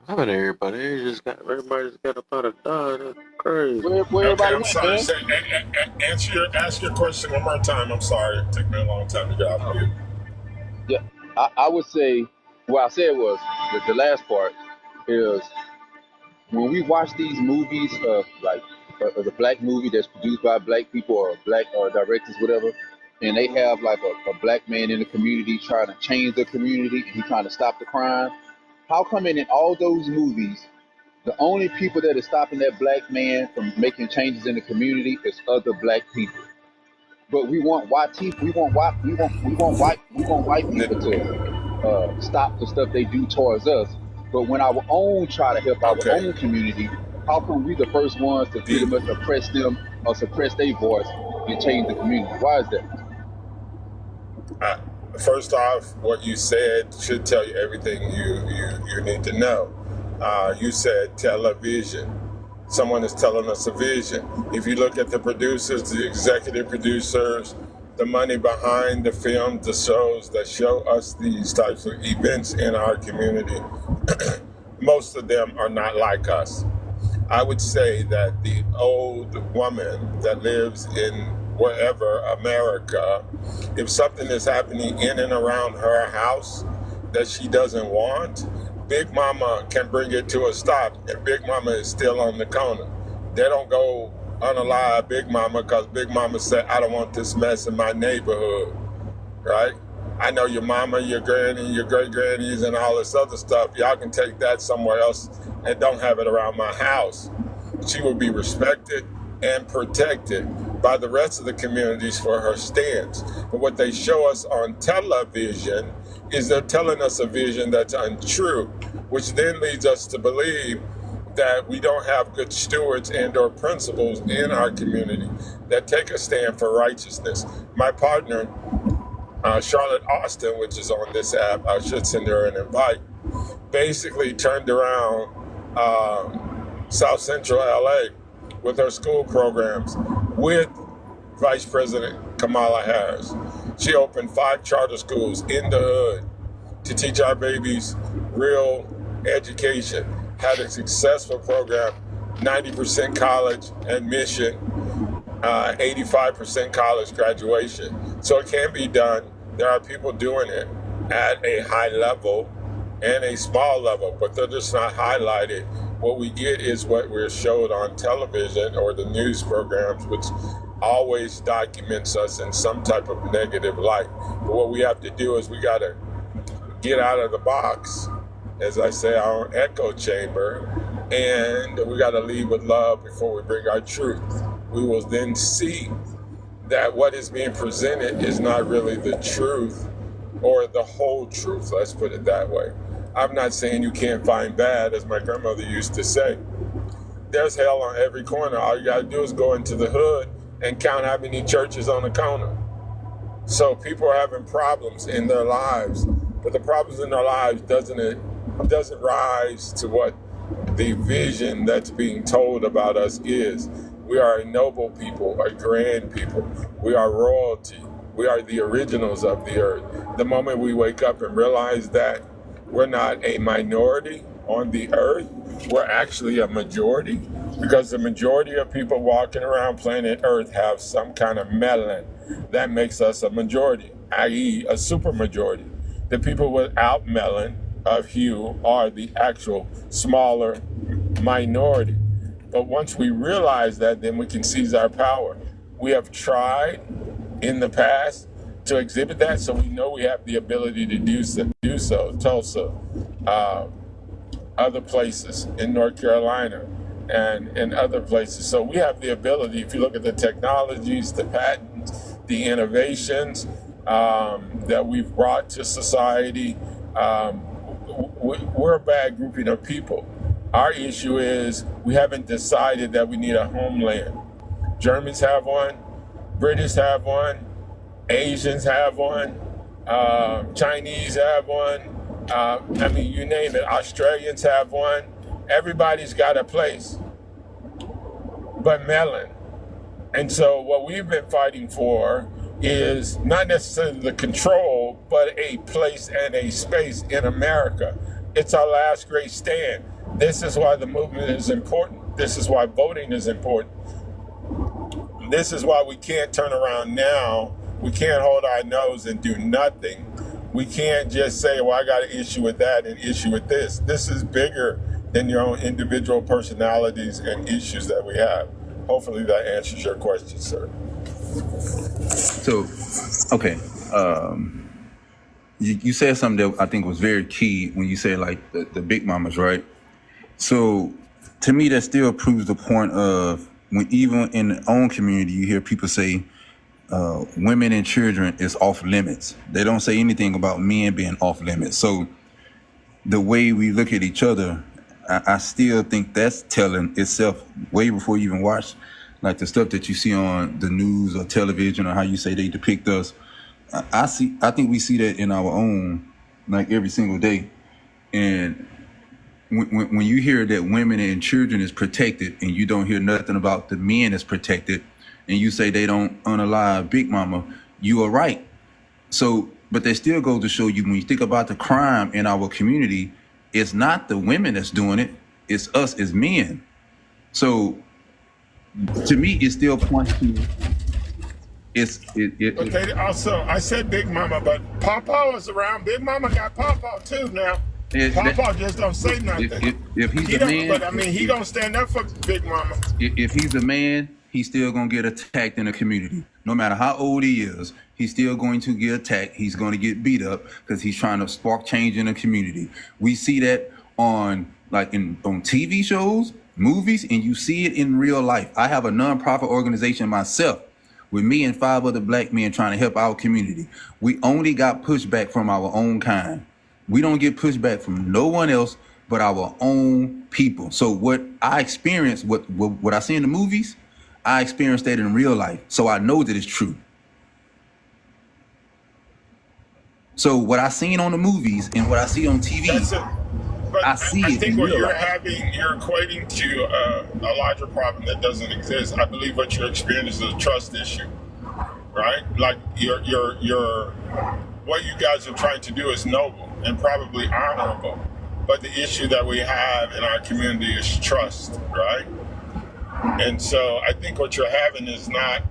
How about everybody? Everybody just got about to die. That's crazy. Okay, I'm sorry. Ask your question one more time. I'm sorry. It took me a long time to get out of here. Yeah, I would say what I said was the last part is when we watch these movies of like the black movie that's produced by black people or black directors, whatever, and they have like a black man in the community trying to change the community and he's trying to stop the crime. How come in all those movies, the only people that are stopping that black man from making changes in the community is other black people? But we want white people to stop the stuff they do towards us. But when our own try to help our own community, how come we the first ones to pretty much oppress them or suppress their voice and change the community? Why is that? First off, what you said should tell you everything you need to know. You said television. Someone is telling us a vision. If you look at the producers, the executive producers, the money behind the films, the shows that show us these types of events in our community, most of them are not like us. I would say that the old woman that lives in wherever America, if something is happening in and around her house that she doesn't want, Big Mama can bring it to a stop, and Big Mama is still on the corner. They don't go unalive Big Mama because Big Mama said, I don't want this mess in my neighborhood, right? I know your mama, your granny, your great grannies, and all this other stuff. Y'all can take that somewhere else and don't have it around my house. She will be respected and protected by the rest of the communities for her stance. But what they show us on television is they're telling us a vision that's untrue, which then leads us to believe that we don't have good stewards and or principles in our community that take a stand for righteousness. My partner, Charlotte Austin, which is on this app, I should send her an invite, basically turned around South Central LA with her school programs with Vice President Kamala Harris. She opened 5 charter schools in the hood to teach our babies real education, had a successful program, 90% college admission, 85% college graduation. So it can be done. There are people doing it at a high level and a small level, but they're just not highlighted. What we get is what we're showed on television or the news programs, which always documents us in some type of negative light. But what we have to do is we got to get out of the box, as I say, our own echo chamber, and we got to lead with love before we bring our truth. We will then see that what is being presented is not really the truth or the whole truth, let's put it that way. I'm not saying you can't find bad, as my grandmother used to say. There's hell on every corner. All you got to do is go into the hood and count how many churches on the corner. So people are having problems in their lives, but the problems in their lives doesn't rise to what the vision that's being told about us is. We are a noble people, a grand people. We are royalty. We are the originals of the earth. The moment we wake up and realize that we're not a minority on the earth, we're actually a majority, because the majority of people walking around planet Earth have some kind of melanin. That makes us a majority, i.e. a supermajority. The people without melanin of hue are the actual smaller minority. But once we realize that, then we can seize our power. We have tried in the past to exhibit that, so we know we have the ability to do so. Tulsa, other places in North Carolina, and in other places. So we have the ability, if you look at the technologies, the patents, the innovations that we've brought to society, we're a bad grouping of people. Our issue is we haven't decided that we need a homeland. Germans have one, British have one, Asians have one, Chinese have one, I mean, you name it, Australians have one. Everybody's got a place but Mellon. And so what we've been fighting for is not necessarily the control, but a place and a space in America. It's our last great stand. This is why the movement is important. This is why voting is important. This is why we can't turn around now. We can't hold our nose and do nothing. We can't just say, well, I got an issue with that and issue with this. This is bigger than your own individual personalities and issues that we have. Hopefully that answers your question, sir. So, okay. You said something that I think was very key when you said like the big mamas, right? So to me, that still proves the point of when even in the own community, you hear people say women and children is off limits. They don't say anything about men being off limits. So the way we look at each other, I still think that's telling itself way before you even watch like the stuff that you see on the news or television or how you say they depict us. I think we see that in our own, like every single day. And when you hear that women and children is protected and you don't hear nothing about the men is protected and you say they don't unalive Big Mama, you are right. So, but they still go to show you when you think about the crime in our community, it's not the women that's doing it, it's us as men. So to me, it still points to But they also, I said Big Mama, but Papa was around. Big Mama got Papa too now. Papa just don't say nothing. If he's a man, but I mean, he don't stand up for Big Mama. If he's a man, he's still gonna get attacked in the community. No matter how old he is, he's still going to get attacked. He's going to get beat up because he's trying to spark change in the community. We see that on TV shows, movies, and you see it in real life. I have a nonprofit organization myself with me and 5 other black men trying to help our community. We only got pushback from our own kind. We don't get pushback from no one else but our own people. So what I experienced, what I see in the movies, I experienced that in real life. So I know that it's true. So what I seen on the movies and what I see on TV, But I see I it think in what real you're life. having, you're equating to a larger problem that doesn't exist. I believe what you're experiencing is a trust issue, right? Like what you guys are trying to do is noble and probably honorable. But the issue that we have in our community is trust, right? And so I think what you're having is not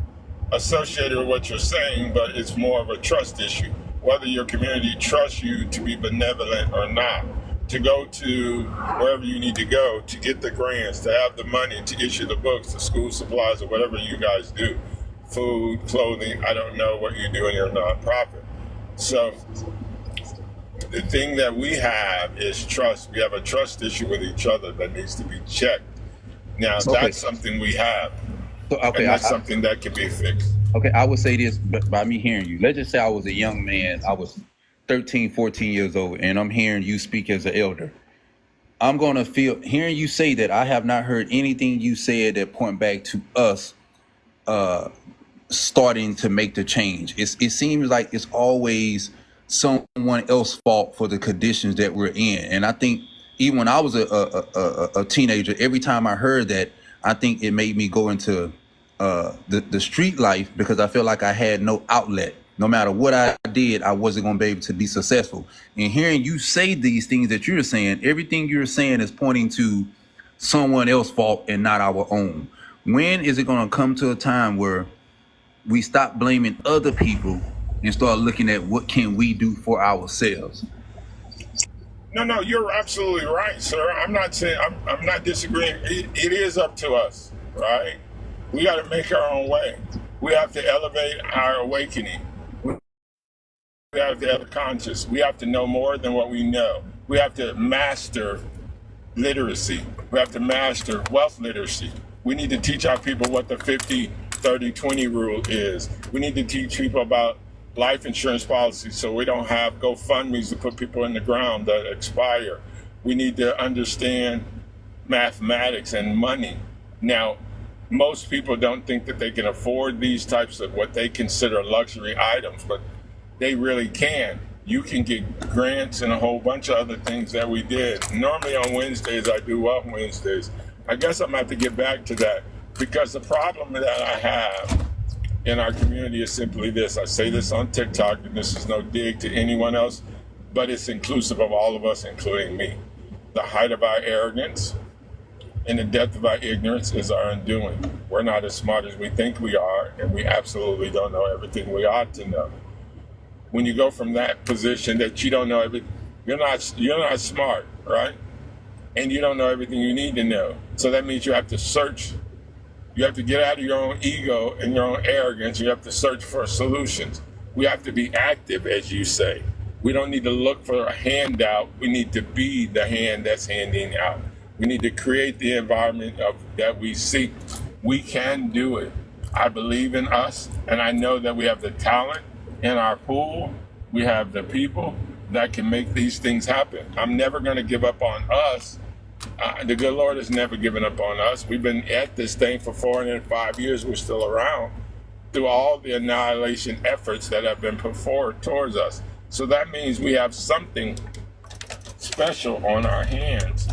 associated with what you're saying, but it's more of a trust issue. Whether your community trusts you to be benevolent or not, to go to wherever you need to go, to get the grants, to have the money, to issue the books, the school supplies, or whatever you guys do, food, clothing, I don't know what you do in your nonprofit. So the thing that we have is trust. We have a trust issue with each other that needs to be checked. Now, that's something we have. Okay, and that's something that can be fixed. Okay, I would say this by me hearing you. Let's just say I was a young man. I was 13, 14 years old, and I'm hearing you speak as an elder. I'm going to feel, hearing you say that, I have not heard anything you said that point back to us starting to make the change. It seems like it's always someone else's fault for the conditions that we're in. And I think even when I was a teenager, every time I heard that, I think it made me go into the street life because I felt like I had no outlet. No matter what I did, I wasn't going to be able to be successful. And hearing you say these things that you're saying, everything you're saying is pointing to someone else's fault and not our own. When is it going to come to a time where we stop blaming other people and start looking at what can we do for ourselves? No, you're absolutely right, sir. I'm not saying, I'm not disagreeing. It is up to us, right? We got to make our own way. We have to elevate our awakening. We have to have conscious. We have to know more than what we know. We have to master literacy. We have to master wealth literacy. We need to teach our people what the 50-30-20 rule is. We need to teach people about life insurance policies so we don't have GoFundMes to put people in the ground that expire. We need to understand mathematics and money. Now, most people don't think that they can afford these types of what they consider luxury items, but they really can. You can get grants and a whole bunch of other things that we did. Normally on Wednesdays, I do Wealth Wednesdays. I guess I'm going to have to get back to that because the problem that I have in our community is simply this. I say this on TikTok, and this is no dig to anyone else, but it's inclusive of all of us, including me. The height of our arrogance and the depth of our ignorance is our undoing. We're not as smart as we think we are, and we absolutely don't know everything we ought to know. When you go from that position that you don't know everything, you're not smart, right? And you don't know everything you need to know. So that means you have to search. You have to get out of your own ego and your own arrogance. You have to search for solutions. We have to be active, as you say. We don't need to look for a handout. We need to be the hand that's handing out. We need to create the environment that we seek. We can do it. I believe in us, and I know that we have the talent in our pool. We have the people that can make these things happen. I'm never going to give up on us. The good Lord has never given up on us. We've been at this thing for 405 years. We're still around through all the annihilation efforts that have been put forward towards us. So that means we have something special on our hands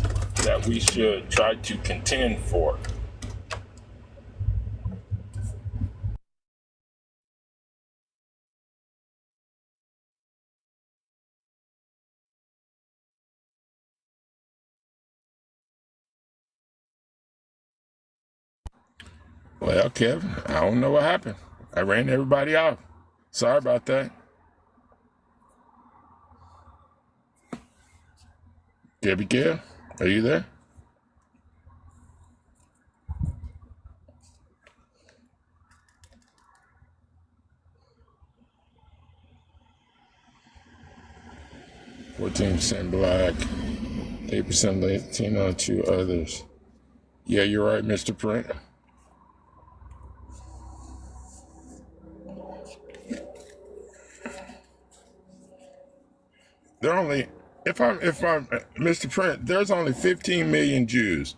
that we should try to contend for. Well, Kevin, I don't know what happened. I ran everybody off. Sorry about that. Kev, are you there? %14 black, 8% Latino, 2 others. Yeah, you're right, Mr. Print. There are only, if I'm Mr. Print, there's only 15 million Jews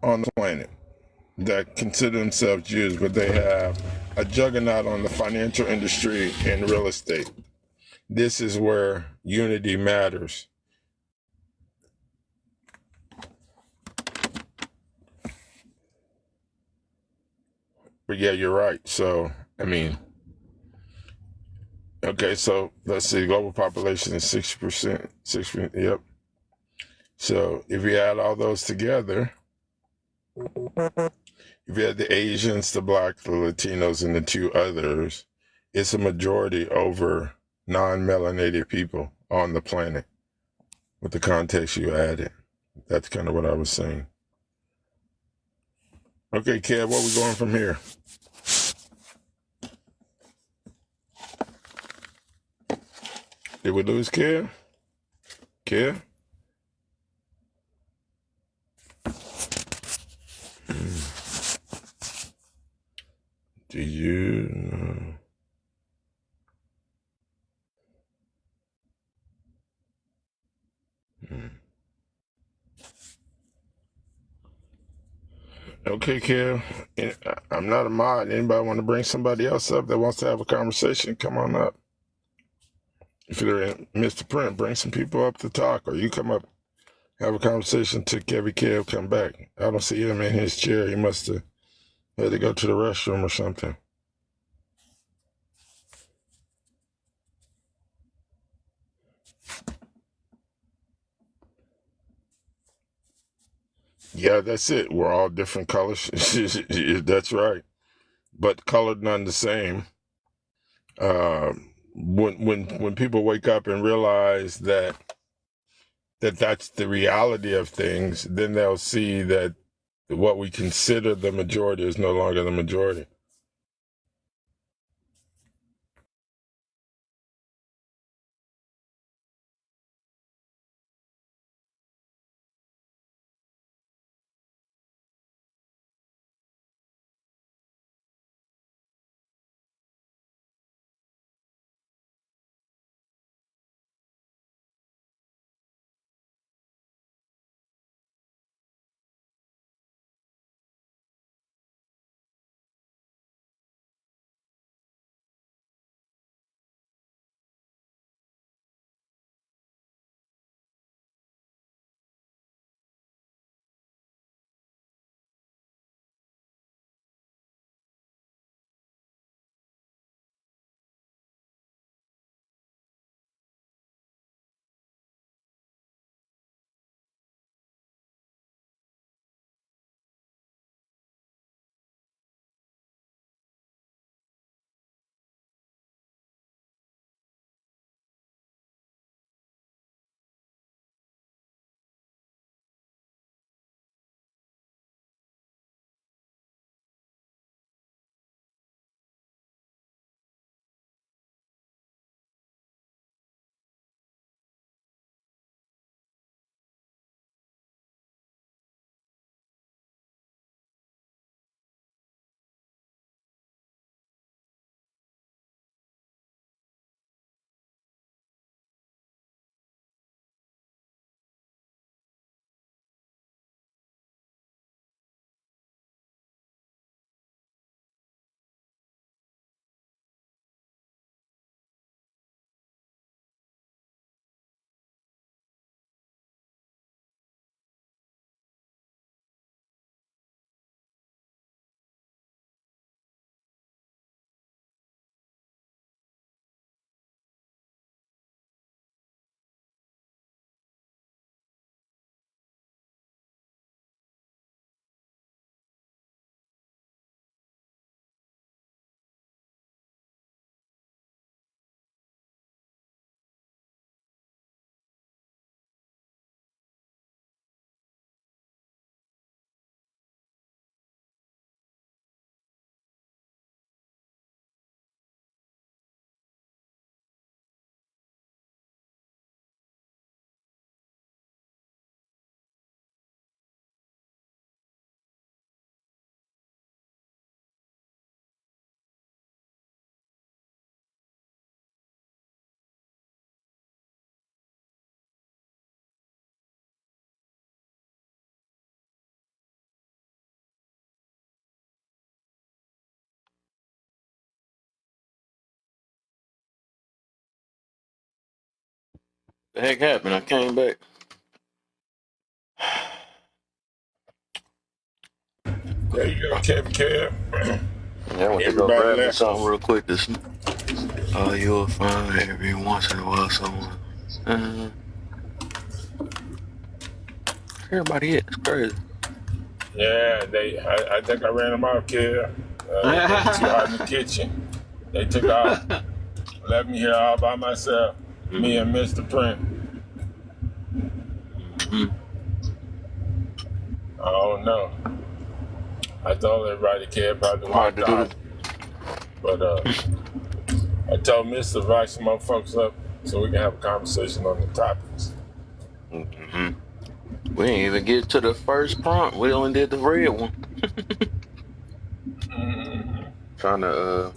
on the planet that consider themselves Jews, but they have a juggernaut on the financial industry and real estate. This is where unity matters. But yeah, you're right. So, I mean, okay, so let's see, global population is 60%, 6%, yep. So if you add all those together, if you add the Asians, the Black, the Latinos, and the 2 others, it's a majority over non-melanated people on the planet with the context you added. That's kind of what I was saying. Okay, Kev, where we going from here? Did we lose Kev? Kev? Do you know? Okay, Kev. I'm not a mod. Anybody want to bring somebody else up that wants to have a conversation? Come on up. If you're in Mr. Print, bring some people up to talk, or you come up, have a conversation till Kev come back. I don't see him in his chair. He must have had to go to the restroom or something. Yeah, that's it. We're all different colors. That's right. But colored none the same. When people wake up and realize that that's the reality of things, then they'll see that what we consider the majority is no longer the majority. The heck happened? I came back. There you go, Kevin Kev. Yeah, I went to go grab me something real quick. This, you'll find every once in a while someone. Everybody is crazy. Yeah, I think I ran them out, Kev. They too hot in the kitchen. They took off. Left me here all by myself. Me and Mr. Print. I don't know. I told everybody Kev probably walked out. But I told Mr. to invite some more folks up so we can have a conversation on the topics. We didn't even get to the first prompt. We only did the red one. Trying to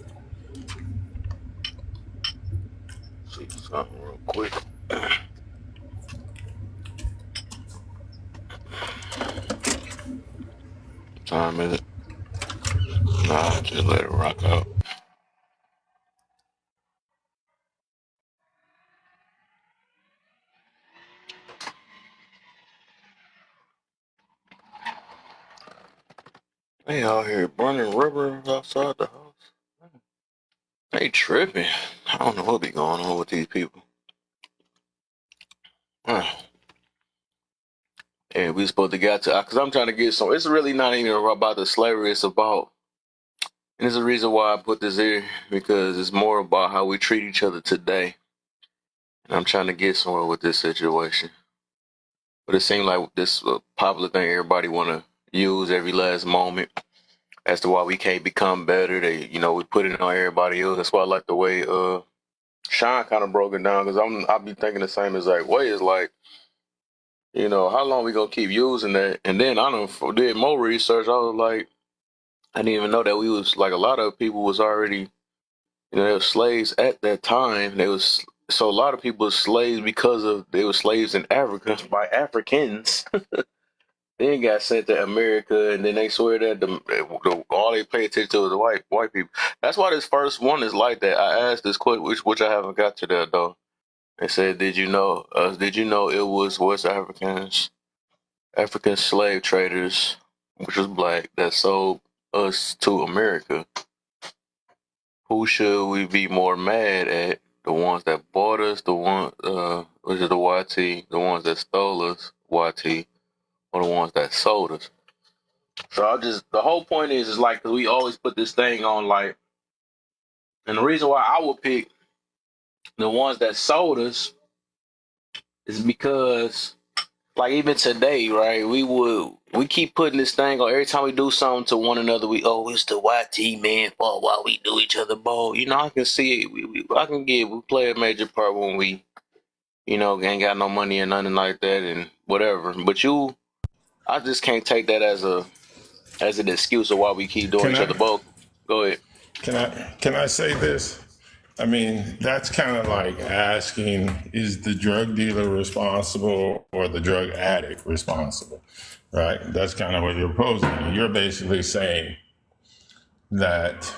see something real quick. Time is it? Nah, just let it rock out. They out here burning rubber outside the house. They tripping. I don't know what be going on with these people. And we supposed to get to, because I'm trying to get some, it's really not even about the slavery, it's about, and there's a reason why I put this here, because it's more about how we treat each other today. And I'm trying to get somewhere with this situation. But it seems like this popular thing everybody want to use every last moment as to why we can't become better. They, we put it on everybody else. That's why I like the way Sean kind of broke it down, because I'll be thinking the same exact way. It's like, how long we gonna keep using that? And then I did more research. I was like, I didn't even know that we was like, a lot of people was already, they were slaves at that time. So a lot of people were slaves because they were slaves in Africa by Africans. Then got sent to America, and then they swear that all they pay attention to is the white people. That's why this first one is like that. I asked this question, which I haven't got to that though. They said, did you know it was West African slave traders, which was black, that sold us to America? Who should we be more mad at? The ones that bought us, the YT, the ones that stole us, YT, or the ones that sold us? So the whole point is like, we always put this thing on like, and the reason why I would pick the ones that sold us is because, like, even today, right, we keep putting this thing on every time we do something to one another. It's the YT man fault while we do each other ball. I can see it. We play a major part when we, ain't got no money or nothing like that and whatever. But I just can't take that as an excuse of why we keep doing each other both. Go ahead. Can I say this? I mean, that's kind of like asking, is the drug dealer responsible or the drug addict responsible, right? That's kind of what you're posing. You're basically saying that,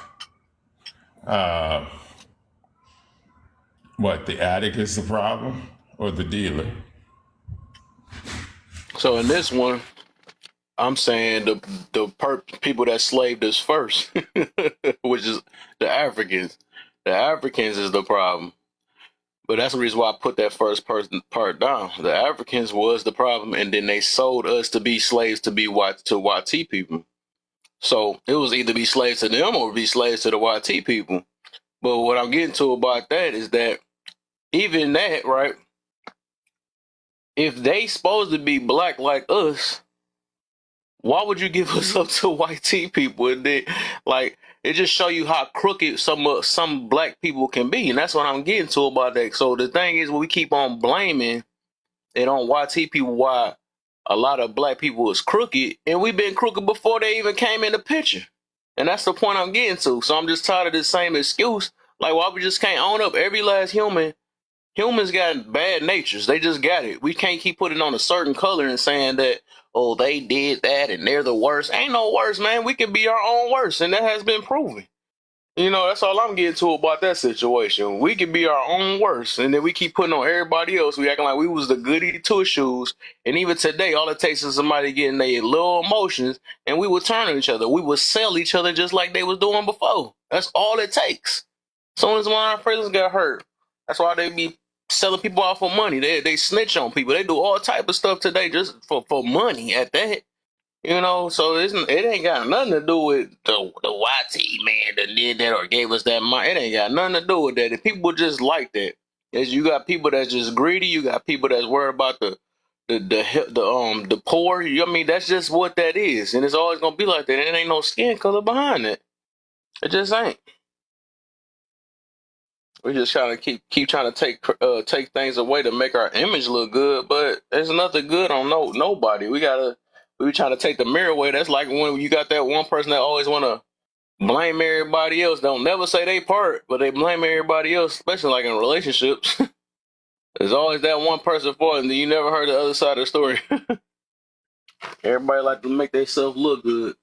the addict is the problem or the dealer? So in this one, I'm saying the people that slaved us first, which is the Africans. The Africans is the problem. But that's the reason why I put that first part down. The Africans was the problem, and then they sold us to be slaves to YT people. So it was either be slaves to them or be slaves to the YT people. But what I'm getting to about that is that even that, right, if they supposed to be black like us, why would you give us up to YT people? And then, like, it just show you how crooked some black people can be. And that's what I'm getting to about that. So the thing is, when we keep on blaming it on YT people, why a lot of black people is crooked, and we've been crooked before they even came in the picture. And that's the point I'm getting to. So I'm just tired of the same excuse. Like, why we just can't own up? Every last human. Humans got bad natures. They just got it. We can't keep putting on a certain color and saying that, oh, they did that and they're the worst. Ain't no worst, man. We can be our own worst, and that has been proven. You know, that's all I'm getting to about that situation. We can be our own worst, and then we keep putting on everybody else. We acting like we was the goody two shoes. And even today, all it takes is somebody getting their little emotions, and we would turn on each other. We would sell each other just like they was doing before. That's all it takes. As soon as one of our friends got hurt, that's why they be selling people out for money. They snitch on people. They do all type of stuff today just for money at that. You know, so it ain't got nothing to do with the YT man that did that or gave us that money. It ain't got nothing to do with that. If people just like that, is you got people that's just greedy. You got people that's worried about the poor. I mean, that's just what that is, and it's always gonna be like that. And it ain't no skin color behind it. It just ain't. We just trying to keep trying to take things away to make our image look good, but there's nothing good on nobody. We trying to take the mirror away. That's like when you got that one person that always want to blame everybody else. Don't never say they part, but they blame everybody else, especially like in relationships. There's always that one person for it, and you never heard the other side of the story. Everybody like to make themselves look good.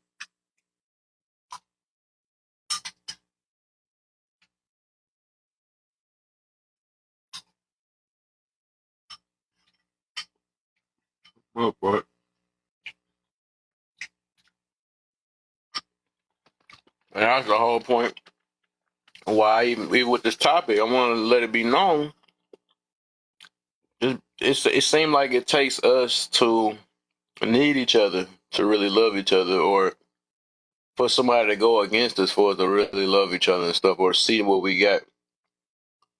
Oh, boy. And that's the whole point why even with this topic, I want to let it be known. It seemed like it takes us to need each other to really love each other, or for somebody to go against us for us to really love each other and stuff, or see what we got.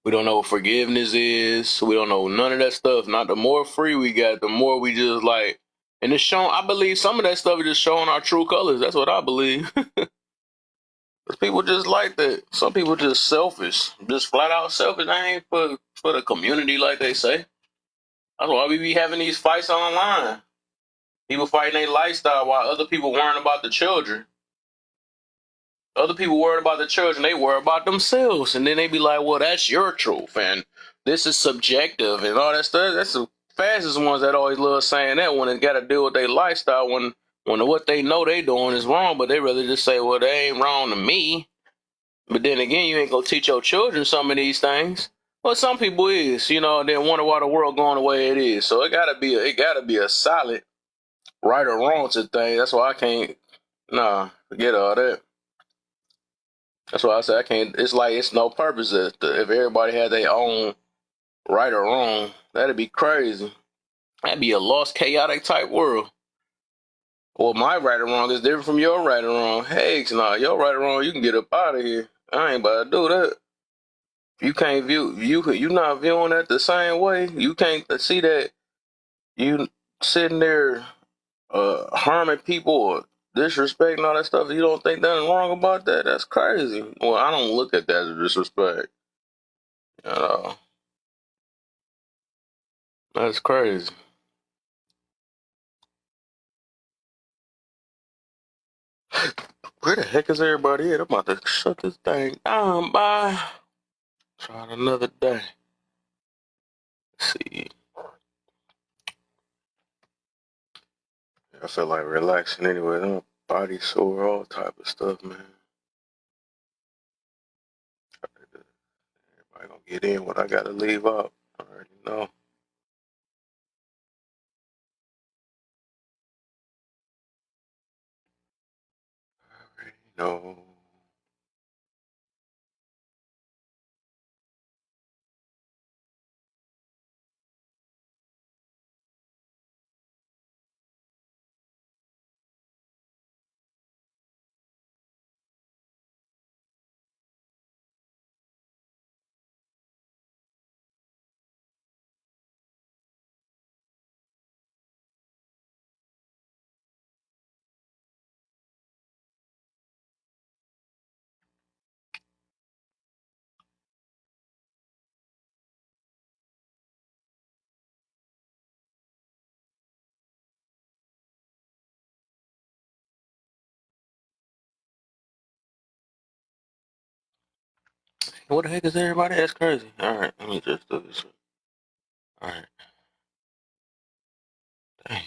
We don't know what forgiveness is. We don't know none of that stuff. Not the more free we got, the more we just like, and it's shown. I believe some of that stuff is just showing our true colors. That's what I believe. People just like that. Some people just selfish, just flat out selfish. They ain't for the community like they say. That's why we be having these fights online. People fighting their lifestyle while other people worrying about the children. Other people worried about the children, they worry about themselves. And then they be like, well, that's your truth. And this is subjective and all that stuff. That's the fastest ones that always love saying that when it got to deal with their lifestyle, when what they know they doing is wrong, but they rather just say, well, they ain't wrong to me. But then again, you ain't gonna teach your children some of these things. Well, some people is, you know, and then wonder why the world going the way it is. So it gotta be a solid right or wrong to things. That's why I can't. Nah, forget all that. That's why I say I can't. It's like it's no purpose if everybody had their own right or wrong. That'd be crazy. That'd be a lost, chaotic type world. Well, my right or wrong is different from your right or wrong. Hey, nah, your right or wrong, you can get up out of here. I ain't about to do that. You can't you not viewing that the same way. You can't see that you sitting there harming people or disrespecting all that stuff. You don't think nothing wrong about that? That's crazy. Well, I don't look at that as disrespect. You know, that's crazy. Where the heck is everybody at? I'm about to shut this thing down. Bye. Try it another day. Let's see. I feel like relaxing anyway. My body sore, all type of stuff, man. Everybody gonna get in what I gotta leave out. I already know. No. What the heck is everybody? That's crazy. Alright, let me just do this. Alright. Dang.